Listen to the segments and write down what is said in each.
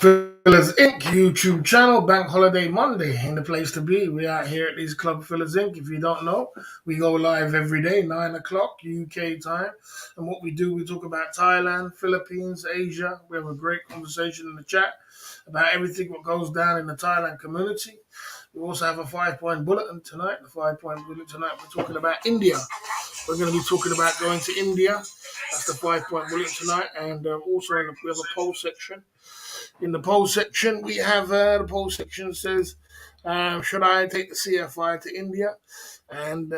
Fillers Inc. YouTube channel, Bank Holiday Monday, in the place to be. We out here at these Club Fillers Inc. If you don't know, we go live every day, 9 o'clock UK time. And what we do, we talk about Thailand, Philippines, Asia. We have a great conversation in the chat about everything what goes down in the Thailand community. We also have a 5-point bulletin tonight. The 5-point bulletin tonight, we're talking about India. We're going to be talking about going to India. That's the 5-point bulletin tonight. And also we have a poll section. In the poll section, we have the poll section says, should I take the CFI to India? And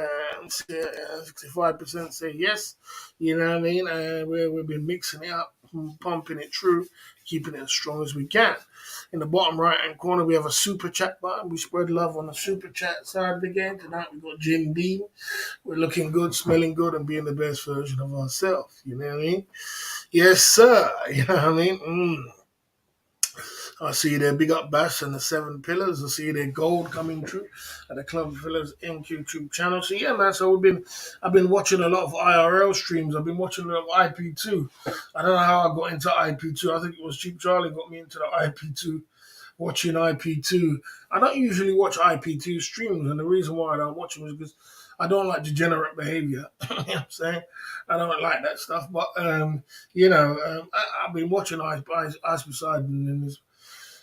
65% say yes. You know what I mean? We've been mixing it up, pumping it through, keeping it as strong as we can. In the bottom right-hand corner, we have a super chat button. We spread love on the super chat side of the game. Tonight, we've got Jim Beam. We're looking good, smelling good, and being the best version of ourselves. You know what I mean? Yes, sir. You know what I mean? I see their big up bass and the 7 pillars. I see their gold coming through at the Club Fillers Inc. YouTube channel. So yeah, man. So I've been watching a lot of IRL streams. I've been watching a lot of IP2. I don't know how I got into IP2. I think it was Cheap Charlie got me into the IP2. Watching IP2. I don't usually watch IP2 streams, and the reason why I don't watch them is because I don't like degenerate behavior. You know what I'm saying? I don't like that stuff. But I've been watching Ice Poseidon and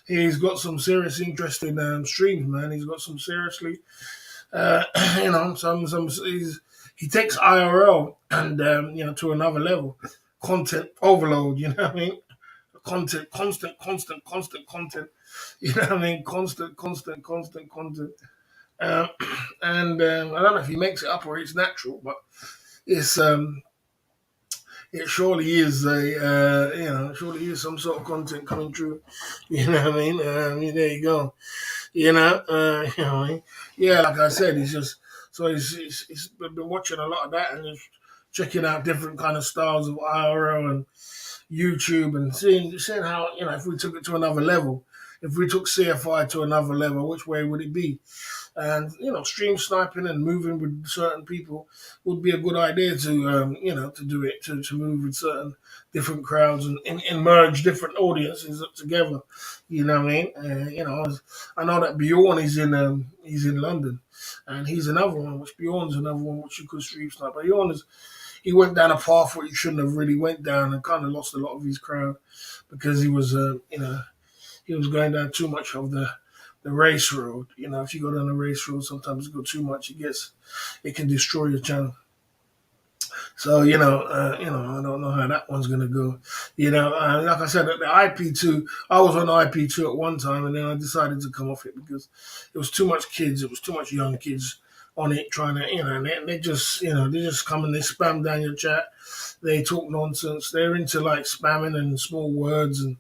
he's got some serious interesting streams, man. He's got some seriously, he takes IRL and to another level. Content overload, you know what I mean? Constant content. You know what I mean? Constant content. I don't know if he makes it up or it's natural, but it's it surely is surely is some sort of content coming through. You know what I mean? There you go. Yeah, like I said, he's been watching a lot of that and just checking out different kind of styles of IRL and YouTube and seeing how, if we took it to another level, if we took CFI to another level, which way would it be? And stream sniping and moving with certain people would be a good idea to to do it to move with certain different crowds and merge different audiences up together. You know what I mean? I know that Bjorn is in London, and he's another one. Bjorn's another one which you could stream snipe. But he went down a path where he shouldn't have really went down and kind of lost a lot of his crowd because he was he was going down too much of the race road. If you go down the race road, sometimes you go too much, it can destroy your channel. So I don't know how that one's gonna go. Like I said, the IP2, I was on IP2 at one time, and then I decided to come off it because it was too much kids, it was too much young kids on it trying to, and they just come and they spam down your chat. They talk nonsense. They're into like spamming and small words and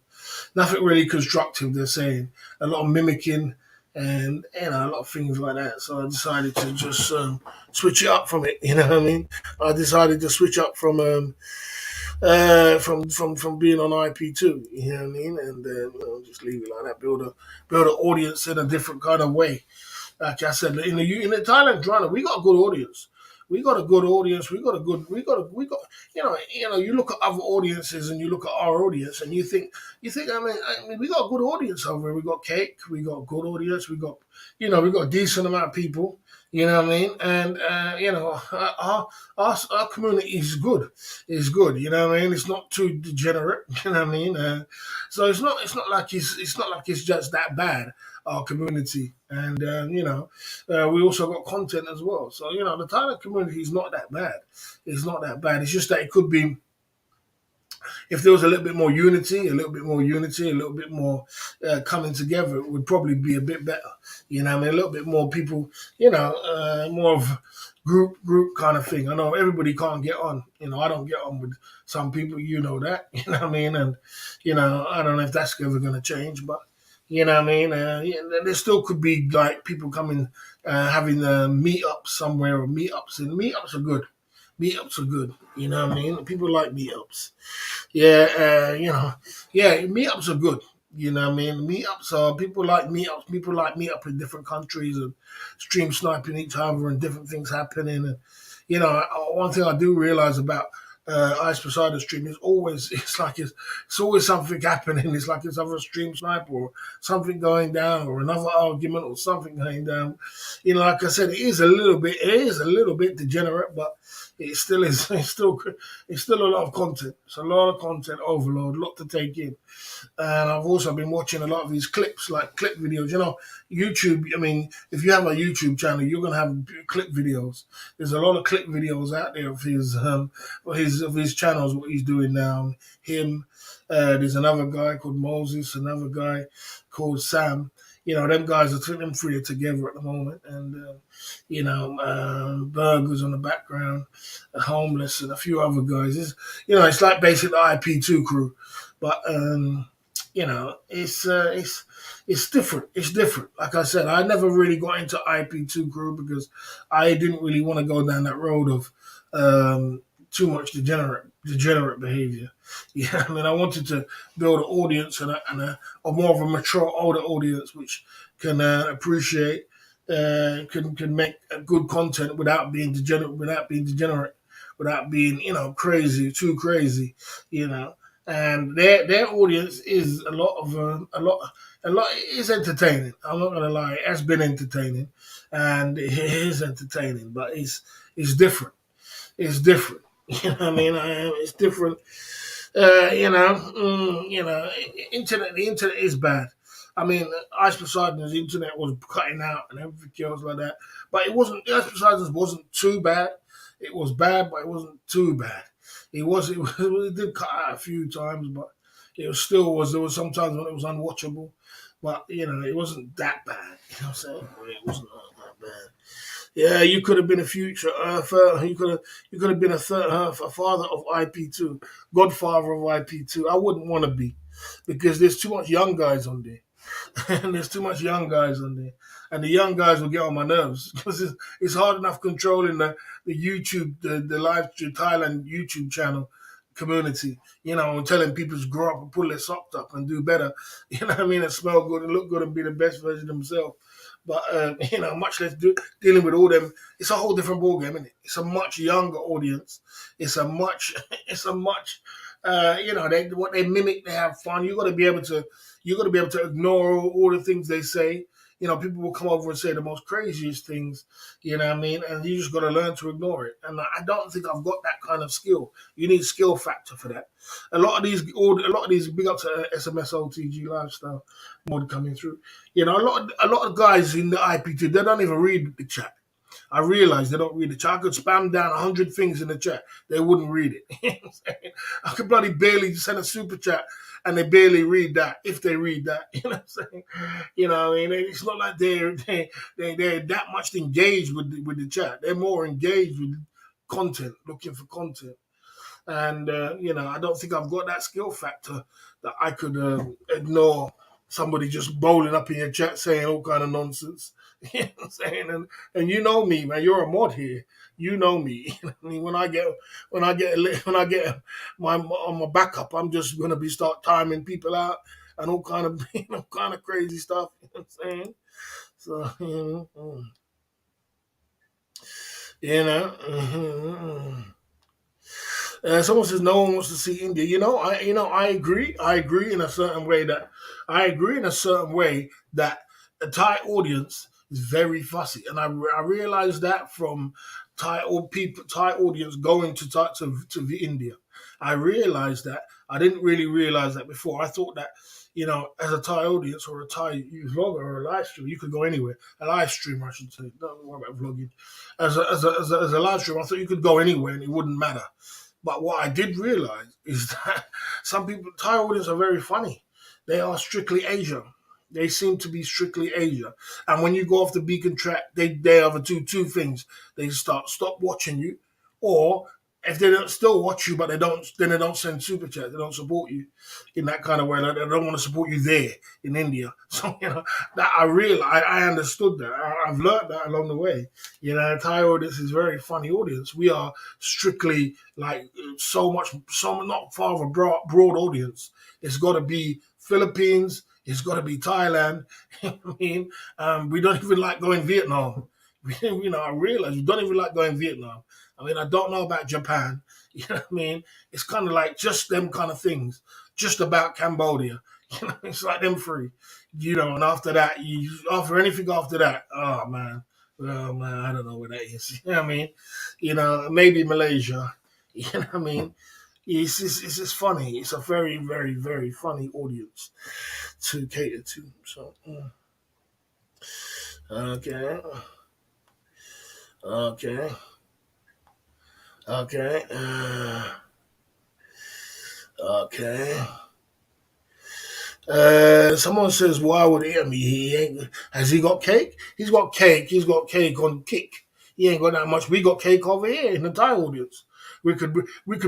nothing really constructive. They're saying a lot of mimicking and a lot of things like that. So I decided to just switch it up from it. You know what I mean? I decided to switch up from being on IP2. You know what I mean? And just leave it like that. Build an audience in a different kind of way. Like I said, in the Thailand drama, we got a good audience. We got a good audience. You look at other audiences and you look at our audience and you think, I mean, we got a good audience over here. We got cake. We got a good audience. We got a decent amount of people. You know what I mean? And our community is good. It's good. You know what I mean? It's not too degenerate. You know what I mean? So it's not like it's just that bad. Our community, and we also got content as well. So the Thailand community is not that bad. It's not that bad. It's just that it could be, if there was a little bit more unity, a little bit more coming together, it would probably be a bit better. You know what I mean? A little bit more people, more of group kind of thing. I know everybody can't get on. I don't get on with some people, that. You know what I mean? And, I don't know if that's ever going to change, but you know what I mean? There still could be like people coming, having meetups somewhere or meetups. And meetups are good. Meetups are good. You know what I mean? People like meetups. Yeah, meetups are good. You know what I mean? Meetups are, people like meetups. People like meetup in different countries and stream sniping each other and different things happening. And, one thing I do realize about Ice Poseidon stream, it's always something happening. It's like it's either a stream sniper or something going down or another argument or something going down. Like I said, it is a little bit degenerate, but it still is. It's still a lot of content. It's a lot of content overload, a lot to take in. And I've also been watching a lot of these clips, like clip videos. YouTube. I mean, if you have a YouTube channel, you're gonna have clip videos. There's a lot of clip videos out there of his channels, what he's doing now. Him. There's another guy called Moses, another guy called Sam. Them guys them three are together at the moment, and Burgers on the background, Homeless, and a few other guys. It's like basically the IP2 crew, but it's different. It's different. Like I said, I never really got into IP2 crew because I didn't really want to go down that road of too much degenerate behavior. Yeah, I mean, I wanted to build an audience and a more of a mature, older audience, which can appreciate, can make a good content without being degenerate, without being crazy, too crazy, you know. And their audience is a lot is entertaining. I'm not gonna lie, it has been entertaining, and it is entertaining, but it's different. It's different. I mean? It's different. The internet is bad. I mean, Ice Poseidon's internet was cutting out and everything else like that. But it wasn't, Ice Poseidon's wasn't too bad. It was bad, but it wasn't too bad. It did cut out a few times, but there was sometimes when it was unwatchable. But, it wasn't that bad. You know what I'm saying? It wasn't that bad. Yeah, you could have been a future you could have been a father of IP2, godfather of IP2. I wouldn't want to be because there's too much young guys on there. And there's too much young guys on there. And the young guys will get on my nerves because it's hard enough controlling the YouTube, the live stream Thailand YouTube channel community, and telling people to grow up and pull their socks up and do better, what I mean, and smell good and look good and be the best version of themselves. But much less dealing with all them. It's a whole different ballgame, isn't it? It's a much younger audience. It's a much, what they mimic. They have fun. You got to be able to ignore all the things they say. People will come over and say the most craziest things. You know what I mean? And you just got to learn to ignore it. And I don't think I've got that kind of skill. You need skill factor for that. A lot of these, big up to SMSOTG lifestyle mod coming through. A lot of guys in the IP2, they don't even read the chat. I realize they don't read the chat. I could spam down 100 things in the chat. They wouldn't read it. You know what I'm saying? I could bloody barely send a super chat and they barely read that, if they read that. You know what I'm saying? It's not like they're that much engaged with the chat. They're more engaged with content, looking for content. And, I don't think I've got that skill factor that I could ignore somebody just bowling up in your chat saying all kind of nonsense. You know what I'm saying? And you know me, man. You're a mod here. You know me. I mean, when I get my backup, I'm just gonna start timing people out and all kind of kind of crazy stuff. You know what I'm saying? So you know. Someone says no one wants to see India. I agree. I agree in a certain way that the Thai audience is very fussy, and I realized that from Thai audience going to the India. I realized that. I didn't really realize that before. I thought that as a Thai audience or a Thai vlogger or a live stream, you could go anywhere. A live streamer, I should say. Don't worry about vlogging. As a live streamer, I thought you could go anywhere and it wouldn't matter. But what I did realize is that some people, Thai audience, are very funny. They are strictly Asia. They seem to be strictly Asia. And when you go off the beacon track, they have two things. They stop watching you, or if they don't still watch you, but they don't send super chat. They don't support you in that kind of way. Like they don't want to support you there in India. So that I understood that. I've learned that along the way. Thai audience is a very funny audience. We are strictly like so not far of a broad audience. It's got to be Philippines. It's got to be Thailand. I mean, we don't even like going Vietnam. I realize you don't even like going Vietnam. I mean, I don't know about Japan. You know what I mean? It's kind of like just them kind of things. Just about Cambodia. It's like them three. And after that, after anything after that, oh man, I don't know where that is. You know what I mean? Maybe Malaysia. You know what I mean? It's just funny. It's a very, very, very funny audience to cater to. So, okay, okay, okay, okay. Someone says, "Why would he? I mean, he ain't. Has he got cake? He's got cake. He's got cake on Kick. He ain't got that much. We got cake over here in the Thai audience. We could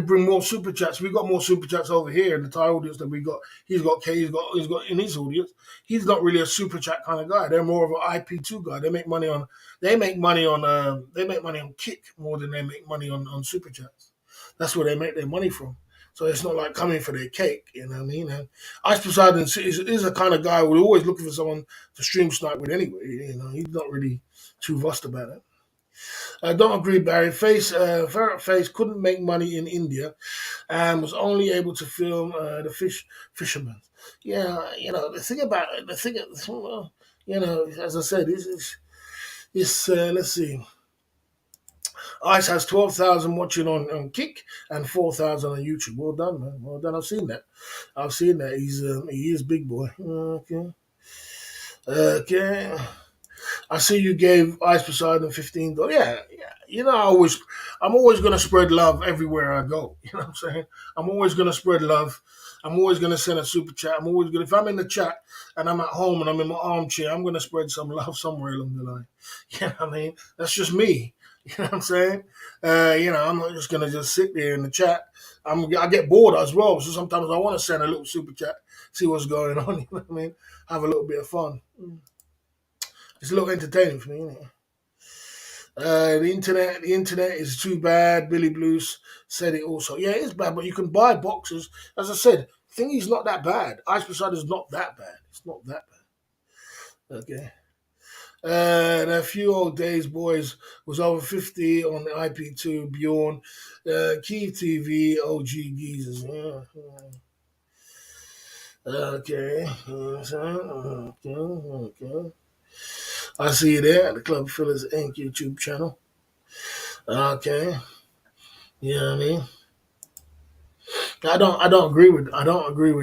bring more super chats. We got more super chats over here in the Thai audience than we got. He's got cake. He's got in his audience. He's not really a super chat kind of guy. They're more of an IP2 guy. They make money on Kick more than they make money on super chats. That's where they make their money from. So it's not like coming for their cake, you know what I mean? And Ice Poseidon is a kind of guy who's always looking for someone to stream snipe with anyway. He's not really too fussed about it. I don't agree, Barry. Ferret Face couldn't make money in India and was only able to film the fishermen. Yeah, as I said, let's see. Ice has 12,000 watching on Kick and 4,000 on YouTube. Well done, man. Well done. I've seen that. He is big boy. Okay. Okay. I see you gave Ice Poseidon $15. Yeah, yeah. I'm always gonna spread love everywhere I go. You know what I'm saying? I'm always gonna spread love. I'm always gonna send a super chat. I'm always gonna, if I'm in the chat and I'm at home and I'm in my armchair, I'm gonna spread some love somewhere along the line. You know what I mean? That's just me. You know what I'm saying? I'm not just gonna just sit there in the chat. I get bored as well, so sometimes I want to send a little super chat, see what's going on. You know what I mean? Have a little bit of fun. It's a little entertaining for me, isn't it? The internet is too bad. Billy Blues said it also. Yeah, it is bad, but you can buy boxes. As I said, thingy's not that bad. Ice Poseidon is not that bad. It's not that bad. Okay. And a few old days, boys, was over 50 on the IP2 Bjorn, Kiev TV, OG geezers. Yeah, yeah. Okay. Okay. Okay. I see you there at the Club Fillers Inc. YouTube channel. Okay. You know what I mean? I don't agree with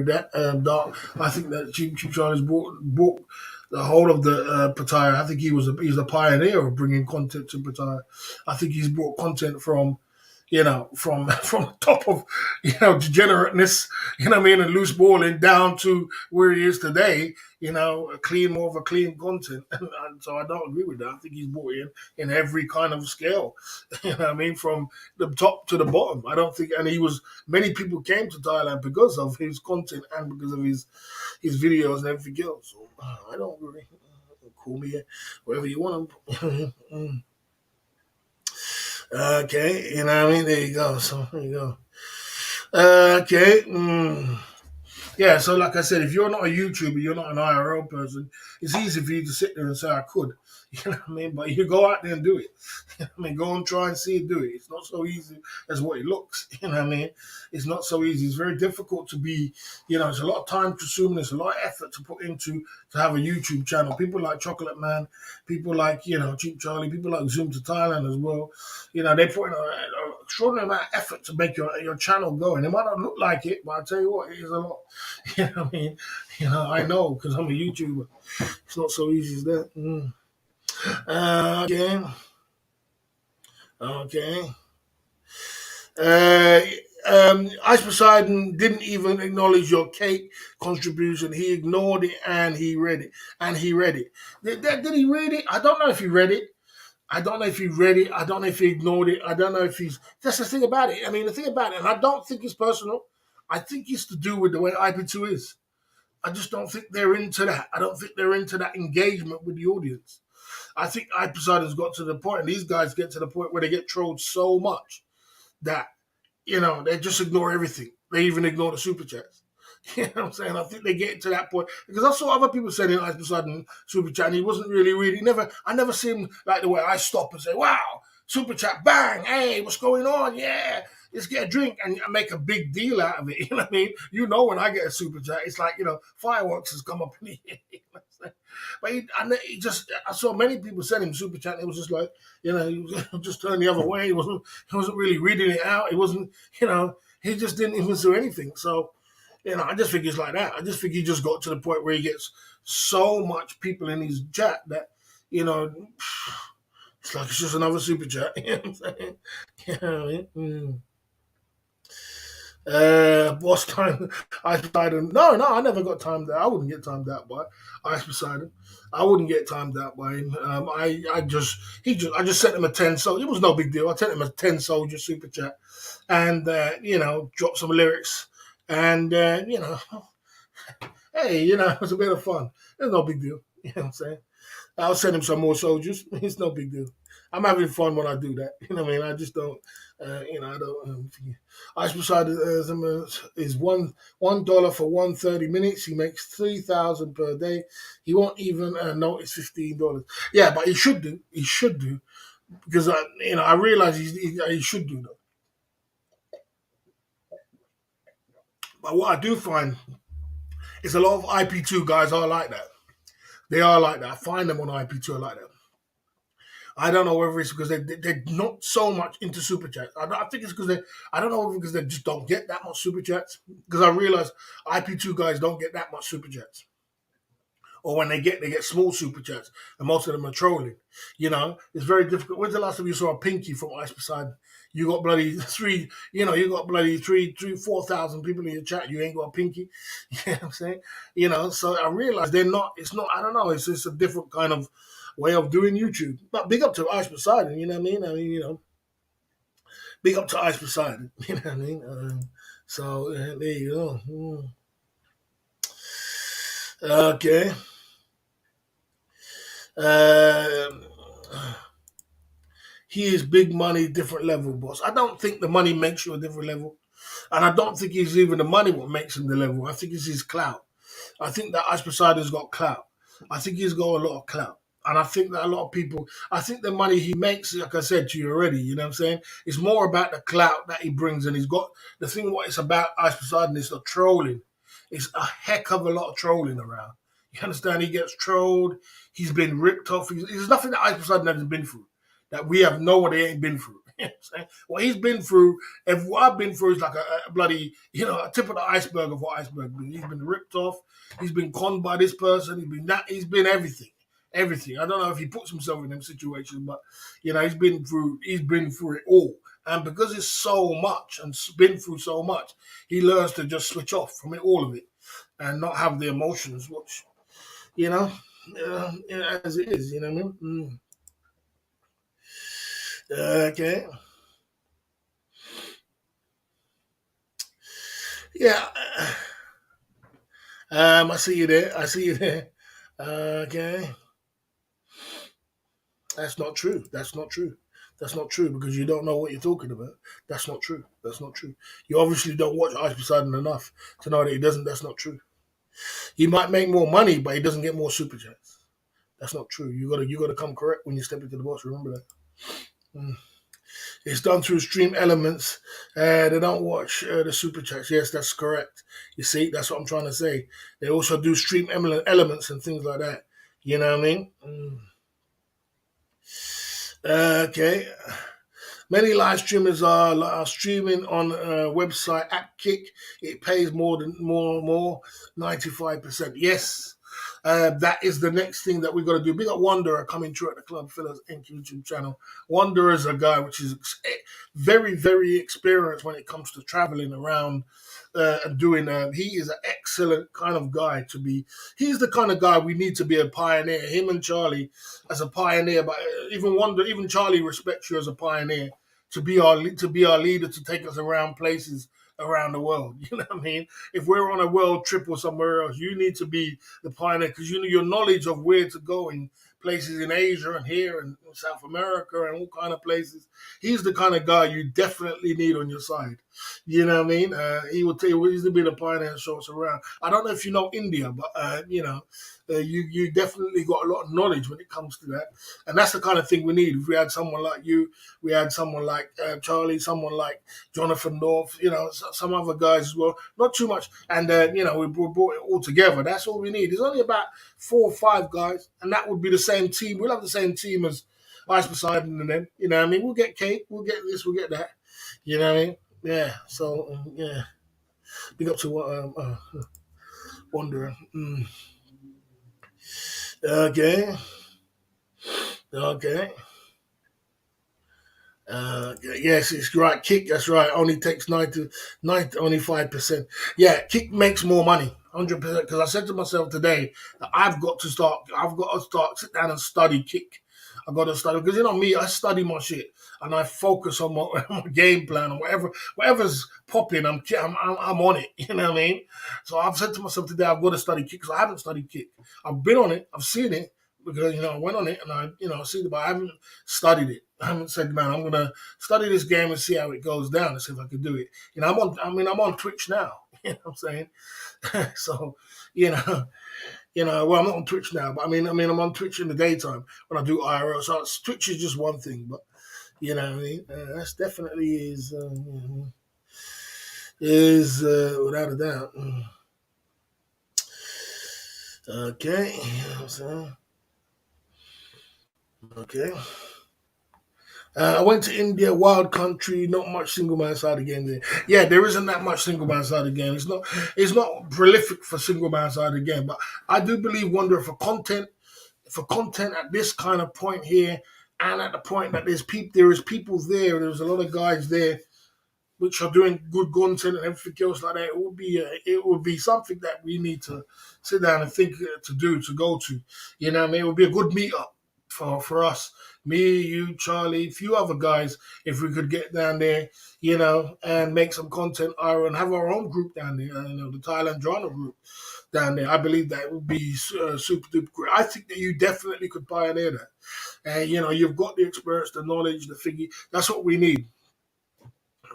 that, Doc. I think that Cheap Charlie's brought the whole of the Pattaya. I think he's a pioneer of bringing content to Pattaya. I think he's brought content from the top of degenerateness, you know what I mean, and loose balling down to where he is today, more of a clean content. And so I don't agree with that. I think he's brought in every kind of scale, you know what I mean, from the top to the bottom. I don't think, and many people came to Thailand because of his content and because of his videos and everything else. So I don't agree. Call me whatever you want. Okay, you know what I mean? There you go. So there you go. Okay. Yeah, so like I said, if you're not a YouTuber, you're not an IRL person, it's easy for you to sit there and say, I could. You know what I mean? But you go out there and do it. You know what I mean? Go and try and see it do it. It's not so easy as what it looks. You know what I mean? It's not so easy. It's very difficult to be, it's a lot of time consuming. It's a lot of effort to put into to have a YouTube channel. People like Chocolate Man, people like, Cheap Charlie, people like Zoom to Thailand as well. They put in an extraordinary amount of effort to make your channel go. And it might not look like it, but I tell you what, it is a lot. You know what I mean? I know because I'm a YouTuber. It's not so easy as that. Okay. Okay. Ice Poseidon didn't even acknowledge your cake contribution. He ignored it and he read it. Did he read it? I don't know if he read it. I don't know if he read it. I don't know if he ignored it. I don't know if he's. That's the thing about it. I mean, the thing about it, and I don't think it's personal. I think it's to do with the way IP2 is. I just don't think they're into that. I don't think they're into that engagement with the audience. I think Poseidon's got to the point, and these guys get to the point where they get trolled so much that, they just ignore everything. They even ignore the super chats. You know what I'm saying? I think they get to that point because I saw other people saying Ice Poseidon super chat, and he wasn't really never. I never see him like the way I stop and say, "Wow, super chat, bang, hey, what's going on? Yeah, let's get a drink," and I make a big deal out of it. You know what I mean? You know, when I get a super chat, it's like fireworks has come up in the air. You know what I'm saying? But he just, I saw many people send him super chat. And it was just like, he was just turned the other way. He wasn't really reading it out. It wasn't, he just didn't even do anything. So, I just think it's like that. I just think he just got to the point where he gets so much people in his chat that, you know, it's like it's just another super chat. You know what I'm saying? Yeah, boss time, Ice Poseidon. No, I never got timed out. I wouldn't get timed out by Ice Poseidon. I wouldn't get timed out by him. I just sent him a 10, so it was no big deal. I sent him a 10 soldier super chat, and dropped some lyrics, and hey, it was a bit of fun. It's no big deal. You know what I'm saying? I'll send him some more soldiers. It's no big deal. I'm having fun when I do that. You know what I mean? I just don't. I don't. Ice Poseidon is $1 for 130 minutes. He makes 3,000 per day. He won't even notice $15. Yeah, but he should do. He should do because I realize he should do that. But what I do find is a lot of IP2 guys are like that. They are like that. I find them on IP2 like that. I don't know whether it's because they're not so much into super chats. I think it's because I don't know because they just don't get that much super chats. Because I realize IP2 guys don't get that much super chats. Or when they get small super chats, and most of them are trolling. It's very difficult. When's the last time you saw a pinky from Ice Poseidon? You got bloody three, you got bloody 4,000 people in your chat. You ain't got a pinky. You know what I'm saying? So I realize they're not, it's not, I don't know, it's just a different kind of way of doing YouTube. But big up to Ice Poseidon, you know what I mean? Big up to Ice Poseidon, you know what I mean? So there you go. Okay. He is big money, different level, boss. I don't think the money makes you a different level. And I don't think it's even the money what makes him the level. I think it's his clout. I think that Ice Poseidon's got clout. I think he's got a lot of clout. And I think that a lot of people, I think the money he makes, like I said to you already, you know what I'm saying? It's more about the clout that he brings. And he's got, the thing what it's about Ice Poseidon is the trolling. It's a heck of a lot of trolling around. You understand? He gets trolled. He's been ripped off. There's nothing that Ice Poseidon hasn't been through that we have no one ain't been through. You know what I'm saying? What he's been through, if what I've been through is like a bloody, a tip of the iceberg of what iceberg been. He's been ripped off. He's been conned by this person. He's been that. He's been everything. Everything. I don't know if he puts himself in them situations, but he's been through it all. And because it's so much and been through so much, he learns to just switch off from it, all of it, and not have the emotions, which, as it is, you know what I mean? Okay. Yeah. I see you there. I see you there. Okay. That's not true. That's not true. That's not true because you don't know what you're talking about. That's not true. That's not true. You obviously don't watch Ice Poseidon enough to know that he doesn't. That's not true. He might make more money, but he doesn't get more super chats. That's not true. You gotta come correct when you step into the box. Remember that. Mm. It's done through stream elements. They don't watch the super chats. Yes, that's correct. You see, that's what I'm trying to say. They also do stream elements and things like that. You know what I mean? Okay. Many live streamers are streaming on a website app Kick. It pays more, 95%. Yes. That is the next thing that we've got to do. Big up Wanderer coming through at the Club Fillers Inc. YouTube channel. Wanderer is a guy which is very, very experienced when it comes to traveling around and doing. He is an excellent kind of guy to be. He's the kind of guy we need to be a pioneer. Him and Charlie as a pioneer, but even Charlie respects you as a pioneer to be our leader, to take us around places around the world. You know what I mean? If we're on a world trip or somewhere else, you need to be the pioneer because you know your knowledge of where to go in places in Asia and here and South America and all kind of places. He's the kind of guy you definitely need on your side. You know what I mean? He will tell you he's to be the pioneer and show us around. I don't know if you know India, but you definitely got a lot of knowledge when it comes to that, and that's the kind of thing we need. If we had someone like you, we had someone like Charlie, someone like Jonathan North, some other guys as well. Not too much, and we brought it all together. That's all we need. There's only about 4 or 5 guys, and that would be the same team. We'll have the same team as Ice Poseidon and them. You know what I mean? We'll get cake, we'll get this, we'll get that. You know what I mean? Yeah. So yeah, big up to what Wanderer. Okay. Okay. Yes, it's right. Kick, that's right. Only takes 90, only 5%. Yeah, Kick makes more money, 100%. Because I said to myself today that I've got to start. Sit down and study Kick. I got to study because me, I study my shit and I focus on my, my game plan or whatever's popping. I'm on it. You know what I mean? So I've said to myself today, I've got to study Kick because I haven't studied Kick. I've been on it. I've seen it because I went on it and I seen it, but I haven't studied it. I haven't said, man, I'm gonna study this game and see how it goes down and see if I can do it. I'm on Twitch now. You know what I'm saying? So, well, I'm not on Twitch now, but I'm on Twitch in the daytime when I do IRL. So Twitch is just one thing, but you know what I mean? That's definitely is without a doubt. Okay, so okay. I went to India, wild country, not much single man side game there. Yeah, there isn't that much single man side game. It's not prolific for single man side game, but I do believe Wonder for content at this kind of point here, and at the point that there is people there. There's a lot of guys there which are doing good content and everything else like that. It would be something that we need to sit down and think to go to. You know what I mean? It would be a good meetup for us. Me, you, Charlie, a few other guys, if we could get down there, and make some content and have our own group down there, the Thailand Drama group down there. I believe that would be super duper great. I think that you definitely could pioneer that. And, you've got the experience, the knowledge, the thingy. That's what we need.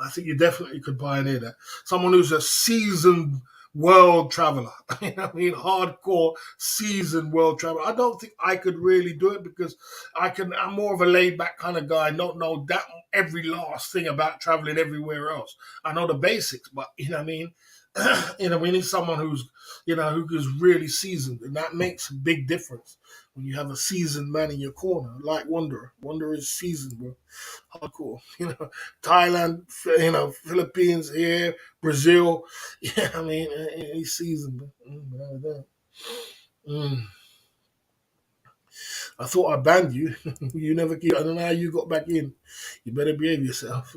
I think you definitely could pioneer that. Someone who's a seasoned world traveler. Hardcore seasoned world traveler. I don't think I could really do it because I'm more of a laid back kind of guy. I don't know that every last thing about traveling everywhere else. I know the basics, but we need someone who's really seasoned, and that makes a big difference when you have a seasoned man in your corner, like Wanderer. Wanderer is seasoned, bro. Hardcore. Thailand, Philippines here, Brazil. Yeah, he's seasoned, bro. I thought I banned you. You never. I don't know how you got back in. You better behave yourself.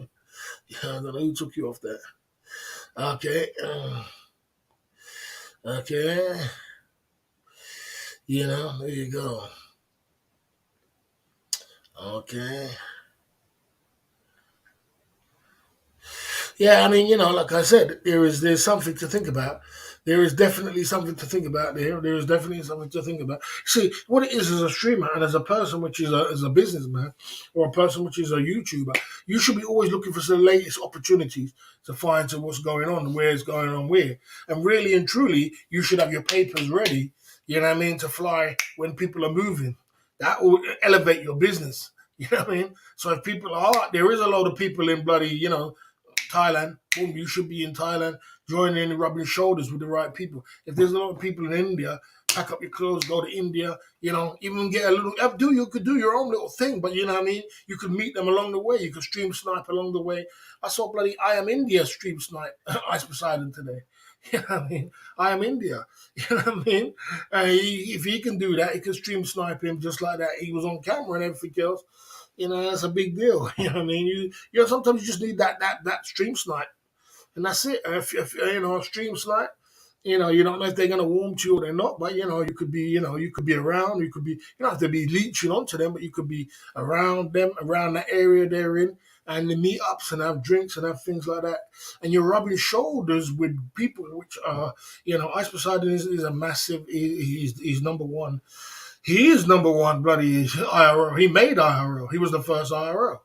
I don't know who took you off that. Okay. Okay. There you go. Okay. Yeah, like I said, there's something to think about. There is definitely something to think about there. There is definitely something to think about. See, what it is as a streamer and as a person which is as a businessman or a person which is a YouTuber, you should be always looking for the latest opportunities to find what's going on, where it's going on, where. And really and truly, you should have your papers ready, to fly when people are moving. That will elevate your business. You know what I mean? So if people there is a lot of people in bloody, Thailand, boom, you should be in Thailand, joining in and rubbing shoulders with the right people. If there's a lot of people in India, pack up your clothes, go to India, even get a little, you could do your own little thing, but you know what I mean? You could meet them along the way. You could stream snipe along the way. I saw bloody I Am India stream snipe Ice Poseidon today. You know what I mean? I Am India. You know what I mean? If he can do that, he can stream snipe him just like that. He was on camera and everything else. That's a big deal. You know what I mean? Sometimes you just need that stream snipe, and that's it. If stream snipe, you don't know if they're gonna warm to you or they're not, but you could be, you could be around. You don't have to be leeching onto them, but you could be around them, around that area they're in, and the meetups and have drinks and have things like that, and you're rubbing shoulders with people which are, Ice Poseidon is a massive. He's number one. He is number one bloody IRL. He made IRL. He was the first IRL.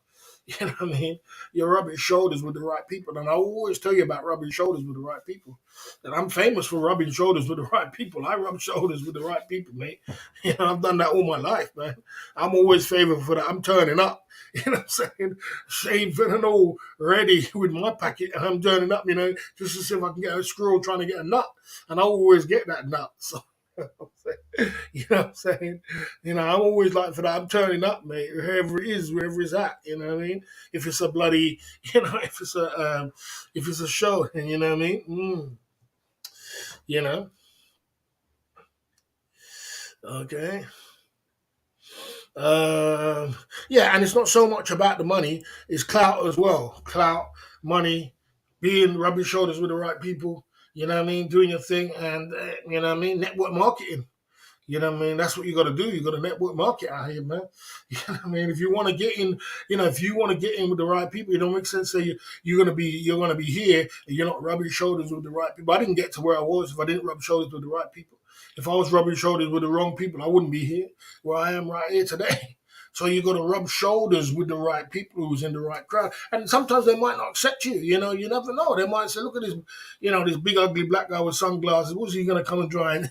You know what I mean? You're rubbing shoulders with the right people. And I always tell you about rubbing shoulders with the right people. And I'm famous for rubbing shoulders with the right people. I rub shoulders with the right people, mate. You know, I've done that all my life, man. I'm always favored for that. I'm turning up. You know what I'm saying? Shaved and all ready with my packet. And I'm turning up, you know, just to see if I can get a squirrel trying to get a nut. And I always get that nut. So you know what I'm saying? You know, I'm always like for that. I'm turning up, mate, wherever it is, wherever it's at. You know what I mean? If it's a bloody, you know, if it's a show, you know what I mean? You know, okay. Yeah, and it's not so much about the money; it's clout as well. Clout, money, being rubbing shoulders with the right people. You know what I mean? Doing your thing, and you know what I mean? Network marketing. You know what I mean? That's what you got to do. You got to network market out here, man. You know what I mean? If you want to get in, you know, if you want to get in with the right people, it don't make sense. Say you're gonna be here and you're not rubbing shoulders with the right people. I didn't get to where I was if I didn't rub shoulders with the right people. If I was rubbing shoulders with the wrong people, I wouldn't be here where I am right here today. So you got to rub shoulders with the right people who's in the right crowd, and sometimes they might not accept you. You know, you never know. They might say, "Look at this, you know, this big ugly black guy with sunglasses. What's he going to come and try and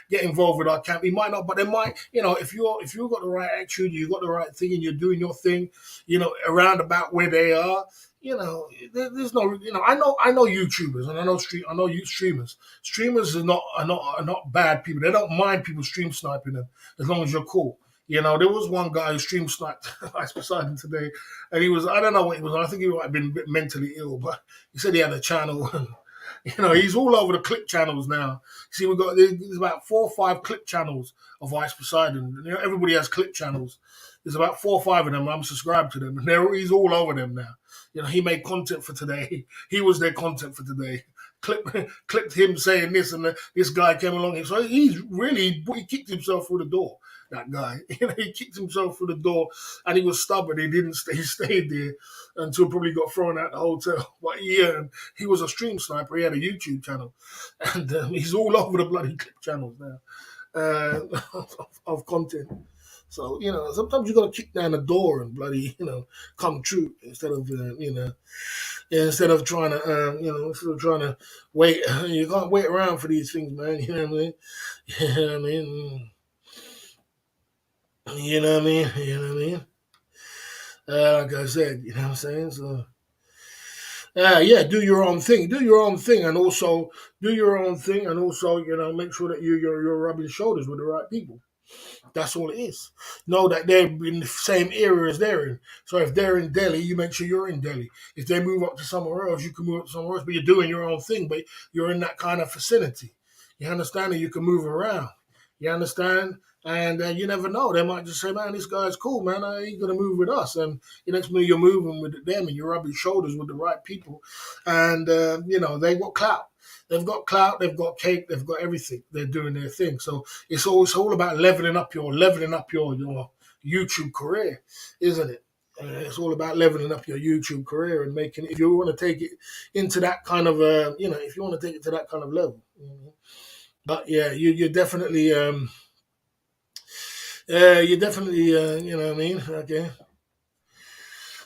get involved with our camp?" He might not, but they might. You know, if you've got the right attitude, you've got the right thing, and you're doing your thing, you know, around about where they are. You know, there's no, you know, I know YouTubers and I know you streamers. Streamers are not bad people. They don't mind people stream sniping them as long as you're cool. You know, there was one guy who stream sniped Ice Poseidon today, and he was, I don't know what he was. I think he might have been a bit mentally ill, but he said he had a channel. You know, he's all over the clip channels now. See, there's about 4 or 5 clip channels of Ice Poseidon. You know, everybody has clip channels. There's about 4 or 5 of them. I'm subscribed to them, and he's all over them now. You know, he made content for today. He was their content for today. Clipped him saying this, and this guy came along. So he kicked himself through the door. That guy, you know, he kicked himself through the door, and he was stubborn. He didn't stay. He stayed there until probably got thrown out the hotel. But yeah, he was a stream sniper. He had a YouTube channel, and he's all over the bloody clip channels now of content. So you know, sometimes you got to kick down the door and bloody, you know, come true instead of instead of trying to instead of trying to wait. You can't wait around for these things, man. You know what I mean? You know what I mean? You know what I mean? You know what I mean? Like I said, you know what I'm saying? So yeah, do your own thing. Do your own thing, and also do your own thing, and also make sure that you're rubbing shoulders with the right people. That's all it is. Know that they're in the same area as they're in. So if they're in Delhi, you make sure you're in Delhi. If they move up to somewhere else, you can move up to somewhere else, but you're doing your own thing, but you're in that kind of vicinity. You understand that you can move around. You understand? And you never know. They might just say, man, this guy's cool, man. He's going to move with us. And the next minute you're moving with them and you're rubbing shoulders with the right people. And, they've got clout. They've got clout, they've got cake, they've got everything. They're doing their thing. So it's all about leveling up your YouTube career, isn't it? It's all about leveling up your YouTube career and making it, if you want to take it into that kind of if you want to take it to that kind of level. But yeah, you're definitely you know what I mean? Okay.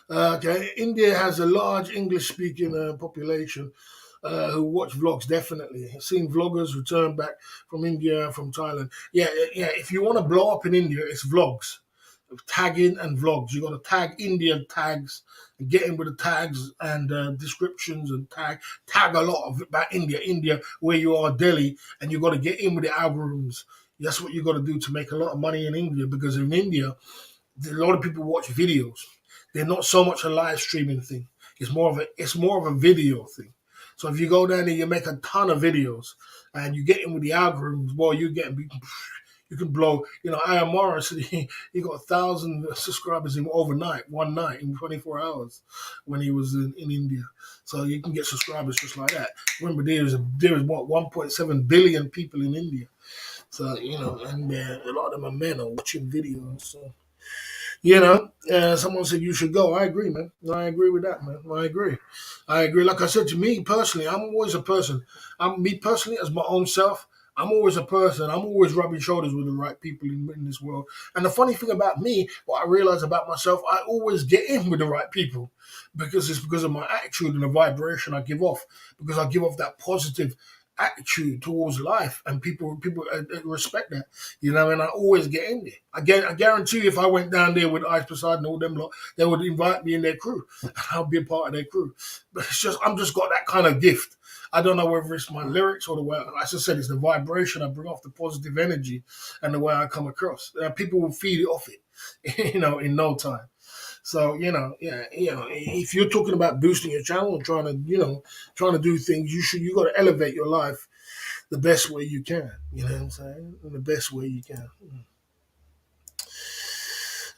Okay, India has a large English-speaking population who watch vlogs. Definitely, I've seen vloggers return back from India, from Thailand. Yeah, yeah. If you want to blow up in India, it's vlogs, tagging and vlogs. You got to tag Indian tags and get in with the tags and descriptions and tag a lot of about India, where you are, Delhi, and you got to get in with the algorithms. That's what you got to do to make a lot of money in India, because in India a lot of people watch videos. They're not so much a live streaming thing. It's more of a video thing. So if you go down there, you make a ton of videos, and you get in with the algorithms. Boy, you can blow. You know, I am Morris. He got 1,000 subscribers in overnight, one night in 24 hours when he was in India. So you can get subscribers just like that. Remember, there is what 1.7 billion people in India. So and a lot of them are men are watching videos. So. Someone said you should go. I agree, man. I agree with that, man. I agree. I agree. Like I said, to me personally, I'm always a person. I'm me personally as my own self. I'm always a person. I'm always rubbing shoulders with the right people in this world. And the funny thing about me, what I realize about myself, I always get in with the right people because it's because of my attitude and the vibration I give off. Because I give off that positive attitude towards life, and people respect that, and I always get in there. I guarantee you, if I went down there with Ice Poseidon and all them lot, they would invite me in their crew, and I'll be a part of their crew. But it's just I'm just got that kind of gift. I don't know whether it's my lyrics or the way, as I said, it's the vibration I bring off, the positive energy, and the way I come across. People will feed it off it, in no time. So yeah, if you're talking about boosting your channel and trying to do things, you got to elevate your life the best way you can. You know what I'm saying? In the best way you can.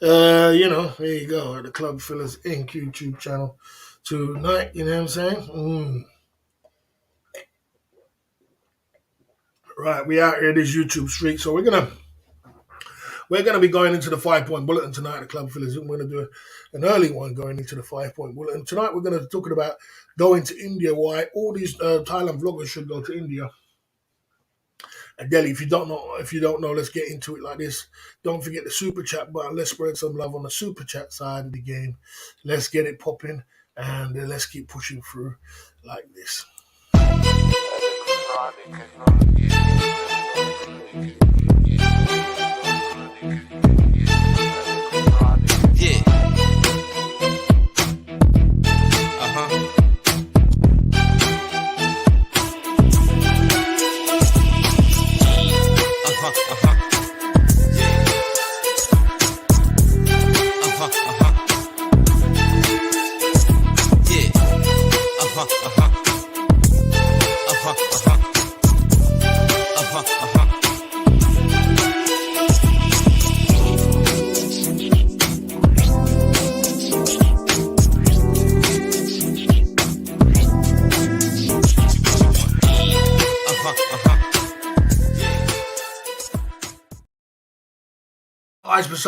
There you go. The Club Fillers Inc. YouTube channel tonight. You know what I'm saying? Right, we out here this YouTube street, so we're gonna be going into the 5 point bulletin tonight. The Club Fillers, we're gonna do an early one going into the 5 point bulletin tonight. We're gonna be talking about going to India. Why all these Thailand vloggers should go to India. And Delhi, if you don't know, let's get into it like this. Don't forget the super chat button. Let's spread some love on the super chat side of the game. Let's get it popping, and let's keep pushing through like this. Yeah.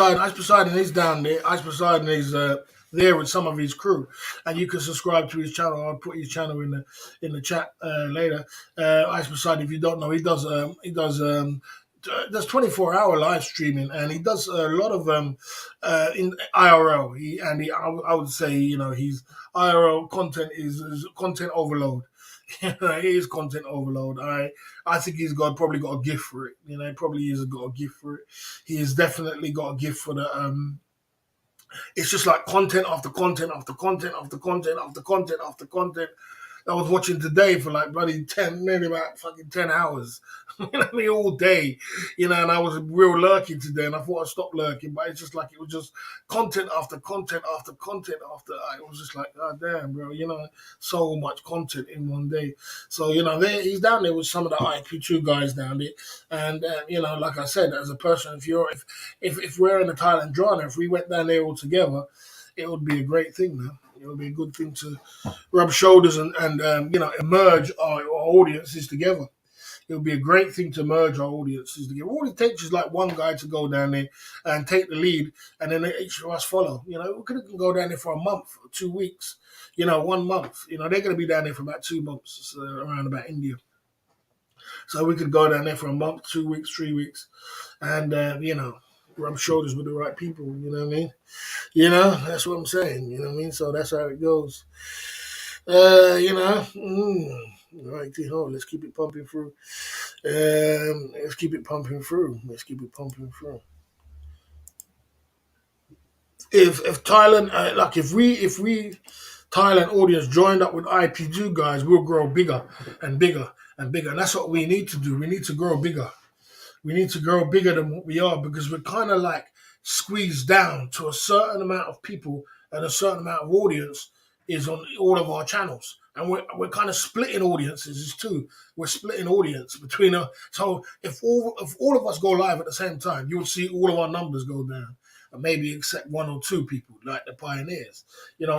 Ice Poseidon is down there. Ice Poseidon is there with some of his crew, and you can subscribe to his channel. I'll put his channel in the chat later. Ice Poseidon, if you don't know, does 24-hour live streaming, and he does a lot of in IRL. I would say he's IRL content is content overload. It is content overload. I think probably got a gift for it. He probably has got a gift for it. He has definitely got a gift for the. It's just like content after content after content after content after content after content. I was watching today for like bloody nearly about fucking 10 hours. All day, and I was real lurking today, and I thought I'd stop lurking, but it's just like it was just content after content after content after. It was just like, God damn, bro, so much content in one day. So he's down there with some of the IP2 guys down there, and like I said, as a person, if we're in the Thailand drama, if we went down there all together, it would be a great thing, man. It would be a good thing to rub shoulders and emerge our audiences together. It would be a great thing to merge our audiences together. All it takes is like one guy to go down there and take the lead, and then each of us follow. We could go down there for a month or 2 weeks, 1 month. They're going to be down there for about 2 months around about India. So we could go down there for a month, 2 weeks, 3 weeks, and, rub shoulders with the right people. You know what I mean? That's what I'm saying. You know what I mean? So that's how it goes. Right, let's keep it pumping through. Let's keep it pumping through. If Thailand, if we Thailand audience joined up with IP2 guys, we'll grow bigger and bigger and bigger. And that's what we need to do. We need to grow bigger. We need to grow bigger than what we are, because we're kind of like squeezed down to a certain amount of people, and a certain amount of audience is on all of our channels. And we're kind of splitting audiences too. We're splitting audience between us. So if all of us go live at the same time, you'll see all of our numbers go down, and maybe except 1 or 2 people like the pioneers.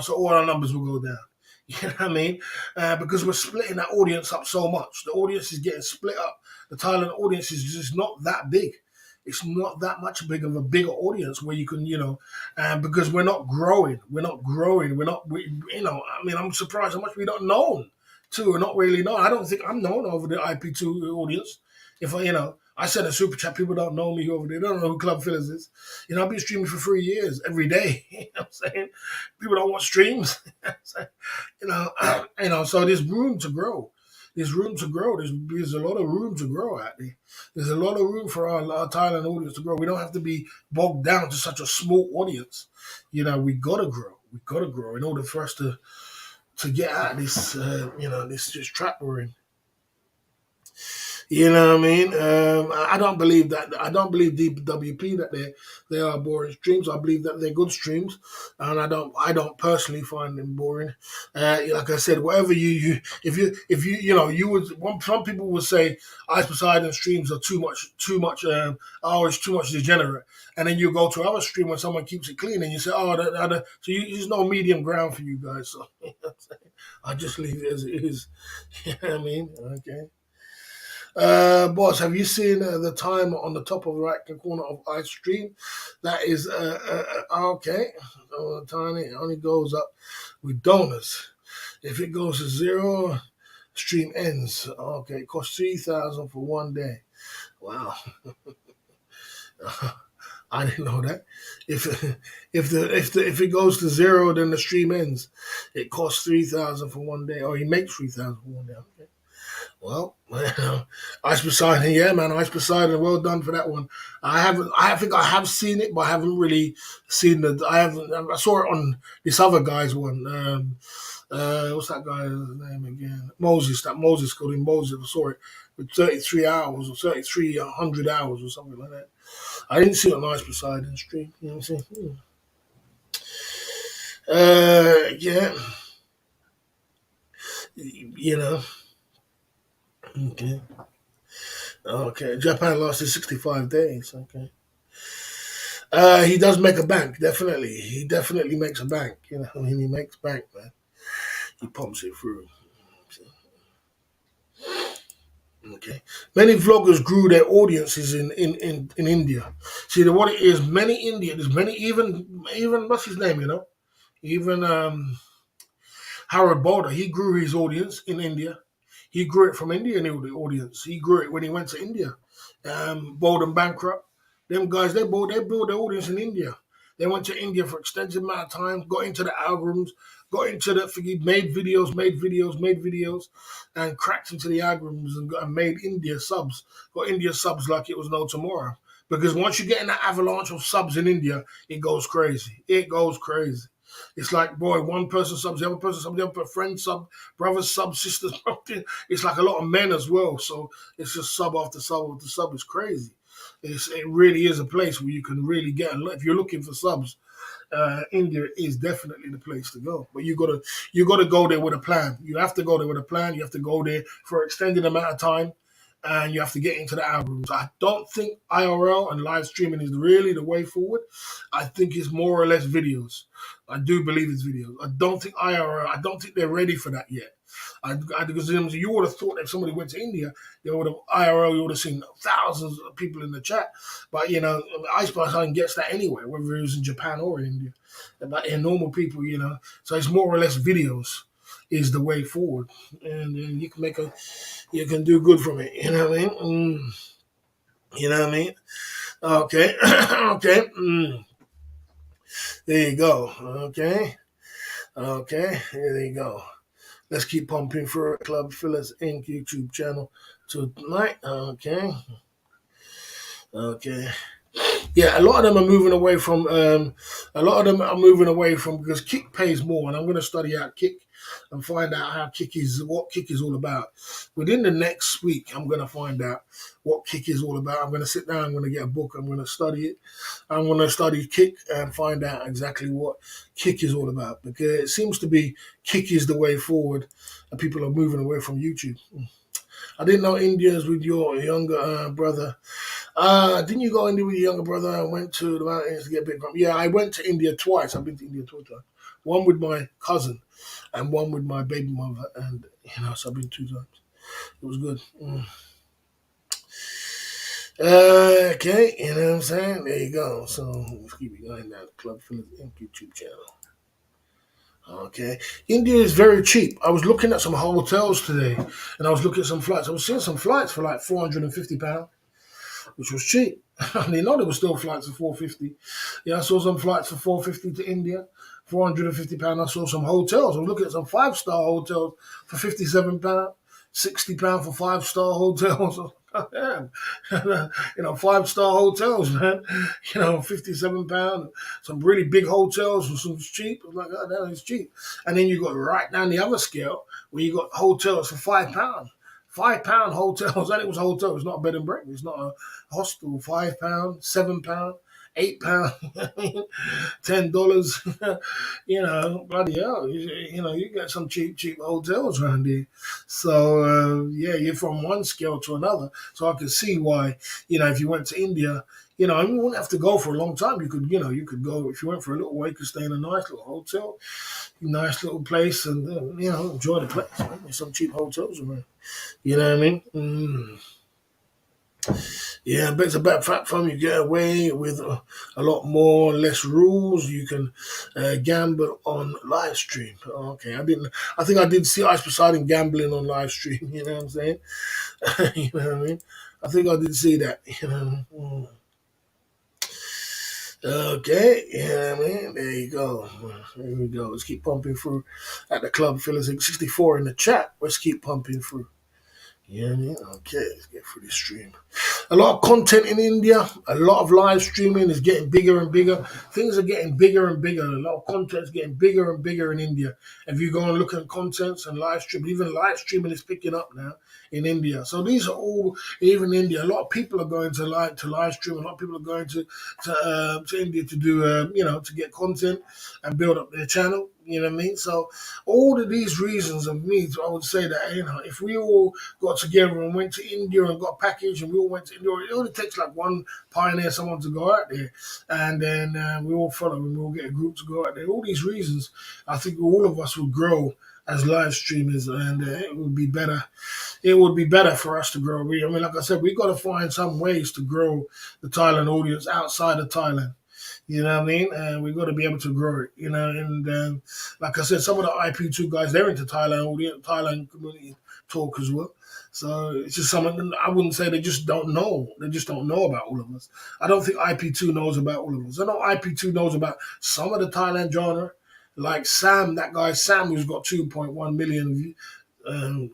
So all our numbers will go down. You know what I mean? Because we're splitting that audience up so much. The audience is getting split up. The Thailand audience is just not that big. It's not that much big of a bigger audience where you can, because we're not growing. I'm surprised how much we're not known too. We're not really known. I don't think I'm known over the IP2 audience. If I, I send a super chat, people don't know me over there. They don't know who Club Fillers is. I've been streaming for 3 years every day. You know what I'm saying? People don't want streams. you know, so there's room to grow. There's room to grow. There's a lot of room to grow out there. There's a lot of room for our Thailand audience to grow. We don't have to be bogged down to such a small audience. We gotta grow. We gotta grow in order for us to get out of this, this trap we're in. You know what I mean? I don't believe that. I don't believe DWP that they are boring streams. I believe that they're good streams, and I don't personally find them boring. Like I said, whatever if you you would some people would say Ice Poseidon streams are too much it's too much degenerate, and then you go to other stream when someone keeps it clean, and you say so there's no medium ground for you guys. So I just leave it as it is. You know what I mean? Okay. Boss, have you seen the timer on the top of the right corner of iStream? That is okay. Tiny, it only goes up with donors. If it goes to zero, stream ends. Okay, it costs 3,000 for one day. Wow, I didn't know that. If it goes to zero, then the stream ends. It costs 3,000 for one day, or he makes 3,000 for one day. Okay. Well, Ice Poseidon, yeah, man, Ice Poseidon, well done for that one. I think I have seen it, but I haven't really seen the. I saw it on this other guy's one. What's that guy's name again? Moses. That Moses called him Moses. I saw it with 33 hours or 3,300 hours or something like that. I didn't see it on Ice Poseidon stream. You know what I'm saying? Yeah. You know. Okay. Okay. Japan lost his 65 days. Okay. He does make a bank, definitely. He definitely makes a bank. When he makes bank, man, he pumps it through. Okay. Many vloggers grew their audiences in India. See, what it is, many Indians, many even what's his name, even Harold Boulder, he grew his audience in India. He grew it from India in the audience. He grew it when he went to India. Bold and Bankrupt. Them guys, they built their audience in India. They went to India for extensive amount of time, got into the algorithms, got into made videos, and cracked into the algorithms and made India subs. Got India subs like it was no tomorrow. Because once you get in that avalanche of subs in India, it goes crazy. It goes crazy. It's like, boy, one person subs, the other person subs, the other friend sub, brothers sub, sisters. It's like a lot of men as well. So it's just sub after sub after sub. It's crazy. It really is a place where you can really get. If you're looking for subs, India is definitely the place to go. But you gotta go there with a plan. You have to go there with a plan. You have to go there for an extended amount of time, and you have to get into the algorithms. I don't think IRL and live streaming is really the way forward. I think it's more or less videos. I do believe it's videos. I don't think IRL. I don't think they're ready for that yet. Because you would have thought if somebody went to India, they would have IRL. You would have seen thousands of people in the chat. But Ice Poseidon gets that anyway, whether it was in Japan or in India. But in normal people, so it's more or less videos is the way forward, and you can do good from it. You know what I mean? You know what I mean? Okay, okay. There you go. Okay, okay. There you go. Let's keep pumping for Club Fillers Inc. YouTube channel tonight. Okay. Okay. Yeah, a lot of them are moving away from. Because Kick pays more, and I'm going to study out Kick and find out what Kick is all about. Within the next week, I'm going to find out what Kick is all about. I'm going to sit down. I'm going to get a book. I'm going to study it. I'm going to study Kick and find out exactly what Kick is all about, because it seems to be Kick is the way forward, and people are moving away from YouTube. I didn't know India's with your younger brother. Didn't you go India with your younger brother and went to the mountains to get a bit from? Yeah, I went to India twice. I've been to India twice. One with my cousin and one with my baby mother. And, so I've been 2 times. It was good. Okay, you know what I'm saying? There you go. So let's keep it going now. Club Phillips YouTube channel. Okay. India is very cheap. I was looking at some hotels today and I was looking at some flights. I was seeing some flights for like £450, which was cheap. I didn't know there were still flights for 450. Yeah, I saw some flights for 450 to India, £450. I saw some hotels. I was looking at some five-star hotels for £57, £60 for five-star hotels. Man, five-star hotels, man. £57. Some really big hotels was some cheap. I was like, oh, that is cheap. And then you got right down the other scale where you got hotels for £5. £5 hotels, and it was a hotel. It's not a bed and breakfast. It's not a hostel. £5, £7, £8, $10. Bloody hell. You get some cheap hotels around here. So yeah, you're from one scale to another. So I could see why. If you went to India. You wouldn't have to go for a long time. You could go if you went for a little while. You could stay in a nice little hotel, nice little place, and enjoy the place. Man. There's some cheap hotels around. You know what I mean? Yeah, but it's a better platform. You get away with a lot more, less rules. You can gamble on live stream. Okay, I didn't. I think I did see Ice Poseidon gambling on live stream. You know what I'm saying? You know what I mean? I think I did see that. Okay, yeah, man. There you go. There we go. Let's keep pumping through at the club. Fellas, 64 in the chat. Let's keep pumping through. Yeah, man. Okay, let's get through this stream. A lot of content in India. A lot of live streaming is getting bigger and bigger. Things are getting bigger and bigger. A lot of content is getting bigger and bigger in India. If you go and look at contents and live streaming, even live streaming is picking up now in India. So these are all even India. A lot of people are going to live stream. A lot of people are going to India to do to get content and build up their channel. You know what I mean? So all of these reasons of me, I would say that if we all got together and went to India and got a package and we all went to India, it only takes like one pioneer, someone to go out there, and then we all follow and we all get a group to go out there. All these reasons, I think all of us would grow as live streamers, and it would be better. It would be better for us to grow. Like I said, we got to find some ways to grow the Thailand audience outside of Thailand. You know what I mean? And we've got to be able to grow it, And like I said, some of the IP2 guys, they're into Thailand community talk as well. So it's just something I wouldn't say they just don't know. They just don't know about all of us. I don't think IP2 knows about all of us. I know IP2 knows about some of the Thailand genre, like Sam, that guy Sam, who's got 2.1 million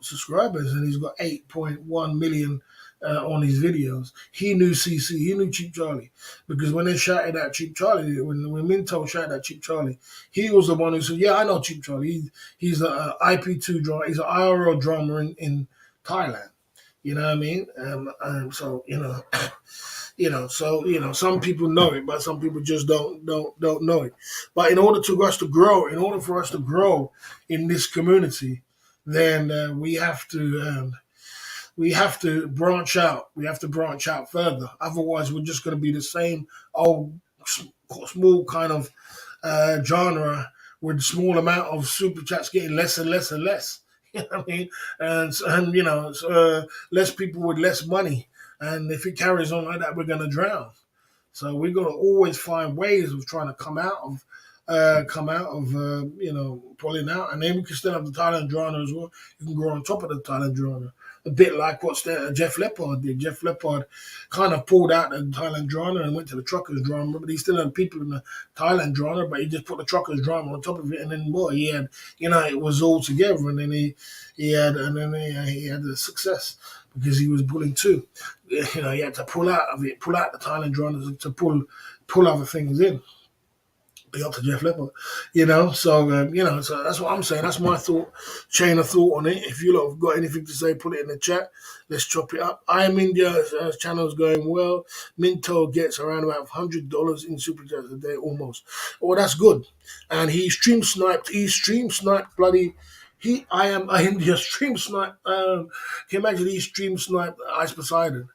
subscribers, and he's got 8.1 million on his videos. He knew CC, he knew Cheap Charlie, because when they shouted at Cheap Charlie, when Minto shouted at Cheap Charlie, he was the one who said, "Yeah, I know Cheap Charlie. He's an IP2 drama. He's an IRL drama in Thailand." You know what I mean? So some people know it, but some people just don't know it. But in order for us to grow in this community, then we have to branch out. We have to branch out further. Otherwise, we're just going to be the same old small kind of genre with small amount of super chats getting less and less and less. You know what I mean? And less people with less money. And if it carries on like that, we're going to drown. So we're going to always find ways of trying to come out of pulling out, and then we can still have the Thailand drama as well. You can grow on top of the Thailand drama, a bit like what Jeff Leppard did. Jeff Leppard kind of pulled out the Thailand drama and went to the truckers drama, but he still had people in the Thailand drama, but he just put the truckers drama on top of it, and then he had, it was all together, and then he had the success because he was pulling two. He had to pull out the Thailand drama to pull other things in. Be up to Jeff Leppard, so that's what I'm saying. That's my chain of thought on it. If you lot have got anything to say, put it in the chat. Let's chop it up. I Am India channel is going well. Minto gets around about $100 in super chats a day, almost. Oh, that's good. And he stream sniped. Bloody. I Am India stream sniped. Can you imagine he stream sniped Ice Poseidon?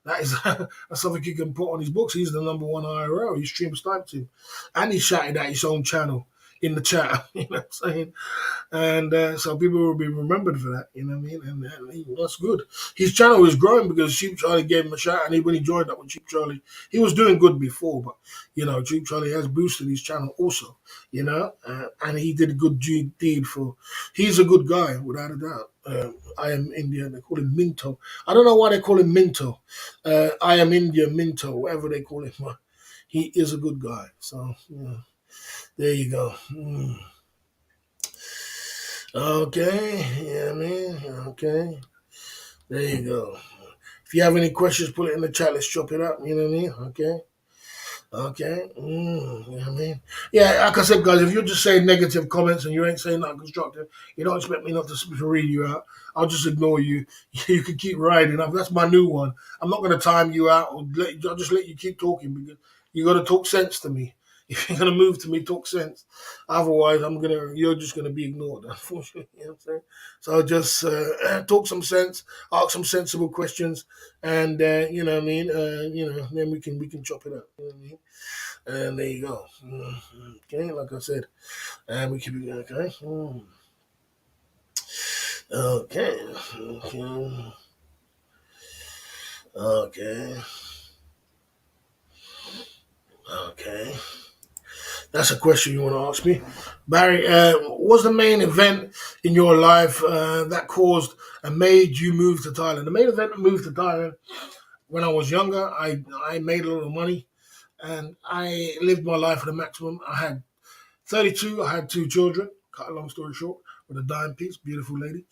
That is that's something he can put on his books. He's the number one IRL. He stream sniped him. And he shouted at his own channel in the chat. You know what I'm saying? And so people will be remembered for that. You know what I mean? And that's good. His channel is growing because Cheap Charlie gave him a shout, and when he joined up with Cheap Charlie, he was doing good before, but Cheap Charlie has boosted his channel also. And he did a good deed for. He's a good guy without a doubt. I am India. They call him Minto. I don't know why they call him Minto. I am India Minto, whatever they call him. He is a good guy. So there you go. Okay, yeah, man. Okay, there you go. If you have any questions, put it in the chat. Let's chop it up. You know what I mean? Okay. Okay. You know what I mean? Yeah, like I said, guys, if you're just saying negative comments and you ain't saying nothing constructive, you don't expect me not to read you out. I'll just ignore you. You can keep riding. That's my new one. I'm not going to time you out. I'll just let you keep talking because you got to talk sense to me. If you're gonna move to me, talk sense. Otherwise, you're just gonna be ignored. Unfortunately, you know what I'm saying. So just talk some sense, ask some sensible questions, and you know what I mean. Then we can chop it up. You know what I mean. And there you go. Okay, like I said, and we keep it okay. Okay. Okay. Okay. Okay. That's a question you want to ask me. Barry, what was the main event in your life that caused and made you move to Thailand? The main event that moved to Thailand when I was younger, I made a lot of money and I lived my life at the maximum. I had 32, I had two children, cut a long story short, with a dime piece, beautiful lady.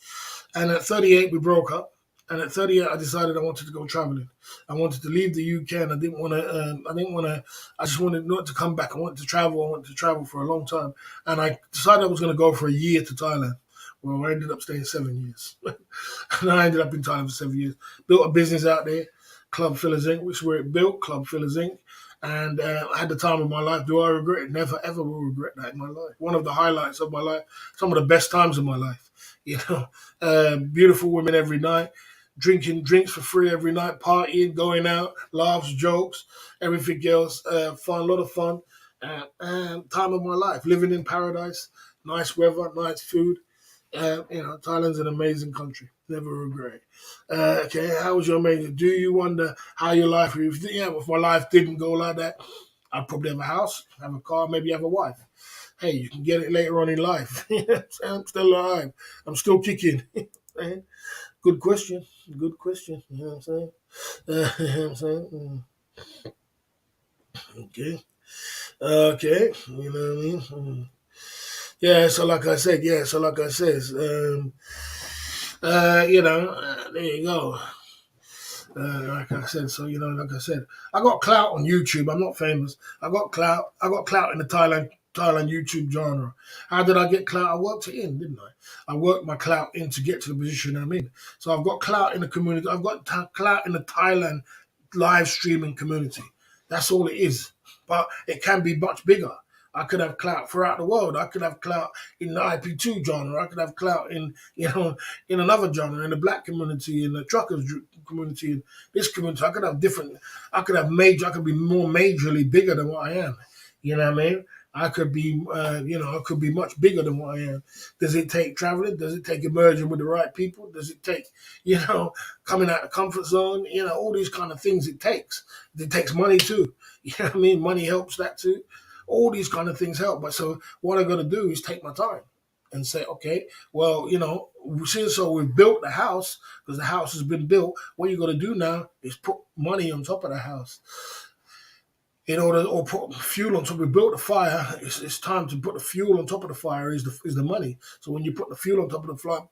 And at 38, we broke up. And at 38, I decided I wanted to go traveling. I wanted to leave the UK, and I didn't want to. I didn't want to. I just wanted not to come back. I wanted to travel. I wanted to travel for a long time, and I decided I was going to go for a year to Thailand. Well, I ended up staying 7 years, and I ended up in Thailand for 7 years. Built a business out there, Club Fillers Inc., which is where it built, Club Fillers Inc. And I had the time of my life. Do I regret it? Never, ever will regret that in my life. One of the highlights of my life, some of the best times of my life. Beautiful women every night, drinking drinks for free every night, partying, going out, laughs, jokes, everything else. Fun, a lot of fun. And time of my life, living in paradise, nice weather, nice food. Thailand's an amazing country. Never regret. Okay, how was your amazing? Do you wonder how your life? If my life didn't go like that, I'd probably have a house, have a car, maybe have a wife. Hey, you can get it later on in life. I'm still alive. I'm still kicking. Good question. Good question. You know what I'm saying? You know what I'm saying? Okay. Okay. You know what I mean? Yeah. So like I said. Yeah. So like I said. There you go. Like I said, like I said, I got clout on YouTube. I'm not famous. I got clout. I got clout in the Thailand YouTube genre. How did I get clout? I worked it in, didn't I? I worked my clout in to get to the position I'm in. So I've got clout in the community. I've got clout in the Thailand live streaming community. That's all it is. But it can be much bigger. I could have clout throughout the world. I could have clout in the IP2 genre. I could have clout in another genre, in the black community, in the truckers community, in this community. I could have different. I could have major. I could be more majorly bigger than what I am. You know what I mean? I could be, I could be much bigger than what I am. Does it take traveling? Does it take emerging with the right people? Does it take, coming out of the comfort zone? All these kind of things it takes. It takes money too. You know what I mean? Money helps that too. All these kind of things help. But so what I got to do is take my time and say, okay, well, since we've built the house, because the house has been built, what you got to do now is put money on top of the house. Or put fuel on top. We built the fire. It's time to put the fuel on top of the fire. Is the money. So when you put the fuel on top of the fire,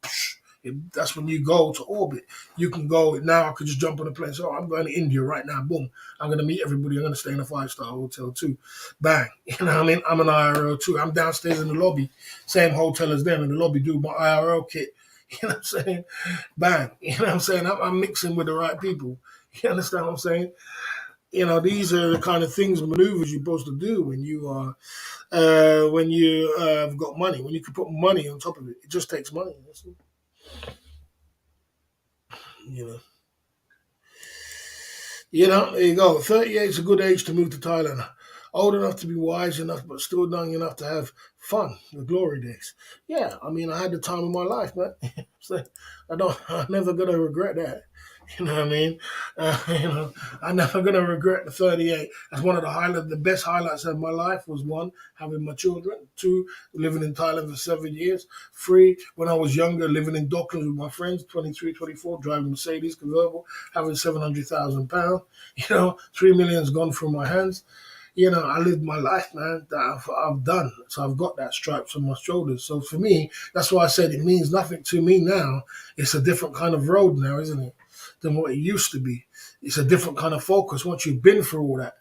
that's when you go to orbit. You can go now. I could just jump on a plane. So I'm going to India right now. Boom. I'm going to meet everybody. I'm going to stay in a 5-star hotel too. Bang. You know what I mean? I'm an IRL too. I'm downstairs in the lobby, same hotel as them in the lobby. Do my IRL kit. You know what I'm saying? Bang. You know what I'm saying? I'm mixing with the right people. You understand what I'm saying? These are the kind of things, maneuvers you're supposed to do when you are, when you have got money. When you can put money on top of it, it just takes money. You know. There you go. 38 is a good age to move to Thailand. old enough to be wise enough, but still young enough to have fun, the glory days. Yeah, I mean, I had the time of my life, man. So I'm never gonna regret that. You know what I mean? I'm never gonna regret the 38. That's one of the best highlights of my life. Was one, having my children. Two, living in Thailand for 7 years. Three, when I was younger, living in Docklands with my friends, 23, 24, driving Mercedes convertible, having £700,000. 3 million's gone through my hands. I lived my life, man, that I've done. So I've got that stripes on my shoulders. So for me, that's why I said it means nothing to me now. It's a different kind of road now, isn't it, than what it used to be. It's a different kind of focus. Once you've been through all that,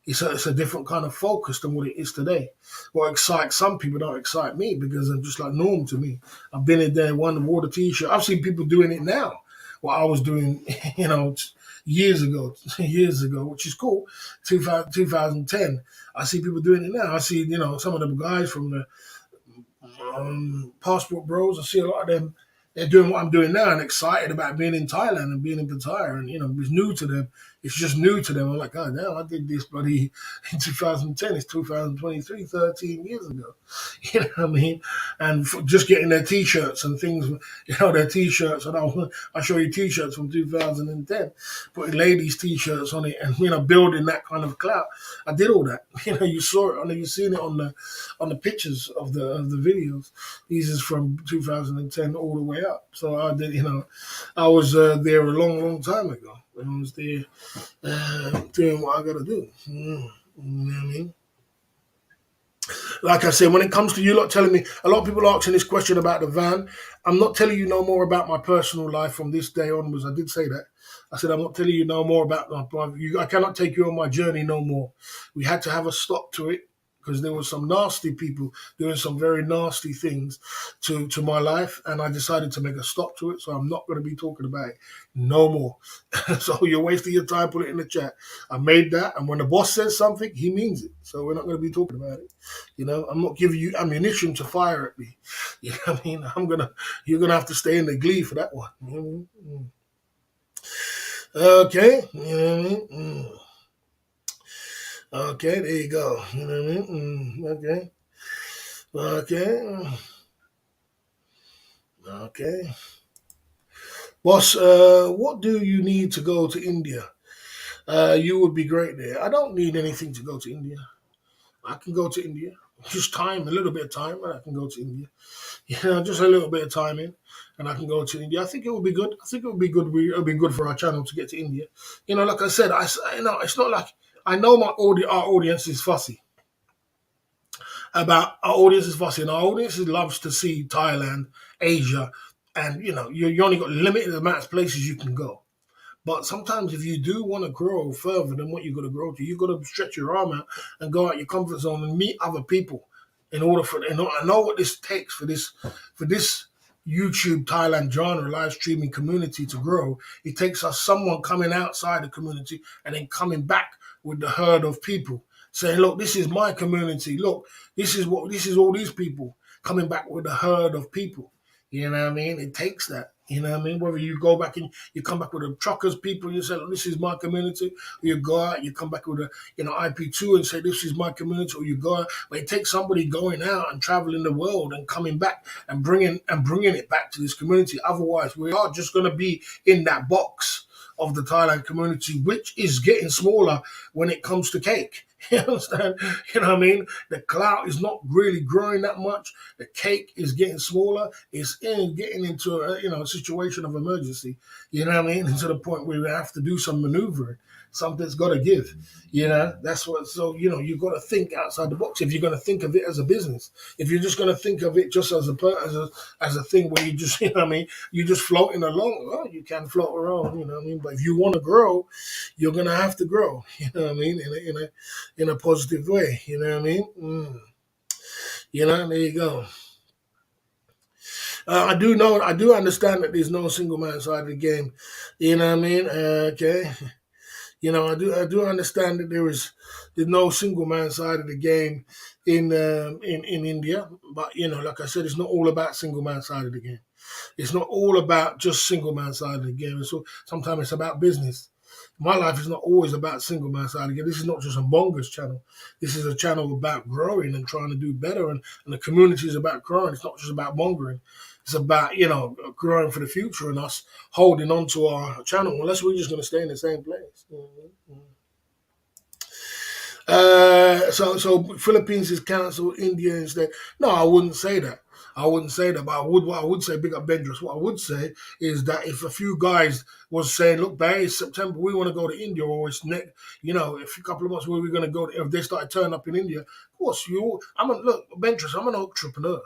it's a different kind of focus than what it is today. What excites some people don't excite me because they're just like normal to me. I've been in there, wore the t-shirt. I've seen people doing it now. What I was doing, years ago, which is cool. 2010. I see people doing it now. I see, some of the guys from the Passport Bros. I see a lot of them. They're doing what I'm doing now and excited about being in Thailand and being in Pattaya. And, it's new to them. It's just new to them. I'm like, oh, now I did this bloody in 2010. It's 2023, 13 years ago. You know what I mean? And just getting their T-shirts and things, their T-shirts. And I'll show you T-shirts from 2010, putting ladies' T-shirts on it and, building that kind of clout. I did all that. You saw it, you've seen it on the pictures of the videos. These is from 2010 all the way up. So I did, I was there a long, long time ago. I was there doing what I got to do. You know what I mean? Like I said, when it comes to you lot telling me, a lot of people are asking this question about the van. I'm not telling you no more about my personal life from this day onwards. I did say that. I said, I'm not telling you no more about I cannot take you on my journey no more. We had to have a stop to it because there were some nasty people doing some very nasty things to my life, and I decided to make a stop to it, so I'm not going to be talking about it no more. So you're wasting your time, put it in the chat. I made that, and when the boss says something, he means it, so we're not going to be talking about it. I'm not giving you ammunition to fire at me. You know what I mean? You're going to have to stay in the glee for that one. You know what I mean? Okay, you know what I mean? Okay, there you go. You know what I mean? Okay. Boss, what do you need to go to India? You would be great there. I don't need anything to go to India. I can go to India. Just time, a little bit of time, and I can go to India. Just a little bit of time in, and I can go to India. I think it would be good. I think it would be good. It would be good for our channel to get to India. Like I said, it's not like I know our audience is fussy. And our audience loves to see Thailand, Asia, and you only got limited amounts of places you can go. But sometimes if you do want to grow further than what you're going to grow to, you've got to stretch your arm out and go out your comfort zone and meet other people in order for, I know what this takes for this YouTube Thailand genre live streaming community to grow. It takes us someone coming outside the community and then coming back with the herd of people saying, look, this is my community. Look, this is all these people coming back with a herd of people. You know what I mean? It takes that. You know what I mean? Whether you go back and you come back with the truckers people, you say, look, this is my community. Or you go out, you come back with a IP2 and say, this is my community. Or you go out, but it takes somebody going out and traveling the world and coming back and bringing it back to this community. Otherwise, we are just going to be in that box of the Thailand community, which is getting smaller when it comes to cake. You understand? You know what I mean? The clout is not really growing that much. The cake is getting smaller. It's getting into a situation of emergency. You know what I mean? To the point where we have to do some maneuvering. Something's got to give. That's what. So you've got to think outside the box if you're going to think of it as a business. If you're just going to think of it just as a thing where you just you're just floating along. Well, you can float around. But if you want to grow, you're going to have to grow. You know what I mean? In a positive way. You know what I mean? There you go. I do understand that there's no single man side of the game. You know what I mean? Okay. I do understand that there's no single man side of the game in India, but like I said, it's not all about single man side of the game. It's not all about just single man side of the game. So sometimes it's about business. My life is not always about single man side again. This is not just a bonger's channel. This is a channel about growing and trying to do better, and the community is about growing. It's not just about mongering. It's about, growing for the future and us holding on to our channel, unless we're just going to stay in the same place. So Philippines is cancelled, India instead. No, I wouldn't say that. I wouldn't say that, but what I would say, big up Bendrus. What I would say is that if a few guys was saying, "Look, Barry, it's September, we want to go to India," or it's next, if a couple of months where we're going to go, if they started turning up in India, of course, look, Bendrus, I'm an entrepreneur.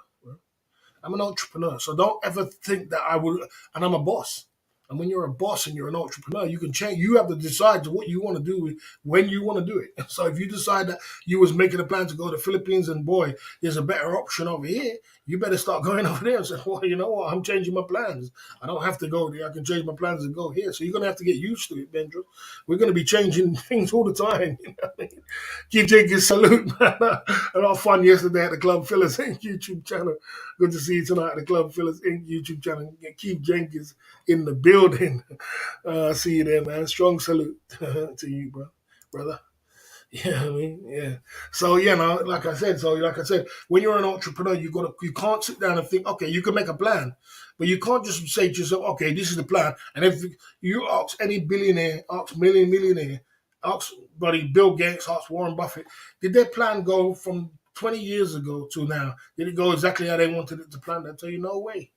I'm an entrepreneur, so don't ever think that I will. And I'm a boss. And when you're a boss and you're an entrepreneur, you can change. You have to decide what you want to do when you want to do it. So if you decide that you was making a plan to go to the Philippines and boy, there's a better option over here, you better start going over there and say, well, you know what? I'm changing my plans. I don't have to go there. I can change my plans and go here. So you're gonna have to get used to it, Bendro. We're gonna be changing things all the time. You know what I mean? Keep taking salute, man. A lot of fun yesterday at the Club Fillers Inc. YouTube channel. Good to see you tonight at the Club Fillers Inc. YouTube channel. Keith Jenkins in the building. See you there, man. Strong salute to you, brother. Yeah, I mean, yeah. So like I said, when you're an entrepreneur, you can't sit down and think, okay, you can make a plan, but you can't just say to yourself, okay, this is the plan. And if you ask any billionaire, ask millionaire, ask buddy Bill Gates, ask Warren Buffett, did their plan go from 20 years ago to now? Did it go exactly how they wanted it to plan? They'll tell you, no way.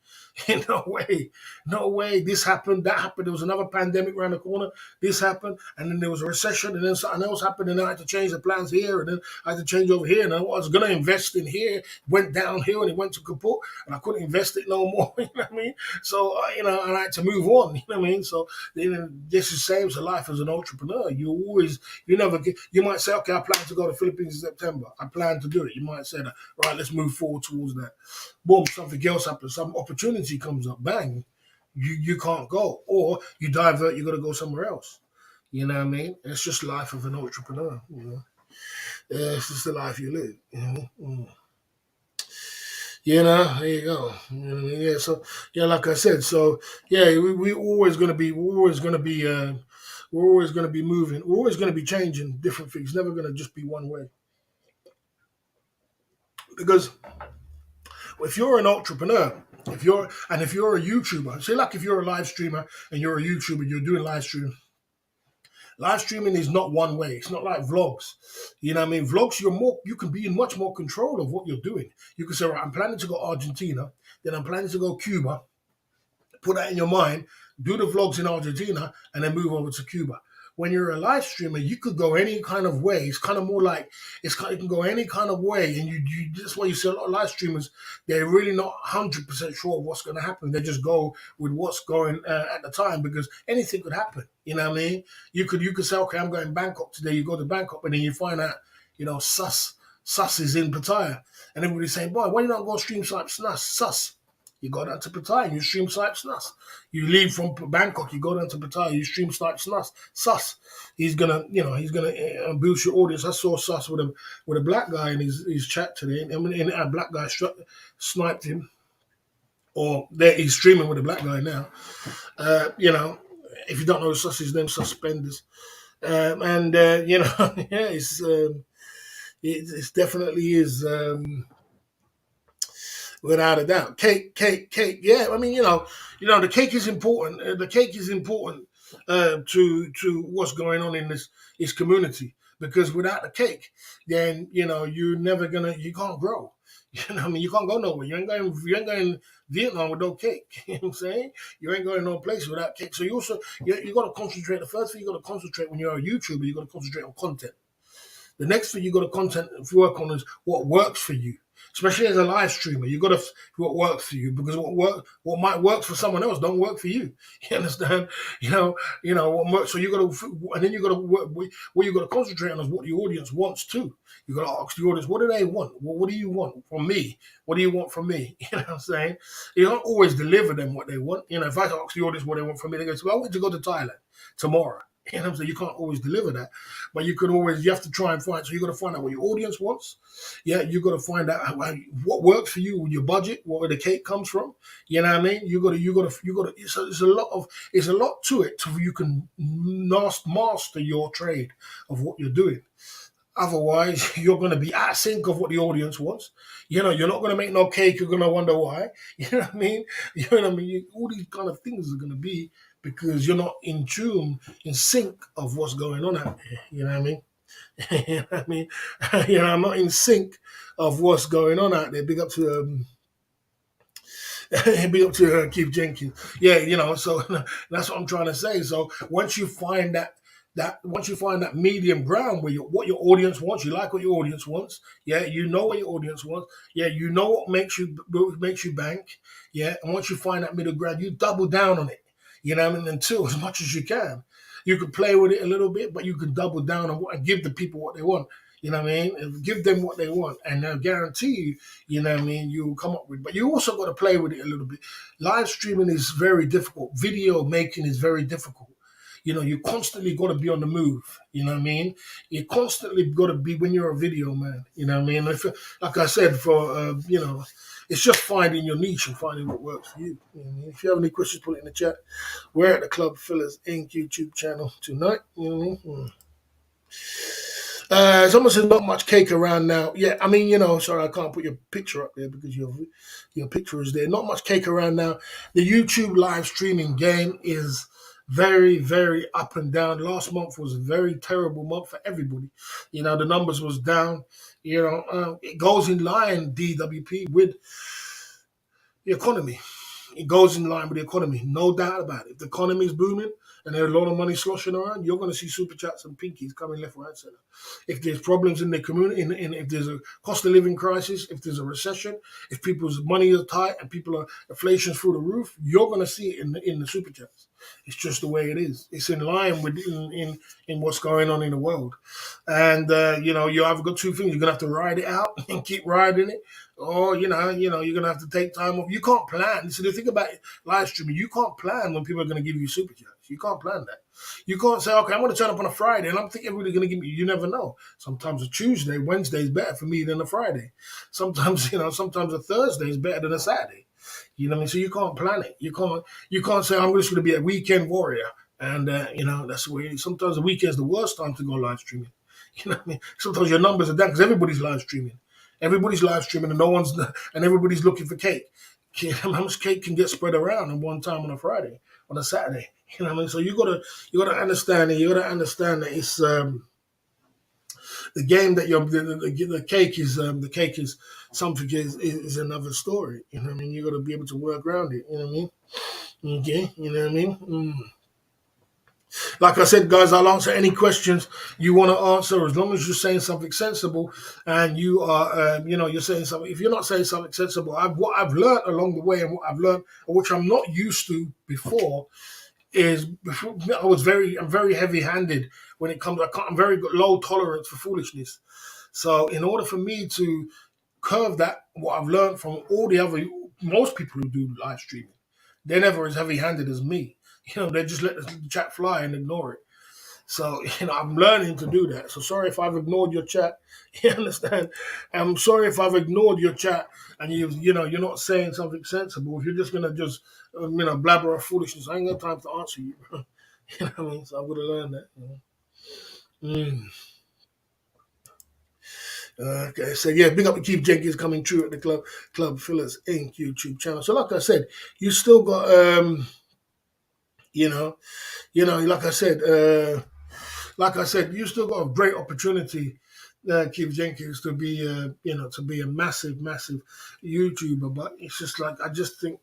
No way. No way. This happened, that happened. There was another pandemic around the corner. This happened. And then there was a recession. And then something else happened. And then I had to change the plans here. And then I had to change over here. And then I was going to invest in here. Went downhill and it went to kaput. And I couldn't invest it no more. You know what I mean? So, and I had to move on. You know what I mean? So, this is the same as life as an entrepreneur. You might say, okay, I plan to go to Philippines in September. I plan to do it. You might say that, right, let's move forward towards that. Boom, something else happens, some opportunity comes up, bang, you can't go, or you divert, you got to go somewhere else. You know what I mean? It's just life of an entrepreneur. It's just the life you live. There you go. Yeah. So like I said, so we're always gonna be moving. We're always gonna be changing different things. Never gonna just be one way. Because if you're an entrepreneur, if you're a YouTuber, say like if you're a live streamer and you're a YouTuber, you're doing live stream. Live streaming is not one way. It's not like vlogs. You know what I mean? Vlogs, you can be in much more control of what you're doing. You can say, right, I'm planning to go Argentina, then I'm planning to go Cuba. Put that in your mind, do the vlogs in Argentina, and then move over to Cuba. When you're a live streamer, you could go any kind of way. It's kind of more like you can go any kind of way, and you that's why you see a lot of live streamers. They're really not 100% sure of what's going to happen. They just go with what's going at the time because anything could happen. You know what I mean? You could say, okay, I'm going Bangkok today. You go to Bangkok, and then you find out, sus is in Pattaya, and everybody's saying, boy, why you not go stream sus? You go down to Pattaya, you stream Snipes Nuss. You leave from Bangkok, you go down to Pattaya, you stream Snipes Nuss. Sus. He's gonna boost your audience. I saw Sus with a black guy in his chat today, and a black guy sniped him, or he's streaming with a black guy now. If you don't know Sus, his name's Suspenders, it definitely is. Without a doubt, cake. Yeah, I mean, the cake is important. The cake is important to what's going on in this community. Because without the cake, then you can't grow. You know, what I mean, you can't go nowhere. You ain't going Vietnam with no cake. You know what I'm saying? You ain't going no place without cake. So you got to concentrate. The first thing you got to concentrate when you're a YouTuber, you got to concentrate on content. The next thing you got to work on is what works for you. Especially as a live streamer, you got to what works for you because what might work for someone else don't work for you. You understand? What works. So you got to, and then you got to work. What you got to concentrate on is what the audience wants too. You got to ask the audience, what do they want? What do you want from me? What do you want from me? You know what I'm saying? You don't always deliver them what they want. If I ask the audience what they want from me, they go, "Well, I want to go to Thailand tomorrow." You know what I'm saying? You can't always deliver that, but you have to try and find. So you got to find out what your audience wants. Yeah, you got to find out what works for you with your budget, where the cake comes from. You know what I mean? You got to. It's a lot to it so you can master your trade of what you're doing. Otherwise, you're going to be out of sync of what the audience wants. You know, you're not going to make no cake. You're going to wonder why. You know what I mean? You know what I mean? All these kind of things are going to be because you're not in tune, in sync of what's going on out there. You know what I mean? You know what I mean? I'm not in sync of what's going on out there. Big up to big up to Keith Jenkins. Yeah, so that's what I'm trying to say. So once you find that medium ground where what your audience wants, you like what your audience wants. Yeah, you know what your audience wants. Yeah, you know what makes you bank. Yeah, and once you find that middle ground, you double down on it. You know what I mean? Until as much as you can. You can play with it a little bit, but you can double down and give the people what they want. You know what I mean? And give them what they want, and I guarantee you, you know what I mean, you will come up with. But you also got to play with it a little bit. Live streaming is very difficult. Video making is very difficult. You constantly got to be on the move. You know what I mean? You constantly got to be when you're a video man. You know what I mean? Like I said, it's just finding your niche and finding what works for you. You know what I mean? If you have any questions, put it in the chat. We're at the Club Fillers Inc. YouTube channel tonight. You know what I mean? It's almost not much cake around now. Yeah, I mean, sorry, I can't put your picture up there because your picture is there. Not much cake around now. The YouTube live streaming game is very, very up and down. Last month was a very terrible month for everybody. The numbers was down. It goes in line, DWP, with the economy. It goes in line with the economy, no doubt about it. If the economy is booming and there's a lot of money sloshing around, you're going to see super chats and pinkies coming left, right, center. If there's problems in the community, if there's a cost of living crisis, if there's a recession, if people's money is tight and inflation's through the roof, you're going to see it in the super chats. It's just the way it is. It's in line with in what's going on in the world. And you have got two things. You're gonna have to ride it out and keep riding it, or you're gonna have to take time off. You can't plan. So the thing about live streaming, you can't plan when people are gonna give you super chats. You can't plan that. You can't say, okay, I'm gonna turn up on a Friday and I'm thinking everybody's gonna give me. You never know. Sometimes a Tuesday, Wednesday is better for me than a Friday. Sometimes sometimes a Thursday is better than a Saturday. You know what I mean? So you can't plan it. You can't say I'm just going to be a weekend warrior, and that's the way it is. Sometimes the weekend's the worst time to go live streaming. You know what I mean? Sometimes your numbers are down because everybody's live streaming. Everybody's live streaming, and everybody's looking for cake. How much cake can get spread around at one time on a Friday, on a Saturday? You know what I mean? So you gotta understand it. You gotta understand that it's the game that the cake is something is another story. You know what I mean? You got to be able to work around it. You know what I mean? Okay, you know what I mean? Like I said, guys, I'll answer any questions you want to answer as long as you're saying something sensible and you are, you're saying something. If you're not saying something sensible, what I've learned along the way and what I've learned, which I'm not used to before, is I'm very heavy-handed when it comes. I'm very low tolerance for foolishness. So in order for me to curve that, what I've learned from most people who do live streaming, they're never as heavy-handed as me. They just let the chat fly and ignore it. So, I'm learning to do that. So sorry if I've ignored your chat. You understand? I'm sorry if I've ignored your chat and you're not saying something sensible. If you're just gonna blabber off foolishness, I ain't got time to answer you. You know what I mean? So I'm gonna learn that. Okay, so yeah, big up to Keith Jenkins coming true at the Club Fillers Inc. YouTube channel. So like I said, you still got like I said, you still got a great opportunity, Keith Jenkins, to be a massive, massive YouTuber. But it's just like I just think,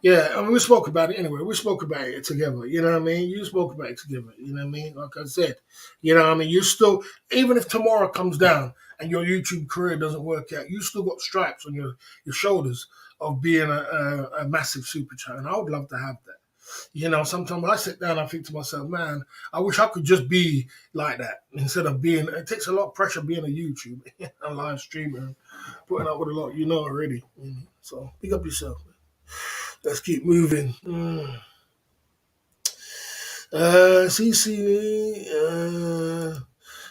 yeah, I mean, we spoke about it anyway. We spoke about it together. You know what I mean? You spoke about it together. You know what I mean? Like I said, you know what I mean? You still, even if tomorrow comes down and your YouTube career doesn't work out, you still got stripes on your shoulders of being a massive super chat. And I would love to have that. Sometimes I sit down and I think to myself, man, I wish I could just be like that instead of being, it takes a lot of pressure being a YouTuber, a live streamer, putting up with a lot already. So pick up yourself, man. Let's keep moving. CC,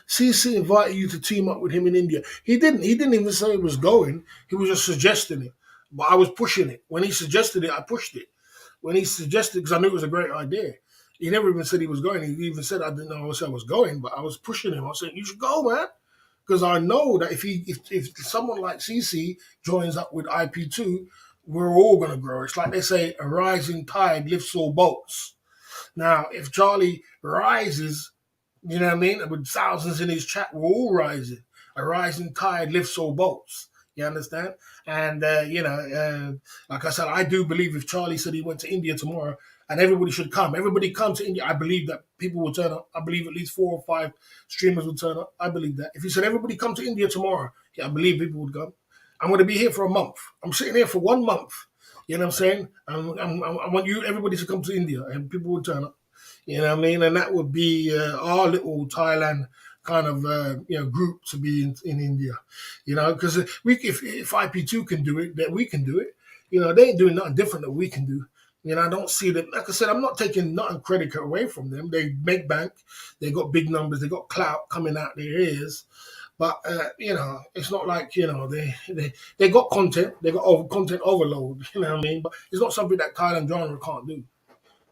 CC invited you to team up with him in India. He didn't. He didn't even say he was going. He was just suggesting it. But I was pushing it. When he suggested it, I pushed it. When he suggested, because I knew it was a great idea. He never even said he was going. He even said I didn't know I was going, but I was pushing him. I was saying, "You should go, man," because I know that if someone like CC joins up with IP2, we're all gonna grow. It's like they say, a rising tide lifts all boats. Now, if Charlie rises, you know what I mean, with thousands in his chat, we're all rising. A rising tide lifts all boats. You understand? And like I said, I do believe if Charlie said he went to India tomorrow and everybody should come, everybody come to India. I believe that people will turn up. I believe at least 4 or 5 streamers will turn up. I believe that. If he said everybody come to India tomorrow, yeah, I believe people would come. I'm going to be here for a month. I'm sitting here for 1 month. You know what I'm saying? I want you, everybody, to come to India, and people will turn up. You know what I mean? And that would be our little Thailand kind of group to be in India. You know, because if IP2 can do it, then we can do it. You know, they ain't doing nothing different that we can do. You know, I don't see them. Like I said, I'm not taking nothing credit away from them. They make bank. They got big numbers. They got clout coming out their ears. But it's not like they got content. They got content overload. You know what I mean? But it's not something that Thailand genre can't do.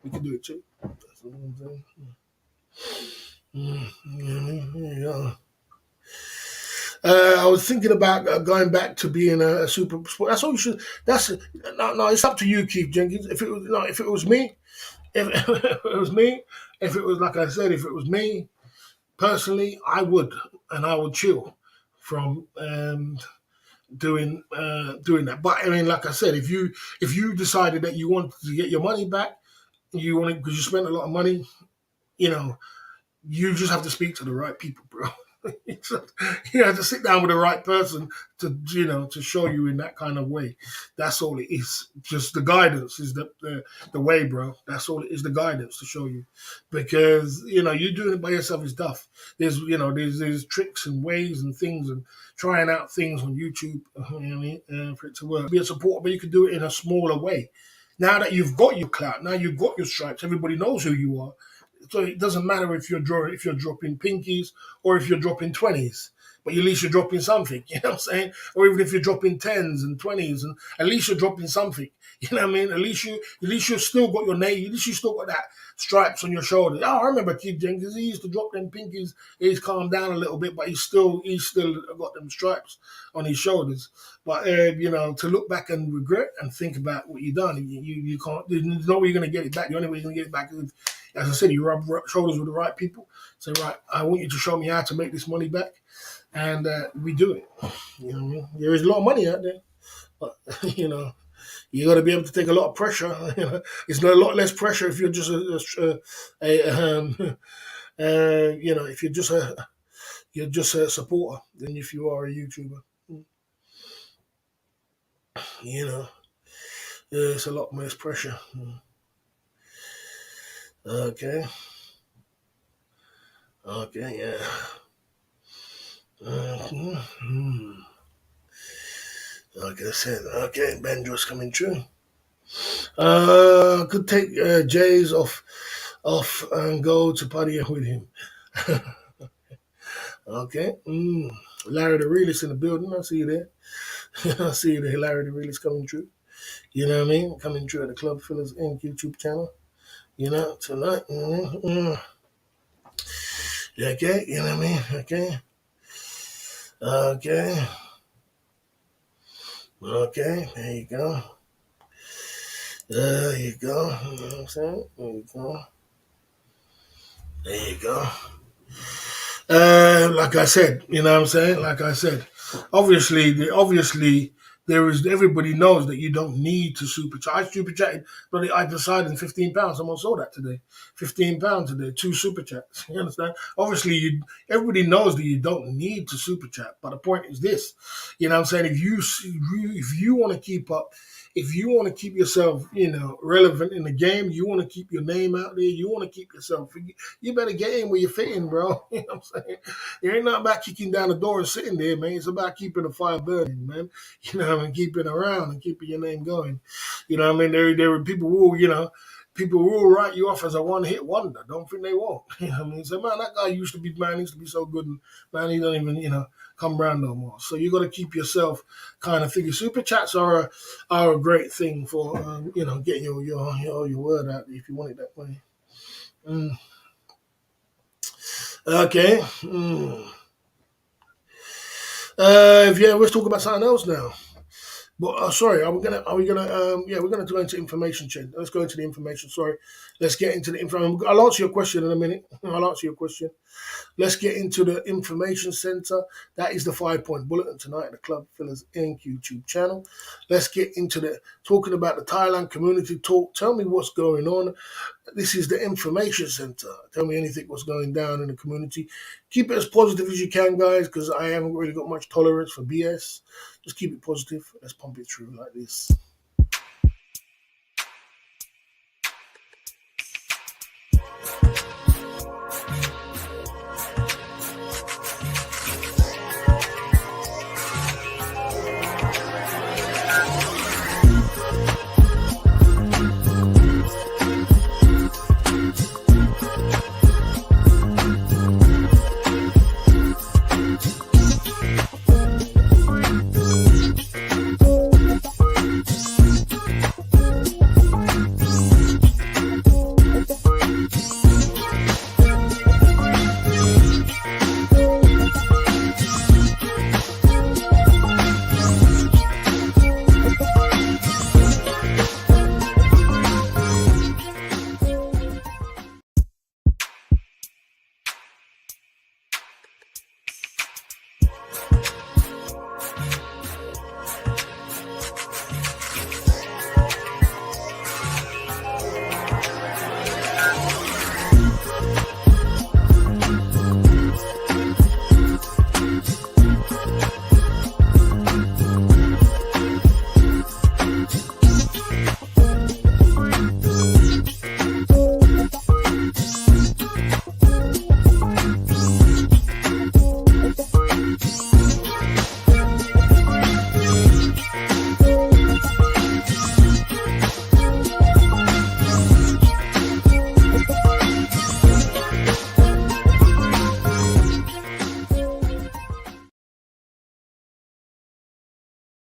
We can do it too. That's what I'm saying. Yeah. I was thinking about going back to being a super sport. That's all you should. That's no. It's up to you, Keith Jenkins. If it was no, if it was me, if it was me, if it was like I said, if it was me personally, I would chill from doing that. But I mean, like I said, if you decided that you wanted to get your money back, you want because you spent a lot of money, you know, you just have to speak to the right people, bro. You have to sit down with the right person to show you in that kind of way. That's all it is. Just the guidance is the way, bro. That's all it is. The guidance to show you, because you doing it by yourself is tough. There's tricks and ways and things and trying out things on YouTube. You know what I mean, for it to work. Be a supporter, but you can do it in a smaller way. Now that you've got your clout, now you've got your stripes, everybody knows who you are. So it doesn't matter if you're dropping pinkies or if you're dropping 20s, but at least you're dropping something, you know what I'm saying? Or even if you're dropping 10s and 20s, and at least you're dropping something. You know what I mean? At least you still got your name, at least you still got that stripes on your shoulder. Oh, I remember Keith Jenkins, he used to drop them pinkies, he's calmed down a little bit, but he's still got them stripes on his shoulders. But to look back and regret and think about what you've done, you can't. There's no way you're going to get it back. The only way you're going to get it back is, as I said, you rub shoulders with the right people. Say, right, I want you to show me how to make this money back, and we do it. You know what I mean? There is a lot of money out there, but you got to be able to take a lot of pressure. It's a lot less pressure if you're just if you're just a supporter than if you are a YouTuber. It's a lot less pressure. Okay. Okay, yeah. Like I said, okay, Benjo's coming true. Could take Jay's off and go to party with him. Okay. Larry the Realist in the building. I see you there. I see you there. Larry the Realist coming true. You know what I mean? Coming true at the Club Fillers Inc. YouTube channel. Tonight. Okay, you know what I mean? Okay. Okay. Okay, there you go. There you go. You know what I'm saying? There you go. There you go. Like I said, you know what I'm saying? Like I said, obviously, there is. Everybody knows that you don't need to supercharge. I super chatted, but I decided £15. Someone saw that today. £15 today, 2 super chats. You understand? Obviously, everybody knows that you don't need to super chat. But the point is this: you know what I'm saying? If you want to keep up. If you want to keep yourself, relevant in the game, you want to keep your name out there, you want to keep yourself, you better get in where you're fitting, bro. You know what I'm saying? It ain't not about kicking down the door and sitting there, man. It's about keeping the fire burning, man. You know what I mean? Keeping around and keeping your name going. You know what I mean? There were people who, people will write you off as a one-hit wonder. Don't think they won't. You know what I mean? So, man, that guy used to be, man, he used to be so good, and man, he don't even, come around no more. So you got to keep yourself kind of thinking. Super chats are a great thing for, getting your word out if you want it that way. Okay. Let's talk about something else now. But sorry, we're gonna go into information chain. Let's go into the information. Sorry, let's get into the information. I'll answer your question in a minute. I'll answer your question. Let's get into the information center. That is the 5-point bulletin tonight at the Club Fillers Inc. YouTube channel. Let's get into the talking about the Thailand community talk. Tell me what's going on. This is the information center. Tell me anything what's going down in the community. Keep it as positive as you can, guys, because I haven't really got much tolerance for BS. Just keep it positive. Let's pump it through like this.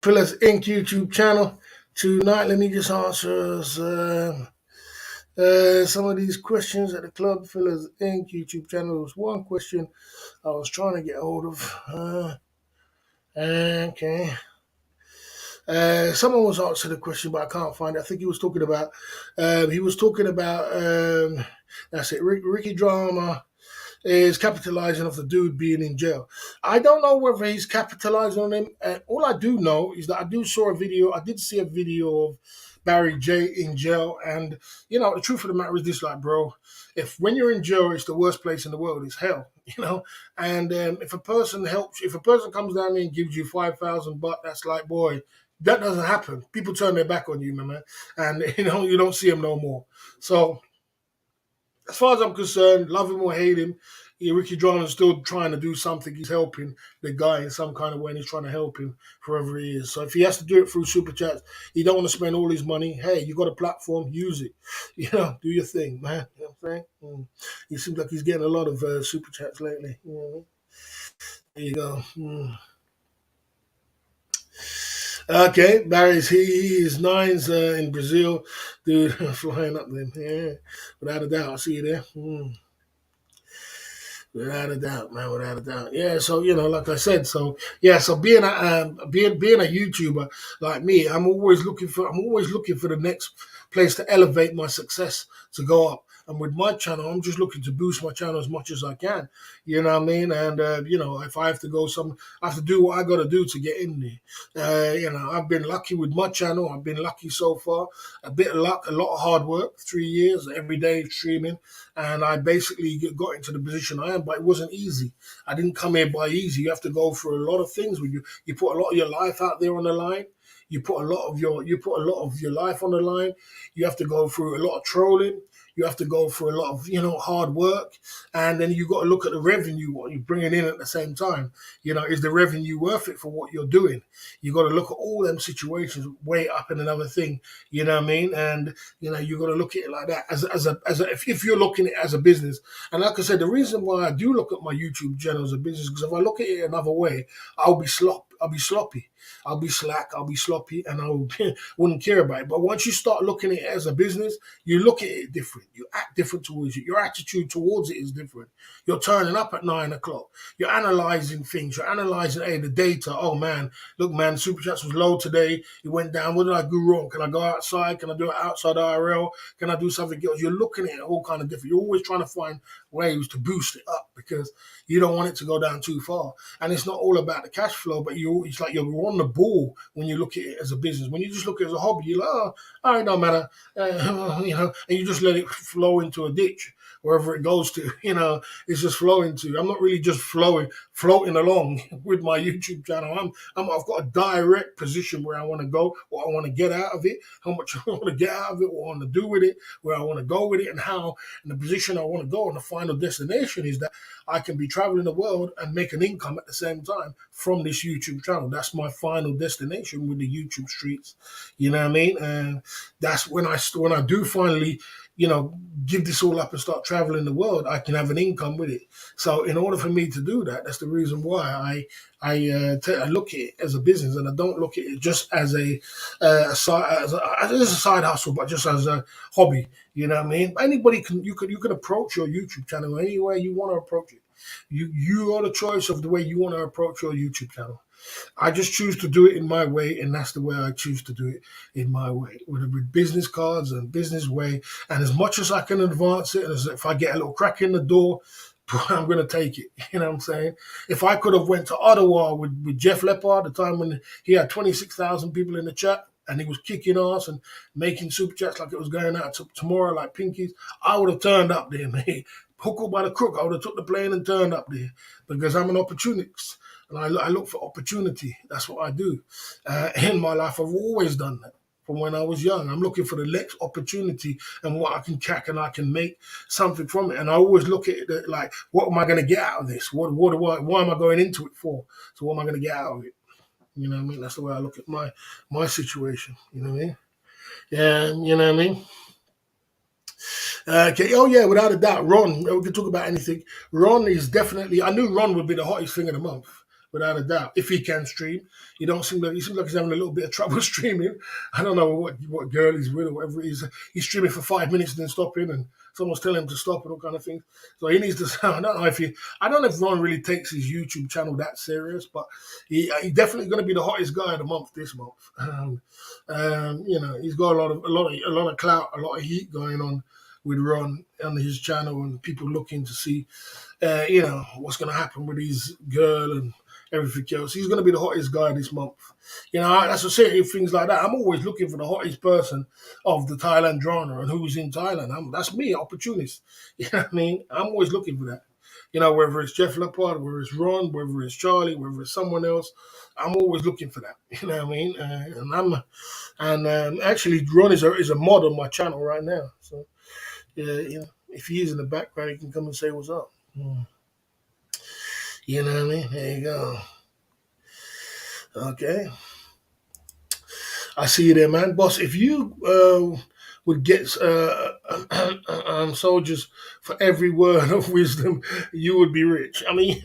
Fillers Inc. YouTube channel. Tonight, let me just answer some of these questions at the Club Fillers Inc. YouTube channel. There was one question I was trying to get hold of. Okay. Someone was answering the question, but I can't find it. I think he was talking about, that's it, Ricky Drama is capitalizing off the dude being in jail. I don't know whether he's capitalizing on him. All I do know is that I did see a video of Barry J in jail. And, the truth of the matter is this, like, bro, when you're in jail, it's the worst place in the world. It's hell, And if a person comes down there and gives you 5,000 baht, that's like, boy, that doesn't happen. People turn their back on you, man. And, you don't see them no more. So, as far as I'm concerned, love him or hate him, Ricky Drama is still trying to do something. He's helping the guy in some kind of way, and he's trying to help him forever he is. So if he has to do it through super chats, he don't want to spend all his money. Hey, you got a platform, use it. Do your thing, man. You know what I'm saying? He seems like he's getting a lot of super chats lately. There you go. Okay, Barry's he is nines in Brazil, dude, flying up there. Yeah, without a doubt, I see you there. Without a doubt, man, without a doubt. Yeah, so like I said, so being a YouTuber like me, I'm always looking for the next place to elevate my success to go up. And with my channel, I'm just looking to boost my channel as much as I can. You know what I mean? And if I have to go I have to do what I got to do to get in there. I've been lucky with my channel. I've been lucky so far. A bit of luck, a lot of hard work. 3 years, every day streaming, and I basically got into the position I am. But it wasn't easy. I didn't come here by easy. You have to go through a lot of things. You put a lot of your life out there on the line. You put a lot of your life on the line. You have to go through a lot of trolling. You have to go through a lot of, hard work, and then you got to look at the revenue, what you're bringing in at the same time. Is the revenue worth it for what you're doing? You got to look at all them situations, weigh up in another thing. You know what I mean? And you got to look at it like that as a if you're looking at it as a business. And like I said, the reason why I do look at my YouTube channel as a business, because if I look at it another way, I'll be sloppy. I'll be slack. I'll be sloppy, and wouldn't care about it. But once you start looking at it as a business, you look at it different. You act different towards it. Your attitude towards it is different. You're turning up at 9 o'clock. You're analyzing things. You're analyzing, hey, the data. Oh man, look, man, Super Chats was low today. It went down. What did I do wrong? Can I go outside? Can I do it outside IRL? Can I do something else? You're looking at it all kind of different. You're always trying to find ways to boost it up because you don't want it to go down too far. And it's not all about the cash flow, but it's like you're on the ball when you look at it as a business. When you just look at it as a hobby, you're like, oh, all right, no matter, and you just let it flow into a ditch wherever it goes to. It's just flowing to. I'm not really just floating along with my YouTube channel. I've got a direct position where I want to go, what I want to get out of it, how much I want to get out of it, what I want to do with it, where I want to go with it, and how, and the position I want to go. And the final destination is that I can be traveling the world and make an income at the same time from this YouTube channel. That's my final destination with the YouTube streets. You know what I mean? And that's when I do finally, give this all up and start traveling the world, I can have an income with it. So in order for me to do that, that's the reason why I look at it as a business, and I don't look at it just as a side hustle, but just as a hobby. You know what I mean? Anybody you can approach your YouTube channel any way you want to approach it. You are the choice of the way you want to approach your YouTube channel. I just choose to do it in my way, and that's the way I choose to do it, in my way, with business cards and business way. And as much as I can advance it, as if I get a little crack in the door, I'm going to take it. You know what I'm saying? If I could have went to Ottawa with Jeff Leppard, the time when he had 26,000 people in the chat, and he was kicking ass and making super chats like it was going out tomorrow like pinkies, I would have turned up there, mate. Hook or by the crook, I would have took the plane and turned up there, because I'm an opportunist. And I look for opportunity. That's what I do. In my life, I've always done that from when I was young. I'm looking for the next opportunity and what I can crack, and I can make something from it. And I always look at it like, what am I going to get out of this? Why am I going into it for? So what am I going to get out of it? You know what I mean? That's the way I look at my situation. You know what I mean? Yeah, you know what I mean? Okay. Oh yeah, without a doubt, Ron. We can talk about anything. Ron is definitely. I knew Ron would be the hottest thing of the month, without a doubt. If he can stream, he seems like he's having a little bit of trouble streaming. I don't know what girl he's with or whatever. He's streaming for 5 minutes and then stopping, and someone's telling him to stop and all kind of things. So he needs to. I don't know if Ron really takes his YouTube channel that serious, but he's definitely going to be the hottest guy of the month this month. He's got a lot of clout, a lot of heat going on with Ron on his channel, and people looking to see, what's going to happen with his girl and everything else. He's going to be the hottest guy this month. That's what I say, things like that. I'm always looking for the hottest person of the Thailand genre and who's in Thailand. That's me, opportunist. You know what I mean? I'm always looking for that. Whether it's Jeff Leppard, whether it's Ron, whether it's Charlie, whether it's someone else, I'm always looking for that. You know what I mean? Actually, Ron is a mod on my channel right now. So, if he is in the background, he can come and say what's up. You know what I mean? There you go. Okay. I see you there, man. Boss, if you would get soldiers for every word of wisdom, you would be rich. I mean,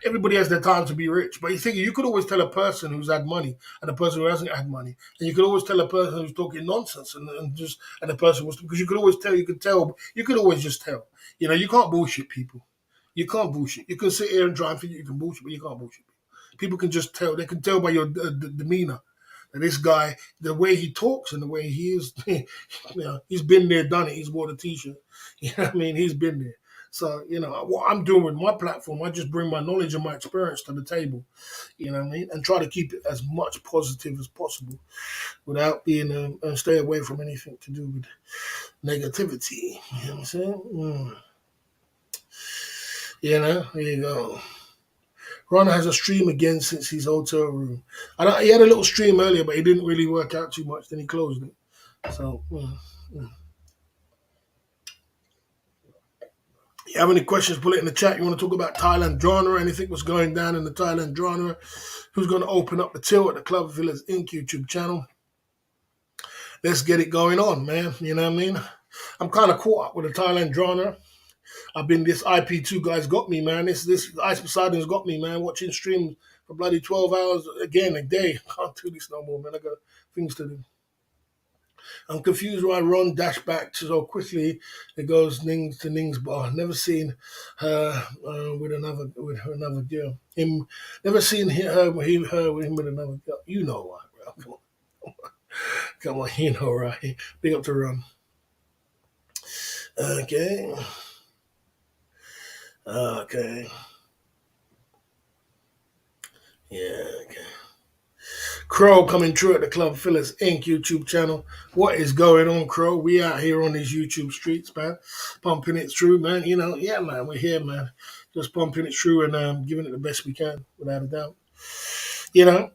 everybody has their time to be rich. But you could always tell a person who's had money and a person who hasn't had money. And you could always tell a person who's talking nonsense and the person was, because you could always tell, you could always just tell. You can't bullshit people. You can't bullshit. You can sit here and try and think you can bullshit, but you can't bullshit people. People can just tell. They can tell by your demeanor. And this guy, the way he talks and the way he is, he's been there, done it. He's wore the t-shirt. You know what I mean? He's been there. So, what I'm doing with my platform, I just bring my knowledge and my experience to the table, you know what I mean? And try to keep it as much positive as possible without being, stay away from anything to do with negativity. You know what I'm saying? There you go. Ron has a stream again since his hotel room. He had a little stream earlier, but it didn't really work out too much. Then he closed it. So, You have any questions, put it in the chat. You want to talk about Thailand drama, anything was going down in the Thailand drama? Who's going to open up the till at the Club Villas Inc. YouTube channel? Let's get it going on, man. You know what I mean? I'm kind of caught up with the Thailand drama. I've been, this IP2 guy's got me, man. This Ice Poseidon's got me, man. Watching streams for bloody 12 hours again a day. I can't do this no more, man. I got things to do. I'm confused why Ron dashed back so quickly. It goes Nings to Ning's bar. Never seen her with another girl. Him, never seen her with him with another girl. You know why, bro? Come on, come on, you know right. Big up to Ron. Okay. Yeah. Okay. Crow coming through at the Club Phyllis Inc. YouTube channel. What is going on, Crow? We out here on these YouTube streets, man. Pumping it through, man. You know, yeah, man, we're here, man. Just pumping it through and giving it the best we can, without a doubt. You know?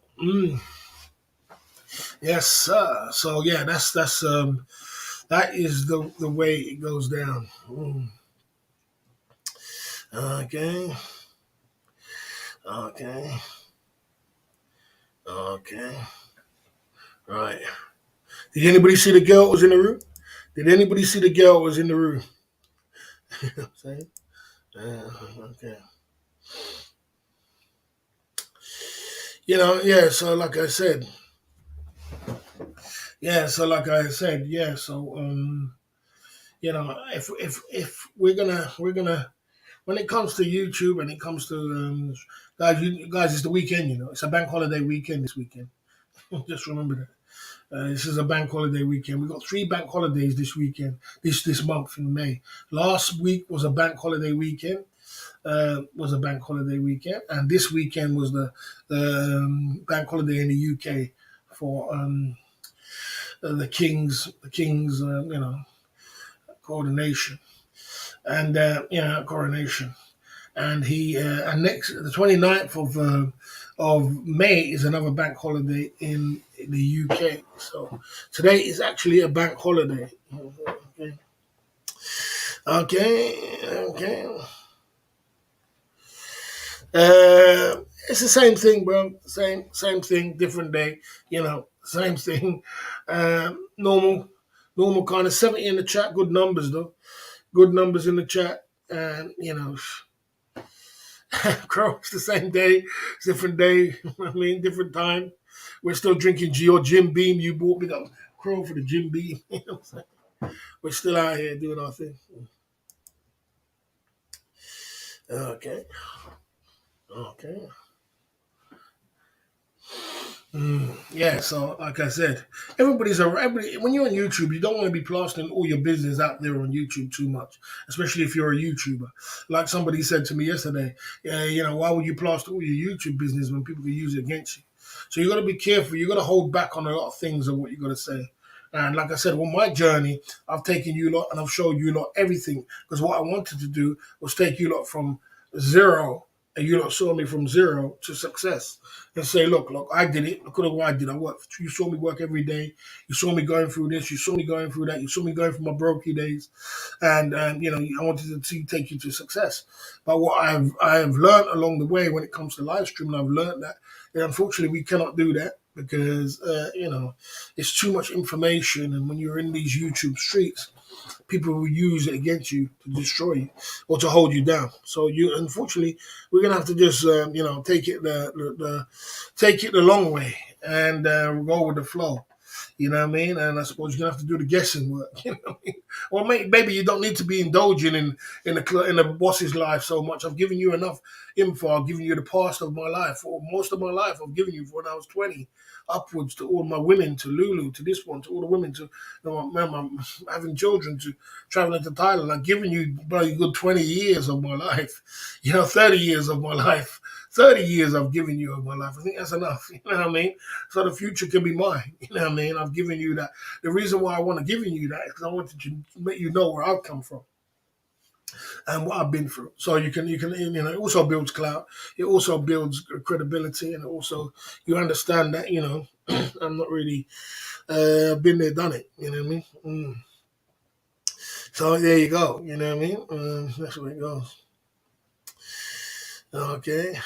Yes, sir. So yeah, that is the way it goes down. Okay. Right. Did anybody see the girl that was in the room? Did anybody see the girl that was in the room? You know what I'm saying? Okay. You know, yeah, so like I said, you know, if we're gonna when it comes to YouTube and it comes to guys, it's the weekend, you know. It's a bank holiday weekend this weekend. Just remember that. This is a bank holiday weekend. We've got 3 bank holidays this weekend, this month in May. Last week was a bank holiday weekend. And this weekend was the bank holiday in the UK for the king's coronation coronation. And and next the 29th of May is another bank holiday in the UK. So today is actually a bank holiday. Okay. It's the same thing, bro. Same thing, different day. You know, same thing. Normal kind of 70 in the chat. Good numbers though. Good numbers in the chat. And Crow, it's the same day, it's different day. I mean, different time. We're still drinking your Jim Beam. You bought me up Crow for the Jim Beam. You know what I'm saying? We're still out here doing our thing. Okay. Yeah, so like I said, everybody. When you're on YouTube, you don't want to be plastering all your business out there on YouTube too much, especially if you're a YouTuber. Like somebody said to me yesterday, why would you plaster all your YouTube business when people can use it against you? So you got to be careful. You got to hold back on a lot of things of what you got to say. And like I said, on my journey, I've taken you lot and I've showed you lot everything because what I wanted to do was take you lot from zero, and you lot saw me from zero to success and say, look, I did it. Look at what I did. I worked. You saw me work every day. You saw me going through this. You saw me going through that. You saw me going through my brokey days, and I wanted to take you to success. But what I have learned along the way when it comes to live streaming, I've learned that unfortunately we cannot do that because it's too much information, and when you're in these YouTube streets, people will use it against you to destroy you or to hold you down. So unfortunately, we're gonna have to just take it the long way and go with the flow. You know what I mean? And I suppose you're gonna have to do the guessing work. You know what I mean? Or maybe you don't need to be indulging in the boss's life so much. I've given you enough info. I've given you the past of my life, or most of my life. I've given you from when I was 20 upwards, to all my women, to Lulu, to this one, to all the women, to I'm having children, to traveling to Thailand. I've given you probably a good 20 years of my life. 30 years of my life. 30 years I've given you of my life. I think that's enough. You know what I mean? So the future can be mine. You know what I mean? I've given you that. The reason why I want to give you that is because I wanted to make you know where I've come from and what I've been through. So it also builds clout. It also builds credibility, and also you understand that, I'm not really been there, done it. You know what I mean? So there you go. You know what I mean? That's the way it goes. Okay.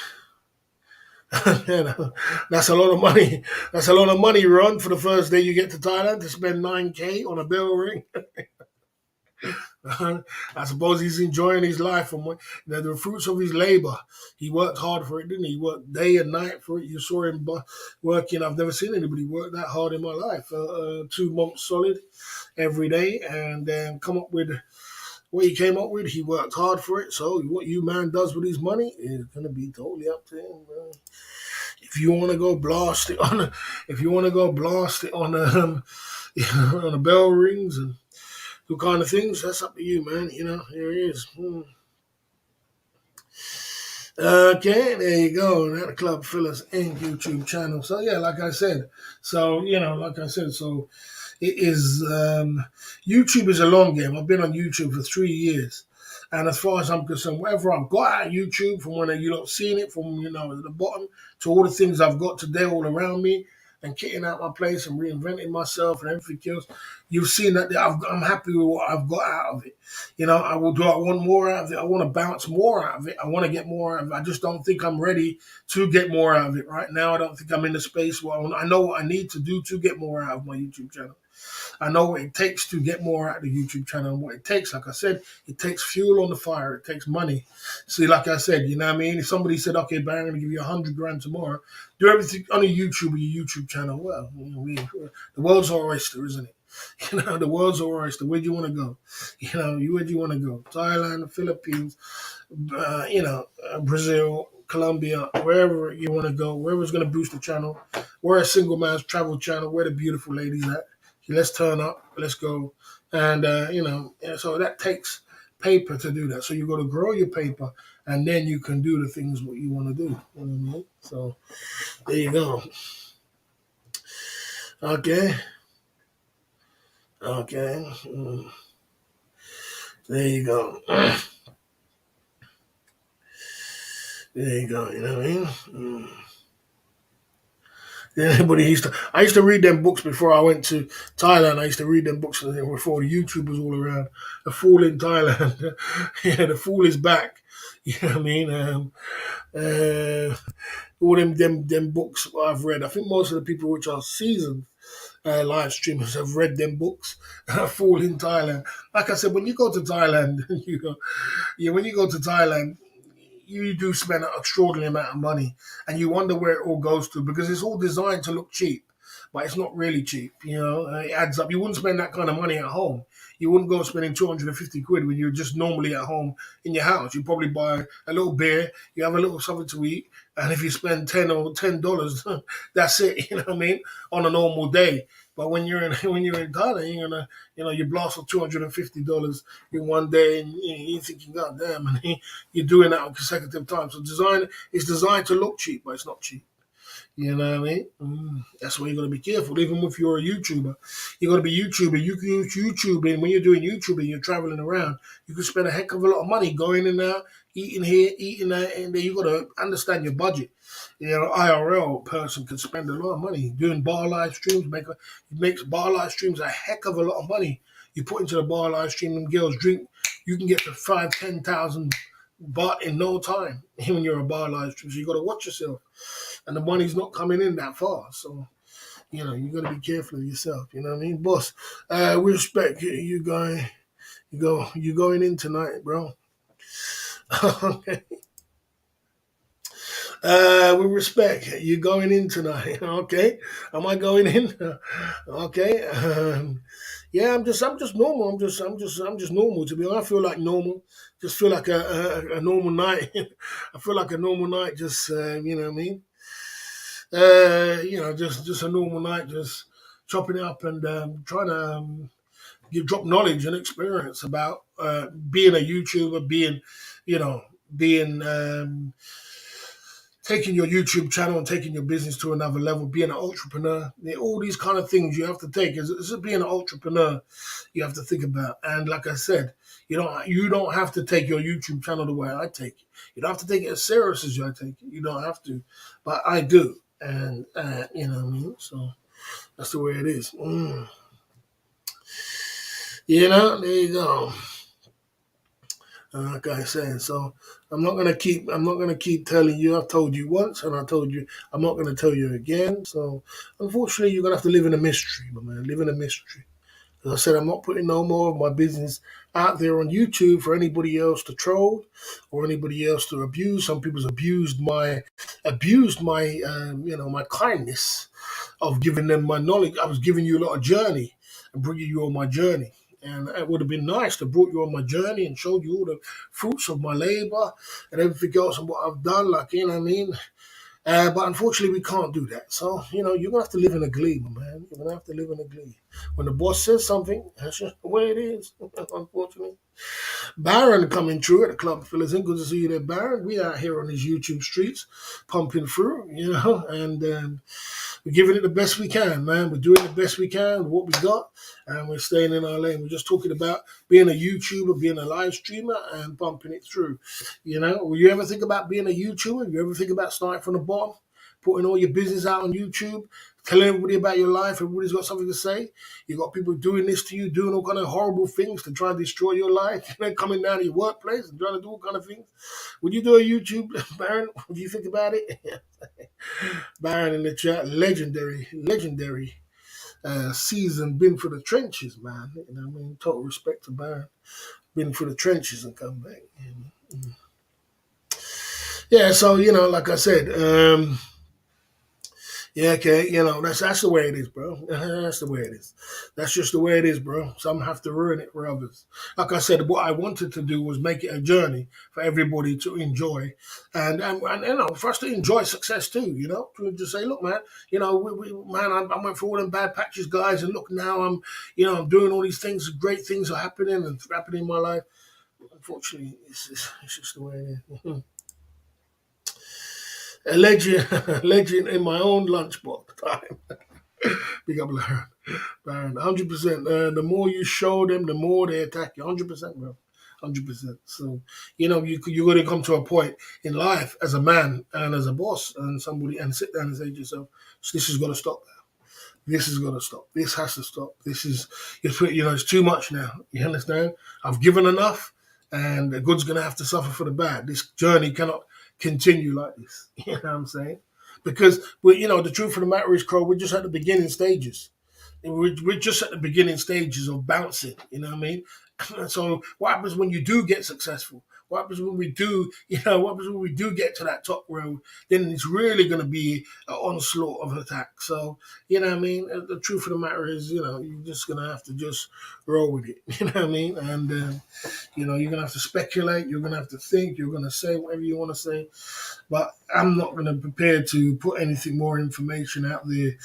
You know, that's a lot of money. That's a lot of money, Ron, for the first day you get to Thailand to spend 9K on a bell ring. I suppose he's enjoying his life and the fruits of his labor. He worked hard for it, didn't he? He worked day and night for it. You saw him working. I've never seen anybody work that hard in my life. 2 months solid every day, and come up with what he came up with. He worked hard for it. So what you man does with his money is going to be totally up to him. If you want to go blast it on, if you want to go blast it on, on the bell rings and do kind of things, that's up to you, man. You know, here he is. Okay, there you go. That Club Phyllis Inc. YouTube channel. So yeah, like I said, so it is. YouTube is a long game. I've been on YouTube for 3 years, and as far as I'm concerned, whatever I've got out of YouTube, from when you lot seen it, from at the bottom to all the things I've got today all around me, and kitting out my place and reinventing myself and everything else, you've seen that I'm happy with what I've got out of it. I will do. I want more out of it. I want to bounce more out of it. I want to get more out of it. I just don't think I'm ready to get more out of it right now. I don't think I'm in the space where I know what I need to do to get more out of my YouTube channel. I know what it takes to get more out of the YouTube channel, and what it takes. Like I said, it takes fuel on the fire. It takes money. See, like I said, you know what I mean? If somebody said, okay, Barry, I'm going to give you 100 grand tomorrow, do everything on a YouTube with your YouTube channel. Well, the world's our oyster, isn't it? The world's our oyster. Where do you want to go? Where do you want to go? Thailand, the Philippines, Brazil, Colombia, wherever you want to go, wherever's going to boost the channel. We're a single man's travel channel. Where the beautiful ladies at. Let's turn up. Let's go. And, so that takes paper to do that. So you got to grow your paper, and then you can do the things what you want to do. You know what I mean? So there you go. Okay. Okay. There you go. There you go. You know what I mean? I used to read them books before I went to Thailand. I used to read them books before the YouTubers all around. The Fool in Thailand. Yeah, the Fool is back. You know what I mean? All them books I've read. I think most of the people which are seasoned live streamers have read them books. Fool in Thailand. Like I said, when you go to Thailand, when you go to Thailand, you do spend an extraordinary amount of money, and you wonder where it all goes to, because it's all designed to look cheap, but it's not really cheap. It adds up. You wouldn't spend that kind of money at home. You wouldn't go spending 250 quid when you're just normally at home in your house. You probably buy a little beer, you have a little something to eat, and if you spend $10, that's it. You know what I mean? On a normal day. But when you're in Thailand, you blast for $250 in one day, and you're thinking, God damn, and you're doing that on consecutive times. So it's designed to look cheap, but it's not cheap. You know what I mean? That's why you got to be careful. Even if you're a YouTuber, you got to be YouTuber. You can use YouTube, and when you're doing YouTube and you're traveling around, you can spend a heck of a lot of money going in there, eating here, eating there, and then you got to understand your budget. IRL person can spend a lot of money doing bar live streams. Makes bar live streams a heck of a lot of money. You put into the bar live stream, and girls drink. You can get to 5,000-10,000 baht in no time when you're a bar live stream. So you got to watch yourself, and the money's not coming in that fast. So you got to be careful of yourself. You know what I mean, boss? We respect you going. You going in tonight, bro? Okay. We respect you going in tonight. Okay, am I going in? Okay. Yeah, I'm just normal. I'm just normal. To be honest, I feel like normal. Just feel like a normal night. I feel like a normal night. Just you know what I mean. Just a normal night. Just chopping it up and trying to drop knowledge and experience about being a YouTuber, you know, being taking your YouTube channel and taking your business to another level, being an entrepreneur, all these kind of things you have to take. As being an entrepreneur, you have to think about. And like I said, you don't have to take your YouTube channel the way I take it. You don't have to take it as serious as I take it. You don't have to, but I do. And you know what I mean. So that's the way it is. there you go. Like I said, so I'm not gonna keep telling you. I've told you once, and I told you I'm not gonna tell you again. So unfortunately, you're gonna have to live in a mystery, my man. Live in a mystery. As I said, I'm not putting no more of my business out there on YouTube for anybody else to troll or anybody else to abuse. Some people's abused my my kindness of giving them my knowledge. I was giving you a lot of journey and bringing you on my journey. And it would have been nice to brought you on my journey and showed you all the fruits of my labor and everything else and what I've done. Like, you know what I mean? But unfortunately, we can't do that. So, you're going to have to live in a glee, my man. You're going to have to live in a glee. When the boss says something, that's just the way it is, unfortunately. Baron coming through at the club, fellas. Good to see you there, Baron. We out here on these YouTube streets, pumping through, and we're giving it the best we can, man. We're doing the best we can with what we got, and we're staying in our lane. We're just talking about being a YouTuber, being a live streamer, and pumping it through. Will you ever think about being a YouTuber? You ever think about starting from the bottom, putting all your business out on YouTube, telling everybody about your life? Everybody's got something to say. You got people doing this to you, doing all kind of horrible things to try and destroy your life, coming down to your workplace and trying to do all kind of things. Would you do a YouTube, Baron? What do you think about it? Baron in the chat, legendary season, been for the trenches, man. Total respect to Baron, been for the trenches and come back. Yeah, so like I said, yeah, okay, that's the way it is, bro. That's the way it is. That's just the way it is, bro. Some have to ruin it for others. Like I said, what I wanted to do was make it a journey for everybody to enjoy, and for us to enjoy success too. To just say, look, man, I went through all them bad patches, guys, and look now I'm doing all these things. Great things are happening and happening in my life. Unfortunately, it's just the way it is. A legend in my own lunchbox time. Big up, Baron. 100%. The more you show them, the more they attack you. 100%, bro. 100%. So, you're going to come to a point in life as a man and as a boss and somebody and sit down and say to yourself, this is going to stop now. This is going to stop. This has to stop. It's too much now. You understand? I've given enough and the good's going to have to suffer for the bad. This journey cannot continue like this. You know what I'm saying? Because, the truth of the matter is, Crow, we're just at the beginning stages. We're just at the beginning stages of bouncing, you know what I mean? So what happens when you do get successful? What happens when we do, get to that top road? Then it's really going to be an onslaught of attack. So, you know what I mean? The truth of the matter is, you're just going to have to just roll with it, you know what I mean? And, you're going to have to speculate. You're going to have to think. You're going to say whatever you want to say. But I'm not going to prepare to put anything more information out there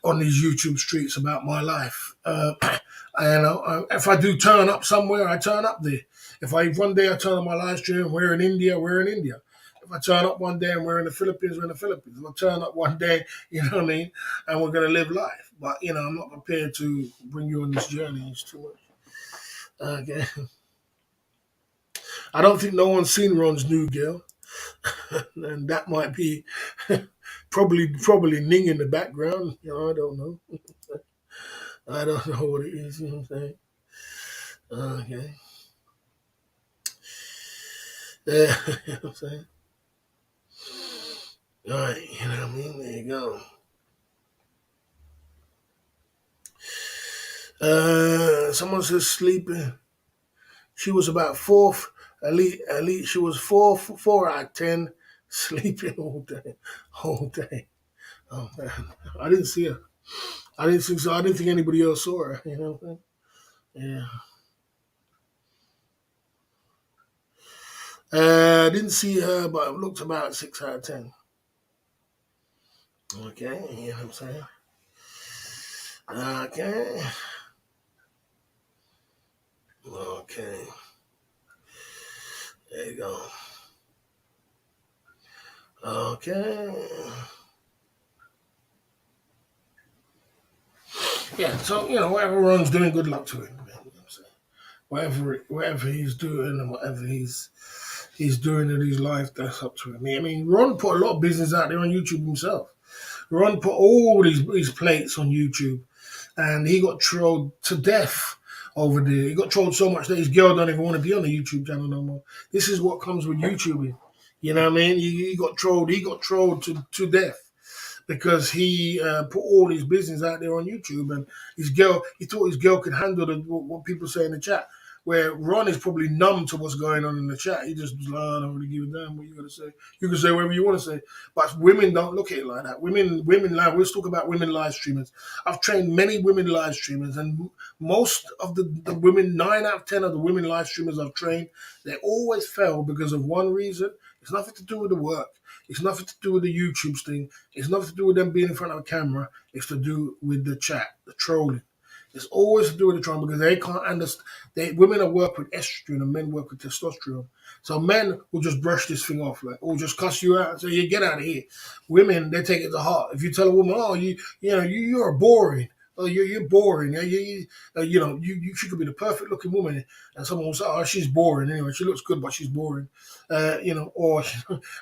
on these YouTube streets about my life. If I do turn up somewhere, I turn up there. If one day I turn on my live stream, we're in India, we're in India. If I turn up one day and we're in the Philippines, we're in the Philippines. If I turn up one day, you know what I mean, and we're going to live life. But, I'm not prepared to bring you on this journey. It's too much. Okay. I don't think no one's seen Ron's new girl. And that might be probably Ning in the background. I don't know. I don't know what it is. You know what I'm saying? Okay. Yeah, you know what I'm saying? All right, you know what I mean? There you go. Someone says sleeping. She was about fourth. Elite. She was 4 out of 10, sleeping all day. Oh man, I didn't see her. I didn't think so. I didn't think anybody else saw her. You know what I'm saying? Yeah. I didn't see her, but it looked about 6 out of 10. Okay, you know what I'm saying? Okay. There you go. Okay. Yeah, so, whatever Ron's doing, good luck to him. You know what I'm saying? Whatever he's doing and whatever he's doing in his life, that's up to him. I mean, Ron put a lot of business out there on YouTube himself. Ron put all his plates on YouTube, and he got trolled to death over there. He got trolled so much that his girl don't even want to be on the YouTube channel no more. This is what comes with YouTubing. You know what I mean? He got trolled. He got trolled to death because he put all his business out there on YouTube, and his girl, he thought his girl could handle what people say in the chat. Where Ron is probably numb to what's going on in the chat. He just was like, I don't really give a damn what you got to say. You can say whatever you want to say. But women don't look at it like that. Women live. Let's talk about women live streamers. I've trained many women live streamers, and most of the women, 9 out of 10 of the women live streamers I've trained, they always fail because of one reason. It's nothing to do with the work. It's nothing to do with the YouTube thing. It's nothing to do with them being in front of a camera. It's to do with the chat, the trolling. It's always to do with the trauma because they can't understand. Women are work with estrogen and men work with testosterone. So men will just brush this thing off, like, or just cuss you out and say, "You get out of here." Women, they take it to heart. If you tell a woman, "Oh, you're boring. Oh, you're boring. She could be the perfect looking woman," and someone will say, "Oh, she's boring. Anyway, she looks good, but she's boring." Or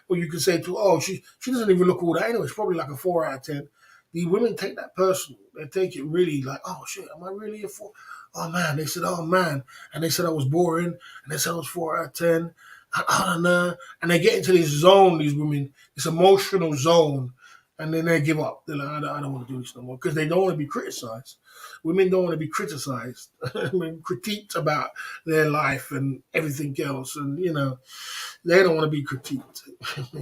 or you could say to, "Oh, she doesn't even look all that anyway. She's probably like a 4 out of 10." The women take that personal. They take it really like, "Oh shit, am I really a 4? Oh man," they said, "Oh man," and they said I was boring, and they said I was 4 out of 10. I don't know, and they get into this zone. These women, this emotional zone, and then they give up. They're like, I don't want to do this no more because they don't want to be criticized. Women don't want to be criticized, critiqued about their life and everything else, and they don't want to be critiqued.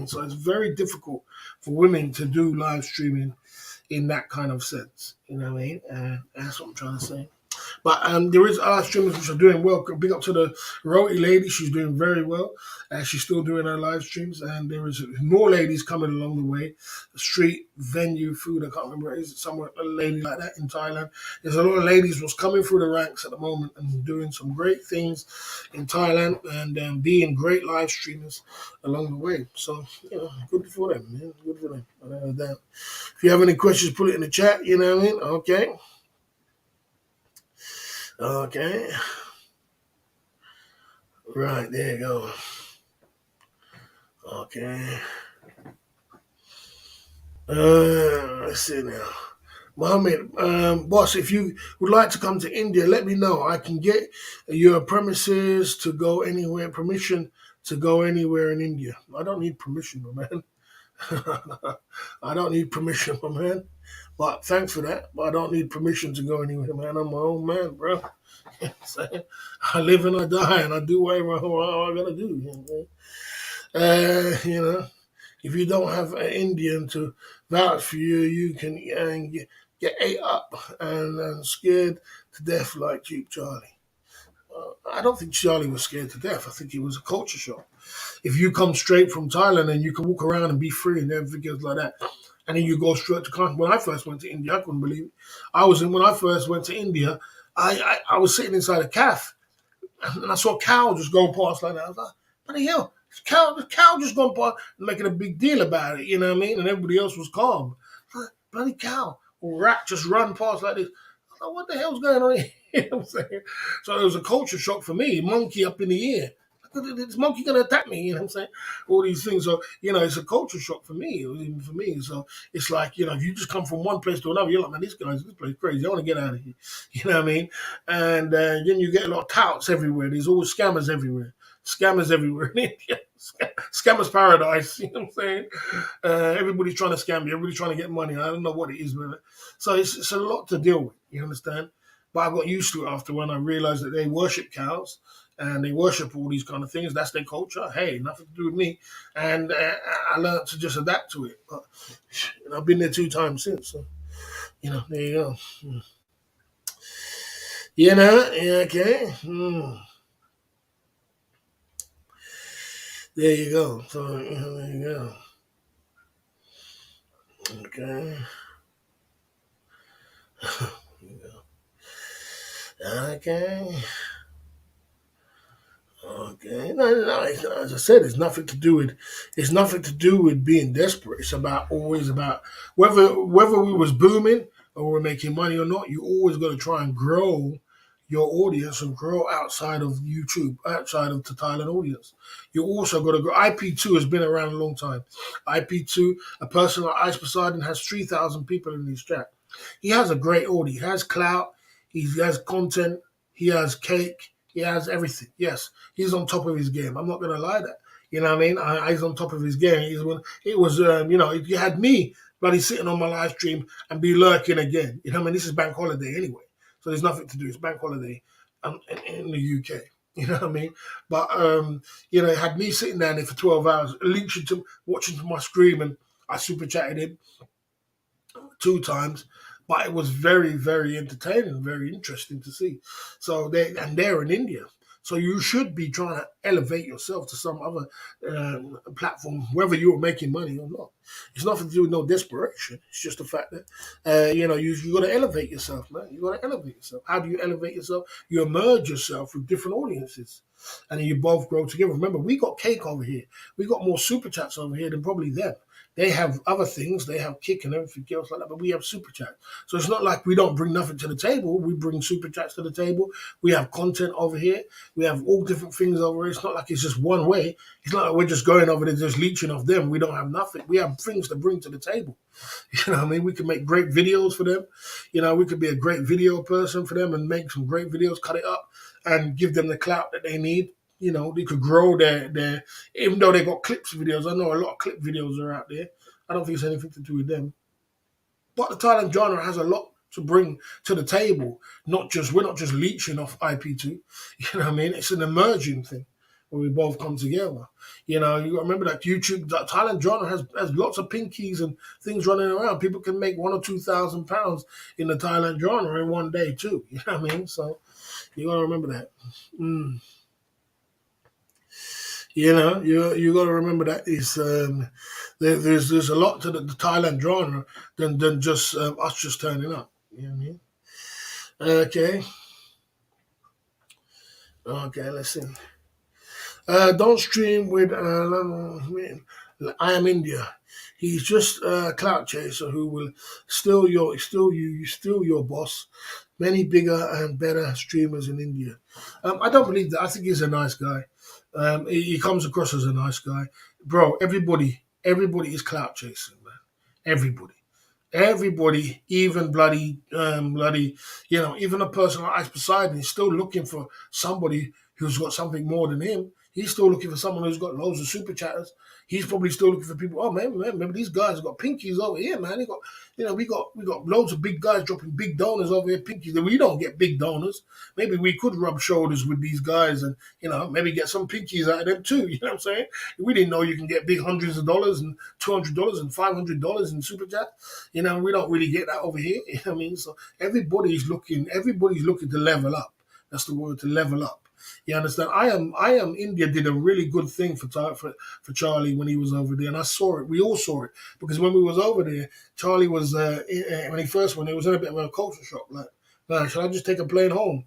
So it's very difficult for women to do live streaming in that kind of sense. You know what I mean? That's what I'm trying to say. But there is other streamers which are doing well. Big up to the Roti lady. She's doing very well. She's still doing her live streams. And there is more ladies coming along the way. Street, venue, food. I can't remember. Is it somewhere, a lady like that in Thailand? There's a lot of ladies who's coming through the ranks at the moment and doing some great things in Thailand and being great live streamers along the way. So, good for them, man. Good for them. If you have any questions, put it in the chat. You know what I mean? Okay. Okay. Right, there you go. Okay. Let's see now. Mohammed, boss, if you would like to come to India, let me know. I can get your premises to go anywhere, permission to go anywhere in India. I don't need permission, my man. I don't need permission, my man. But thanks for that. But I don't need permission to go anywhere, man. I'm my own man, bro. I live and I die, and I do whatever I gotta do. If you don't have an Indian to vouch for you, you can get ate up and scared to death like Cheap Charlie. I don't think Charlie was scared to death. I think it was a culture shock. If you come straight from Thailand and you can walk around and be free and everything else like that, and then you go straight to country. When I first went to India, I couldn't believe it. When I first went to India, I was sitting inside a calf, and I saw a cow just going past like that. I was like, what the hell? The cow just going past and making a big deal about it, you know what I mean? And everybody else was calm. Like, bloody cow. Or rat just run past like this. I was like, what the hell's going on here? You know what I'm saying? So it was a culture shock for me. Monkey up in the air. This monkey gonna attack me, you know what I'm saying? All these things. So, it's a culture shock for me, even for me. So it's like, if you just come from one place to another, you're like, man, this place is crazy. I want to get out of here. You know what I mean? And then you get a lot of touts everywhere. There's always scammers everywhere. Scammers everywhere in India. Scammers paradise, you know what I'm saying? Everybody's trying to scam you. Everybody's trying to get money. I don't know what it is with it. So it's a lot to deal with, you understand? But I got used to it after when I realized that they worship cows and they worship all these kind of things. That's their culture. Hey, nothing to do with me. And I learned to just adapt to it. But I've been there 2 times since. So, there you go. Okay. There you go. So, there you go. Okay. Okay. Okay. No, as I said, it's nothing to do with being desperate. It's always about whether we was booming or we're making money or not. You always got to try and grow your audience and grow outside of YouTube, outside of the Thailand audience. You also got to grow. IP2 has been around a long time. IP2, a person like Ice Poseidon has 3,000 people in his chat. He has a great audience. He has clout. He has content. he has cake, he has everything. Yes, he's on top of his game. I'm not gonna lie that. You know what I mean? He's on top of his game. It was, if you had me, bloody sitting on my live stream and be lurking again. You know what I mean? This is bank holiday anyway, so there's nothing to do. It's bank holiday in the UK. You know what I mean? But it had me sitting down there for 12 hours, watching to my screen, and I super chatted him 2 times, but it was very, very entertaining, very interesting to see. So they're in India. So you should be trying to elevate yourself to some other platform, whether you're making money or not. It's nothing to do with no desperation. It's just the fact that you got to elevate yourself, man. You got to elevate yourself. How do you elevate yourself? You emerge yourself with different audiences, and then you both grow together. Remember, we got cake over here. We got more super chats over here than probably them. They have other things. They have kick and everything else like that, but we have super chat. So it's not like we don't bring nothing to the table. We bring super chats to the table. We have content over here. We have all different things over here. It's not like it's just one way. It's not like we're just going over there just leeching off them. We don't have nothing. We have things to bring to the table. You know what I mean? We can make great videos for them. We could be a great video person for them and make some great videos, cut it up, and give them the clout that they need. They could grow their even though they got clips videos. I know a lot of clip videos are out there. I don't think it's anything to do with them. But the Thailand genre has a lot to bring to the table. We're not just leeching off IP2. You know what I mean? It's an emerging thing where we both come together. You got to remember that that Thailand genre has lots of pinkies and things running around. People can make £1,000 or £2,000 in the Thailand genre in one day too. You know what I mean? So you got to remember that. You got to remember that there's a lot to the Thailand genre than just us just turning up. You know what I mean? Okay, let's see. Don't stream with I am India. He's just a clout chaser who will steal your boss. Many bigger and better streamers in India. I don't believe that. I think he's a nice guy. He comes across as a nice guy, bro. Everybody is clout chasing, man. Everybody, even even a person like Ice Poseidon is still looking for somebody who's got something more than him. He's still looking for someone who's got loads of super chatters. He's probably still looking for people. Oh man, remember these guys have got pinkies over here, man. We got loads of big guys dropping big donors over here, pinkies. We don't get big donors. Maybe we could rub shoulders with these guys and maybe get some pinkies out of them too. You know what I'm saying? We didn't know you can get big hundreds of dollars and $200 and $500 in super chat. We don't really get that over here. You know what I mean? So everybody's looking to level up. That's the word, to level up. You understand? I am India did a really good thing for Charlie when he was over there, and I saw it. We all saw it because when we was over there, Charlie was when he first went, it was in a bit of a culture shock. Like, man, should I just take a plane home?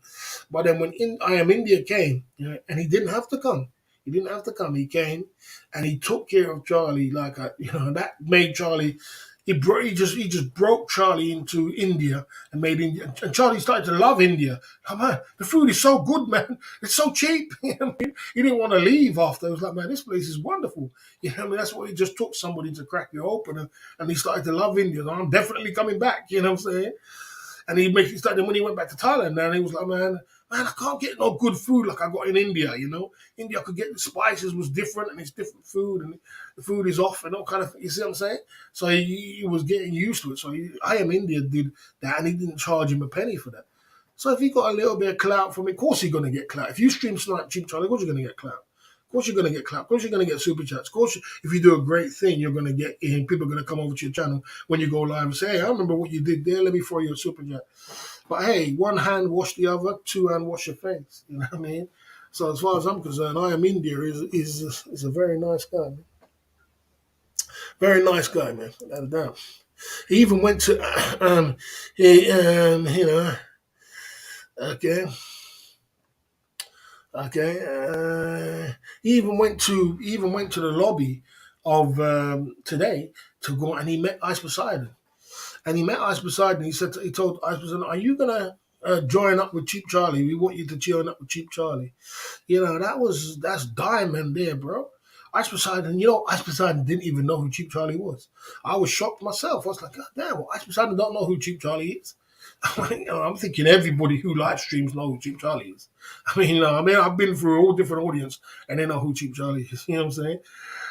But then when I am India came, and he didn't have to come. He didn't have to come. He came, and he took care of Charlie like that made Charlie. He just broke Charlie into India and made India. And Charlie started to love India. Oh, man, the food is so good, man. It's so cheap. You know what I mean? He didn't want to leave after. It was like, man, this place is wonderful. You know what I mean? That's what it just took somebody to crack it open. And he started to love India. So I'm definitely coming back. You know what I'm saying? And he started when he went back to Thailand. And he was like, man, I can't get no good food like I got in India, India, I could get the spices was different and it's different food and the food is off and all kind of, you see what I'm saying? So he was getting used to it. So I Am India did that and he didn't charge him a penny for that. So if he got a little bit of clout from it, of course he's going to get clout. If you stream Snipe Cheap Charlie, of course you're going to get clout. Of course you're going to get clout. Of course you're going to get super chats. Of course, if you do a great thing, you're going to get in. People are going to come over to your channel when you go live and say, hey, I remember what you did there. Let me throw you a super chat. But hey, one hand wash the other, two hand wash your face. You know what I mean? So as far as I'm concerned, I Am India is a very nice guy, man. Very nice guy, man. Without a doubt. He even went to okay. He even went to the lobby of today to go, and he met Ice Poseidon. And he met Ice Poseidon. He told Ice Poseidon, "Are you gonna join up with Cheap Charlie? We want you to join up with Cheap Charlie." That's diamond there, bro. Ice Poseidon, Ice Poseidon didn't even know who Cheap Charlie was. I was shocked myself. I was like, God damn, Ice Poseidon don't know who Cheap Charlie is. I'm thinking everybody who live streams know who Cheap Charlie is. I've been through all different audience and they know who Cheap Charlie is. You know what I'm saying?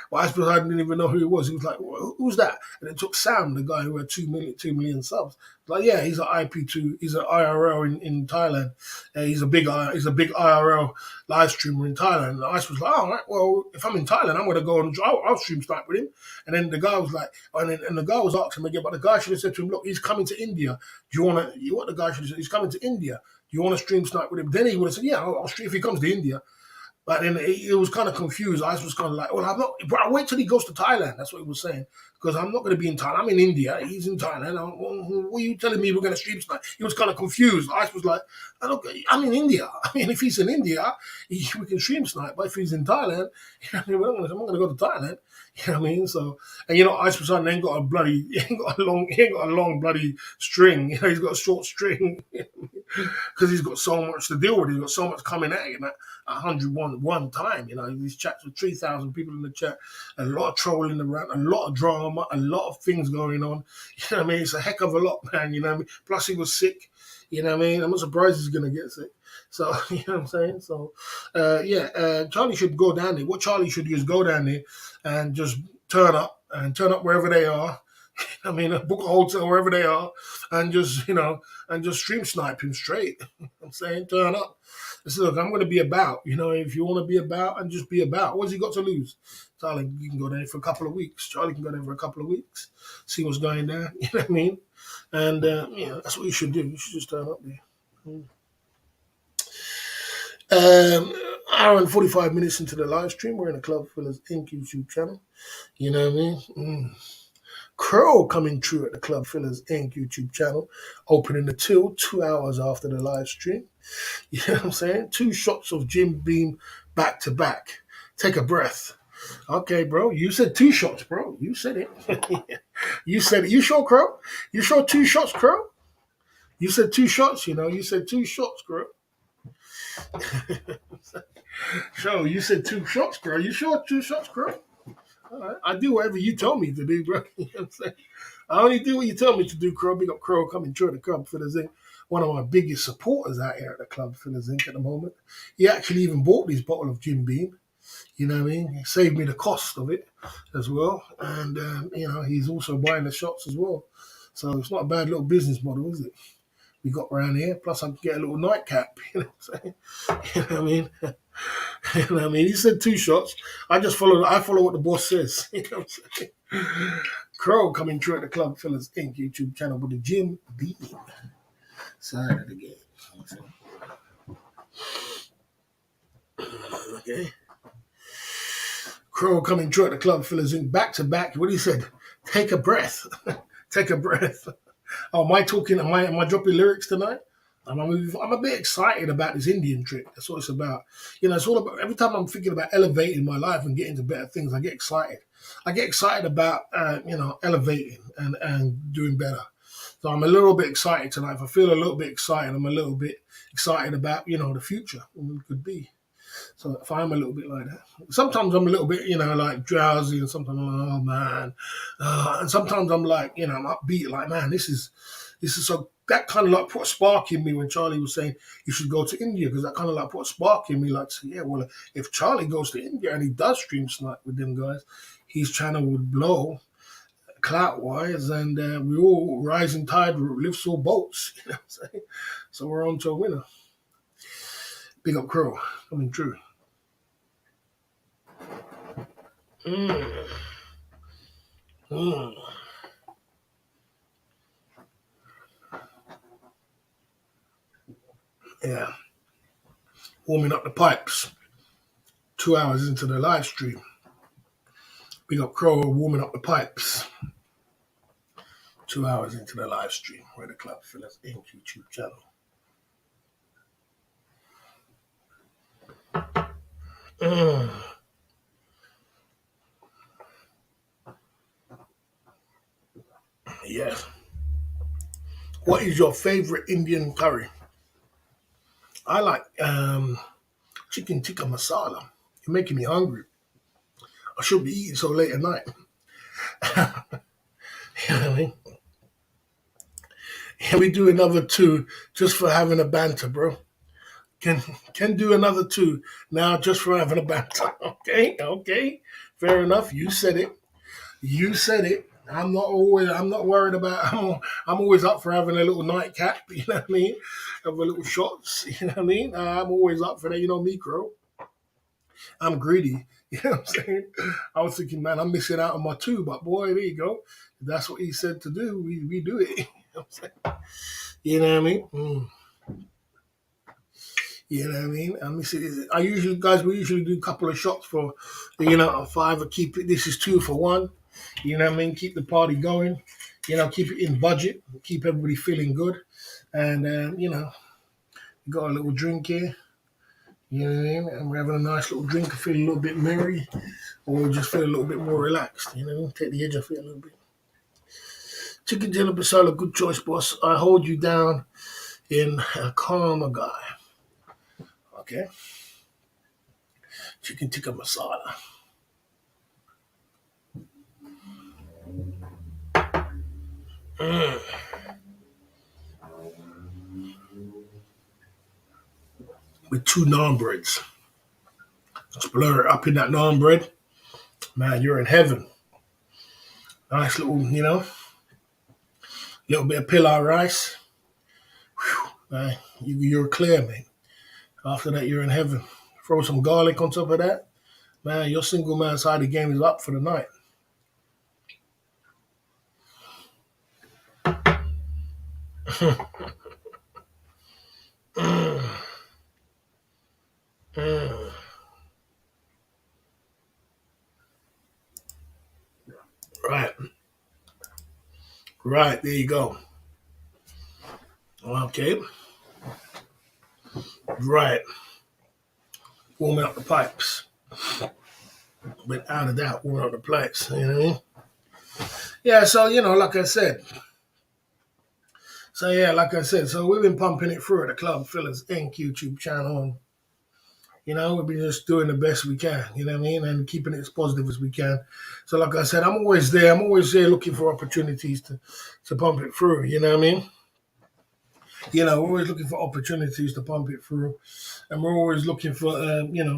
But I suppose I didn't even know who he was. He was like, well, "Who's that?" And it took Sam, the guy who had 2 million subs. Like, yeah, he's an IP2, he's an IRL in Thailand. He's a big IRL live streamer in Thailand. And I was like, all right, well, if I'm in Thailand, I'm going to go and I'll stream snipe with him. And then the guy was like, and the guy was asking him again, but the guy should have said to him, look, he's coming to India. Do you want to? What the guy should have said? He's coming to India. Do you want to stream snipe with him? Then he would have said, yeah, I'll stream if he comes to India. But then it was kind of confused. I was kind of like, well, I'm not, but I'll wait till he goes to Thailand. That's what he was saying. Because I'm not going to be in Thailand. I'm in India. He's in Thailand. What are you telling me we're going to stream tonight? He was kind of confused. I was like, I'm in India. I mean, if he's in India, we can stream tonight. But if he's in Thailand, I'm not going to go to Thailand. You know what I mean? So, and Ice Poseidon ain't got he ain't got a long bloody string. He's got a short string because he's got so much to deal with. He's got so much coming at him at 101 one time. These chats with 3,000 people in the chat, a lot of trolling around, a lot of drama, a lot of things going on. You know what I mean? It's a heck of a lot, man. You know what I mean? Plus he was sick. You know what I mean? I'm not surprised he's gonna get sick. So you know what I'm saying? So Charlie should go down there. What Charlie should do is go down there and just turn up wherever they are. I mean, book a hotel wherever they are, and just stream snipe him straight. I'm saying, turn up. I said, look, I'm going to be about. If you want to be about, and just be about. What's he got to lose? Charlie, you can go there for a couple of weeks. Charlie can go there for a couple of weeks, see what's going down. You know what I mean? And that's what you should do. You should just turn up there. Hour and 45 minutes into the live stream. We're in the Club Fillers Inc. YouTube channel. You know what I mean? Crow coming through at the Club Fillers Inc. YouTube channel, opening the till 2 hours after the live stream. You know what I'm saying? 2 shots of Jim Beam back to back. Take a breath. Okay, bro. You said 2 shots, bro. You said it. You said it. You sure, Crow? You sure 2 shots, Crow? You said 2 shots, You said 2 shots, Crow. So you said 2 shots, Crow. You sure 2 shots, Crow? All right. I do whatever you tell me to do, bro. You know what I'm saying? I only do what you tell me to do, Crow. Big up Crow coming through the Club Fillers Inc. One of my biggest supporters out here at the Club Fillers Inc. at the moment. He actually even bought this bottle of Jim Beam. You know what I mean? He saved me the cost of it as well. And, he's also buying the shots as well. So it's not a bad little business model, is it? We got around here. Plus I can get a little nightcap. You know what I'm saying? You know what I mean? You know what I mean? He said 2 shots. I follow what the boss says. You know what I'm saying? Crow coming through at the Club Fillers Inc. YouTube channel with the Jim Beam side of the game. Okay. Crow coming through at the Club Fillers Inc. back to back. What he said? Take a breath. Take a breath. Oh, am I dropping lyrics tonight? I'm a bit excited about this Indian trip. That's what it's about. It's all about, every time I'm thinking about elevating my life and getting to better things, I get excited. I get excited about, elevating and doing better. So I'm a little bit excited tonight. If I feel a little bit excited, I'm a little bit excited about, the future, what it could be. So if I'm a little bit like that, sometimes I'm a little bit, like drowsy, and sometimes I'm like, oh man, and sometimes I'm like, I'm upbeat, like, man, this is so. That kind of like put a spark in me when Charlie was saying you should go to India, because that kind of like put a spark in me, like, say, yeah, well, if Charlie goes to India and he does stream snipe with them guys, his channel would blow clout wise, and we all rising tide lifts all boats. You know what I'm saying? So we're on to a winner. Big up Crow coming true. Yeah. Warming up the pipes. 2 hours into the live stream. Big up Crow warming up the pipes. 2 hours into the live stream. We're the Club Fillers Inc. YouTube channel. Yes. What is your favorite Indian curry? I like chicken tikka masala. You're making me hungry. I should be eating so late at night. You know what I mean? Can we do another two just for having a banter, bro? Can can do another two now just for having a banter. Okay, okay. Fair enough. You said it. You said it. I'm not worried about I'm always up for having a little nightcap, you know what I mean? Have a little shots, you know what I mean? I'm always up for that, you know me, bro. I'm greedy. You know what I'm saying? I was thinking, man, I'm missing out on my two, but boy, there you go. If that's what he said to do, we do it. You know what I'm saying? You know what I mean? You know what I mean? I mean, I usually, guys, we usually do a couple of shots for, a five or keep it. This is two for one. You know what I mean? Keep the party going. Keep it in budget. Keep everybody feeling good. And, we got a little drink here. You know what I mean? And we're having a nice little drink. I feel a little bit merry or just feel a little bit more relaxed. You know, take the edge off it a little bit. Chicken dinner masala, good choice, boss. I hold you down in a calmer guy. Okay? Chicken tikka masala. With two naan breads. Just blur it up in that naan bread. Man, you're in heaven. Nice little, little bit of pilau rice. Whew, man, you're clear, man. After that, you're in heaven. Throw some garlic on top of that. Man, your single man side of the game is up for the night. Right. Right. There you go. Okay. Right. Warm out the pipes. Without a doubt, warm out the pipes. You know what I mean? Yeah, so, like I said. So, yeah, like I said. So, we've been pumping it through at the Club Fillers Inc. YouTube channel. We've been just doing the best we can, you know what I mean? And keeping it as positive as we can. So, like I said, I'm always there. I'm always there looking for opportunities to pump it through, you know what I mean? We're always looking for opportunities to pump it through, and we're always looking for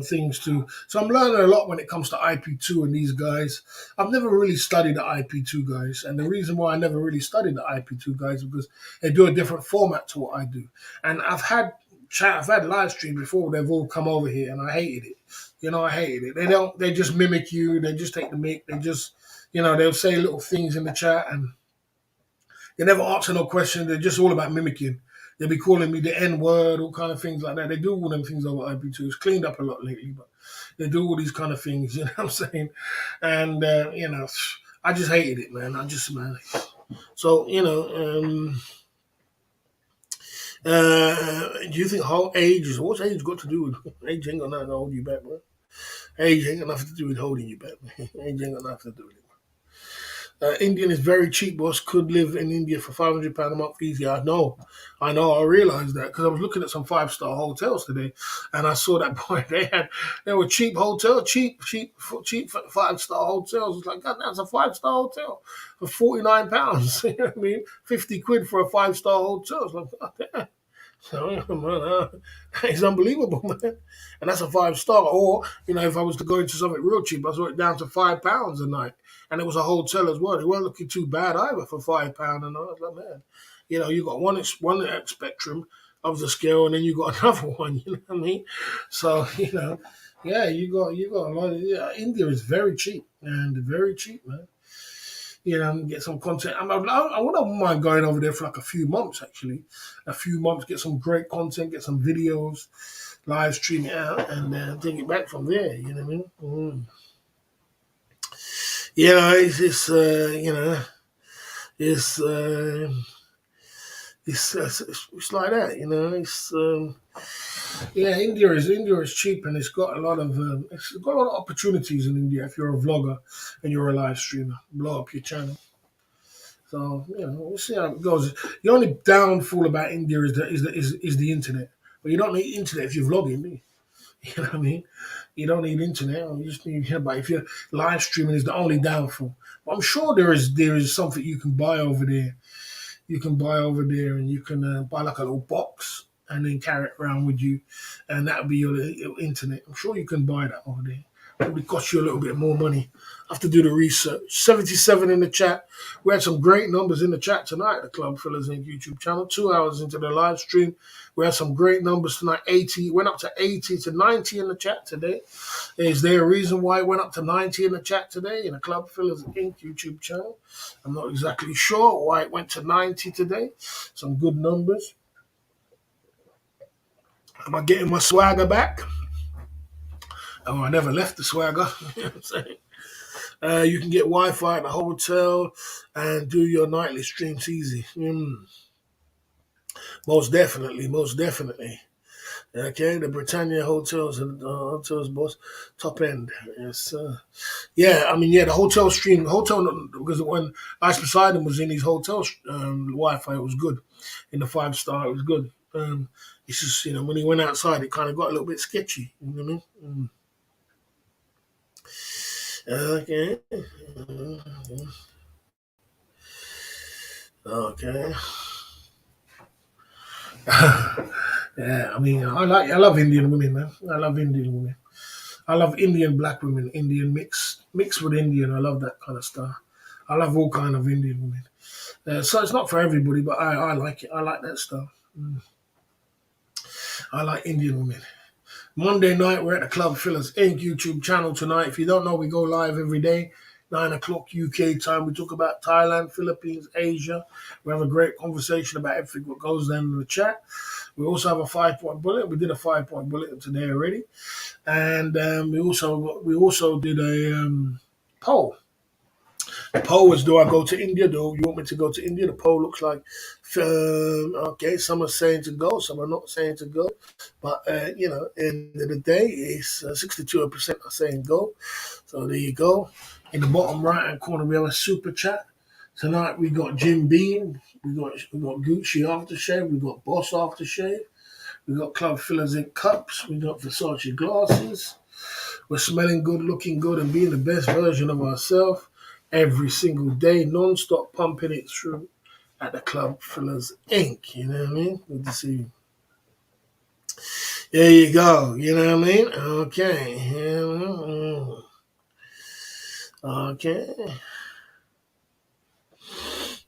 things to. So I'm learning a lot when it comes to IP2 and these guys. I've never really studied the IP2 guys, and the reason why I never really studied the IP2 guys is because they do a different format to what I do, and I've had live stream before. They've all come over here, and I hated it. I hated it. They just mimic you. They just take the mic. They just, they'll say little things in the chat, and they never answer no questions. They're just all about mimicking. They'll be calling me the N word, all kind of things like that. They do all them things over IP2. It's cleaned up a lot lately, but they do all these kind of things, you know what I'm saying? And, I just hated it, man. Man. So, do you think how what's age got to do with age? Ain't got nothing to hold you back, man. Age ain't got nothing to do with holding you back, man. Age ain't got nothing to do with it. Indian is very cheap, boss. Could live in India for £500 a month easy. I know. I realized that because I was looking at some 5-star hotels today, and I saw that boy. They were cheap hotel, cheap 5-star hotels. It's like, God, that's a 5-star hotel for £49. You know what I mean? 50 quid for a 5-star hotel. It's like, God damn. So, man, it's unbelievable, man. And that's a 5-star. Or, if I was to go into something real cheap, I saw it down to £5 a night. And it was a hotel as well. They weren't looking too bad either for £5 a night. I was like, man, you got one spectrum of the scale, and then you got another one. You know what I mean? So, yeah, you got a lot of. Yeah, India is very cheap, and very cheap, man. Get some content. I wouldn't mind going over there for like a few months, actually. A few months, get some great content, get some videos, live stream it out, and take it back from there. You know what I mean? It's like that. India is cheap, and it's got a lot of opportunities in India if you're a vlogger and you're a live streamer. Blow up your channel. So we'll see how it goes. The only downfall about India is the internet. But you don't need internet if you're vlogging, do you? You know what I mean? You don't need internet. You just need. But if you're live streaming, is the only downfall. But I'm sure there is something you can buy over there. you can buy over there, and you can buy like a little box and then carry it around with you, and that'll be your internet. I'm sure you can buy that over there. Probably cost you a little bit more money. I have to do the research. 77 in the chat. We had some great numbers in the chat tonight, the Club Fillers Inc. YouTube channel. 2 hours into the live stream. We had some great numbers tonight. 80, went up to 80 to 90 in the chat today. Is there a reason why it went up to 90 in the chat today in the Club Fillers Inc. YouTube channel? I'm not exactly sure why it went to 90 today. Some good numbers. Am I getting my swagger back? Oh, I never left the swagger. You know what I'm saying? You can get Wi-Fi at the hotel and do your nightly streams easy. Most definitely, most definitely. Okay, the Britannia hotels and hotels, boss, top end. Yes, yeah. I mean, yeah, the hotel stream, hotel because when Ice Poseidon was in his hotel Wi-Fi, it was good. In the 5-star, it was good. It's just when he went outside, it kind of got a little bit sketchy. You know what I mean? Okay. Okay. Yeah, I mean, I love Indian women, man. I love Indian women. I love Indian black women, Indian mixed with Indian. I love that kind of stuff. I love all kind of Indian women. So it's not for everybody, but I like it. I like that stuff. I like Indian women. Monday night, we're at the Club Fillers Inc. YouTube channel tonight. If you don't know, we go live every day, 9 o'clock UK time. We talk about Thailand, Philippines, Asia. We have a great conversation about everything that goes down in the chat. We also have a 5-point bullet. We did a 5-point bullet today already. And we also did a poll. The poll was, do I go to India? Do you want me to go to India? The poll looks like, okay, some are saying to go, some are not saying to go. But, end of the day, it's 62% are saying go. So there you go. In the bottom right-hand corner, we have a super chat. Tonight, we got Jim Beam. We got Gucci aftershave. We got Boss aftershave. We got Club Fillers in cups. We got Versace glasses. We're smelling good, looking good, and being the best version of ourselves every single day, non-stop pumping it through at the Club Fillers Inc. You know what I mean? Good to see you. There you go. You know what I mean? Okay. Okay.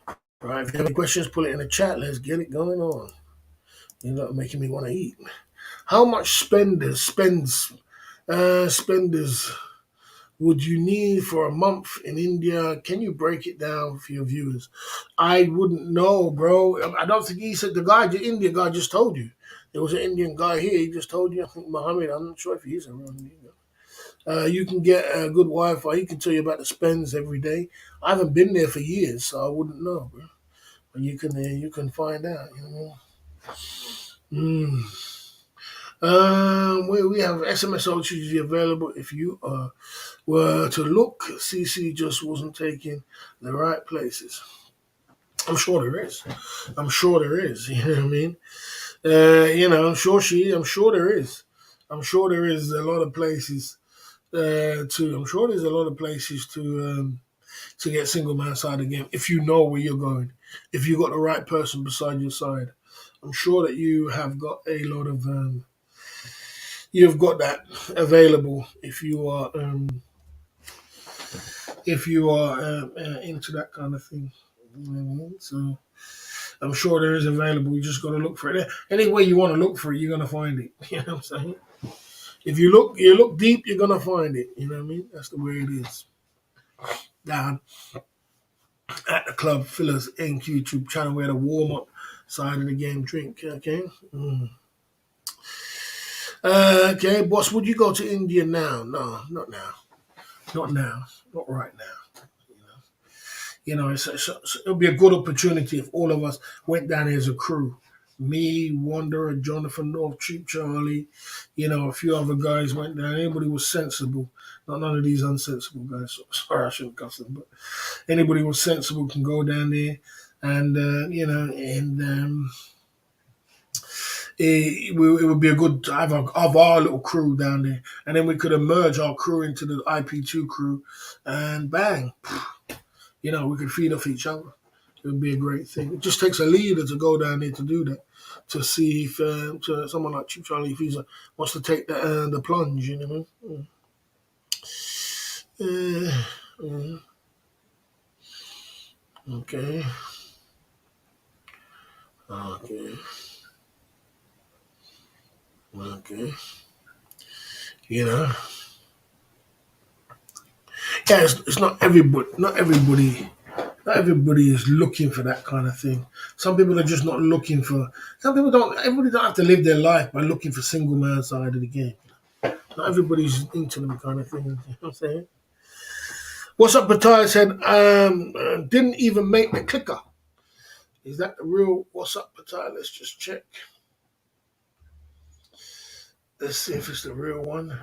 All right. If you have any questions, put it in the chat. Let's get it going on. You're not making me want to eat. How much spenders would you need for a month in India? Can you break it down for your viewers? I wouldn't know, bro. I don't think he said the Indian guy just told you. There was an Indian guy here. He just told you. I think Mohammed. I'm not sure if he's around. You can get good Wi-Fi. He can tell you about the spends every day. I haven't been there for years, so I wouldn't know, bro. But you can find out. We have SMS OTG available if you were to look. CC just wasn't taking the right places. I'm sure there is. I'm sure there is. You know what I mean? I'm sure there is. I'm sure there is a lot of places I'm sure there's a lot of places to get single man side again if you know where you're going. If you got the right person beside your side, I'm sure that you have got a lot of you've got that available if you are into that kind of thing. You know what I mean? So I'm sure there is available. You just got to look for it. Any way you want to look for it, you're gonna find it. You know what I'm saying? If you look deep, you're gonna find it. You know what I mean? That's the way it is. Down at the Club Fillers Inc. YouTube channel, where the warm up side of the game drink. Okay. Okay, boss. Would you go to India now? No, not now. Not now. Not right now. It'll be a good opportunity if all of us went down here as a crew. Me, Wanderer, Jonathan North, Cheap Charlie, a few other guys went down. Anybody was sensible. Not none of these unsensible guys. Sorry, I shouldn't cuss them, but anybody was sensible can go down there and, it would be a good to have our little crew down there. And then we could merge our crew into the IP2 crew and bang. We could feed off each other. It would be a great thing. It just takes a leader to go down there to do that, to see if to someone like Chip Charlie, if he wants to take the plunge, you know. Okay. Okay. Okay. You know. Yeah, it's not everybody. Not everybody. Not everybody is looking for that kind of thing. Some people are just not looking for. Some people don't. Everybody don't have to live their life by looking for single man side of the game. Not everybody's into them kind of thing. You know what I'm saying? What's up, Batai said, didn't even make the clicker. Is that the real What's up, Batai? Let's just check. Let's see if it's the real one.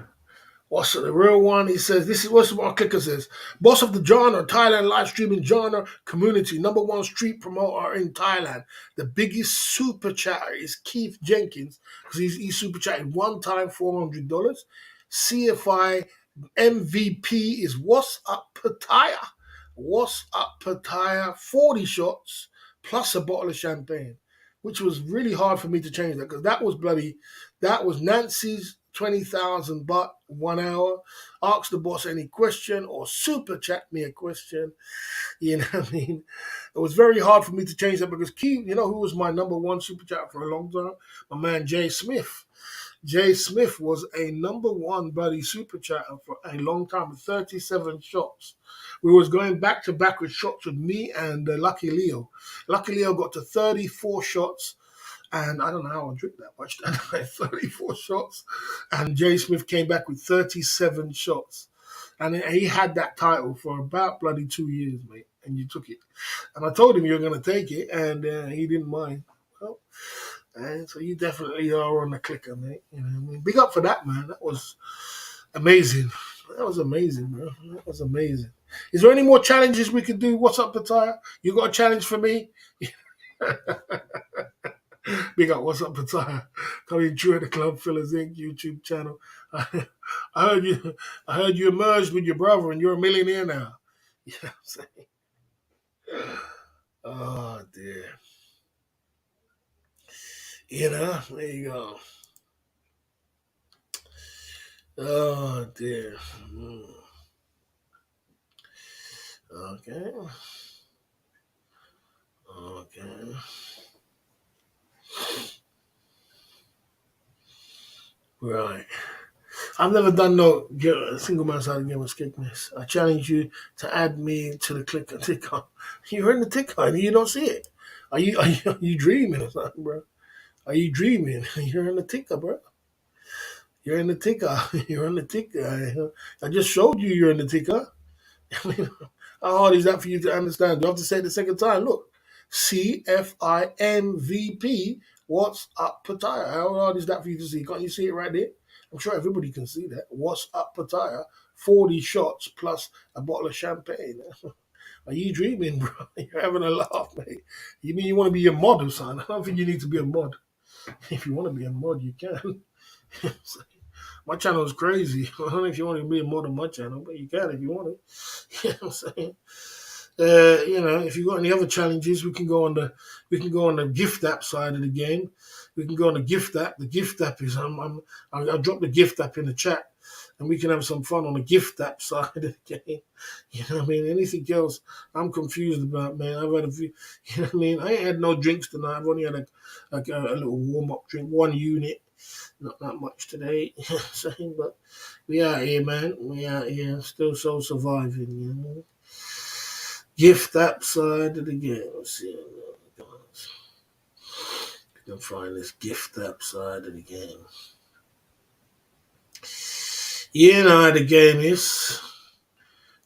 What's the real one? He says, this is what our clicker says. Boss of the genre, Thailand live streaming genre community, number one street promoter in Thailand. The biggest super chatter is Keith Jenkins, because he super chatted one time $400. CFI MVP is What's Up Pattaya. What's Up Pattaya, 40 shots plus a bottle of champagne, which was really hard for me to change that, because that was Nancy's 20,000 baht 1 hour. Ask the boss any question or super chat me a question. You know what I mean? It was very hard for me to change that, because Keith, you know who was my number one super chat for a long time? My man Jay Smith. Jay Smith was a number one buddy super chatter for a long time with 37 shots. We was going back to back with shots with me and Lucky Leo. Lucky Leo got to 34 shots, and I don't know how I drink that much. 34 shots, and Jay Smith came back with 37 shots, and he had that title for about bloody 2 years, mate. And you took it, and I told him you were going to take it, and he didn't mind. Well, and so you definitely are on the clicker, mate. You know what I mean? Big up for that, man. That was amazing. That was amazing, bro. That was amazing. Is there any more challenges we could do? What's up, Pattaya? You got a challenge for me? Big up, what's up, Pattaya? Coming true at the Club Fillers Inc. YouTube channel. I heard you emerged with your brother, and you're a millionaire now. You know what I'm saying? Oh dear. You know, there you go. Oh dear. Okay. Okay. Right. I've never done no single man side game with Skickness. I challenge you to add me to the ticker. You're in the ticker and you don't see it. Are you dreaming or something, bro? Are you dreaming? You're in the ticker, bro. You're in the ticker. You're in the ticker. I just showed you you're in the ticker. I mean, how hard is that for you to understand? Do I have to say it the second time? Look, CFIMVP. What's up, Pattaya? How hard is that for you to see? Can't you see it right there? I'm sure everybody can see that. What's up, Pattaya? 40 shots plus a bottle of champagne. Are you dreaming, bro? You're having a laugh, mate. You mean you want to be a mod or something? I don't think you need to be a mod. If you want to be a mod, you can. My channel is crazy. I don't know if you want to be a mod on my channel, but you can if you want it. You know what I'm saying? If you got any other challenges, we can go on the gift app side of the game. We can go on the gift app. The gift app is I'll drop the gift app in the chat, and we can have some fun on the gift app side of the game. You know what I mean? Anything else, I'm confused about, man. I've had a few. You know what I mean? I ain't had no drinks tonight. I've only had a little warm up drink, 1 unit. Not that much today, you know what I'm saying? But we out here, man. We out here, still so surviving, you know. Gift app side of the game. Let's see. You can find this gift app side of the game. You know how the game is.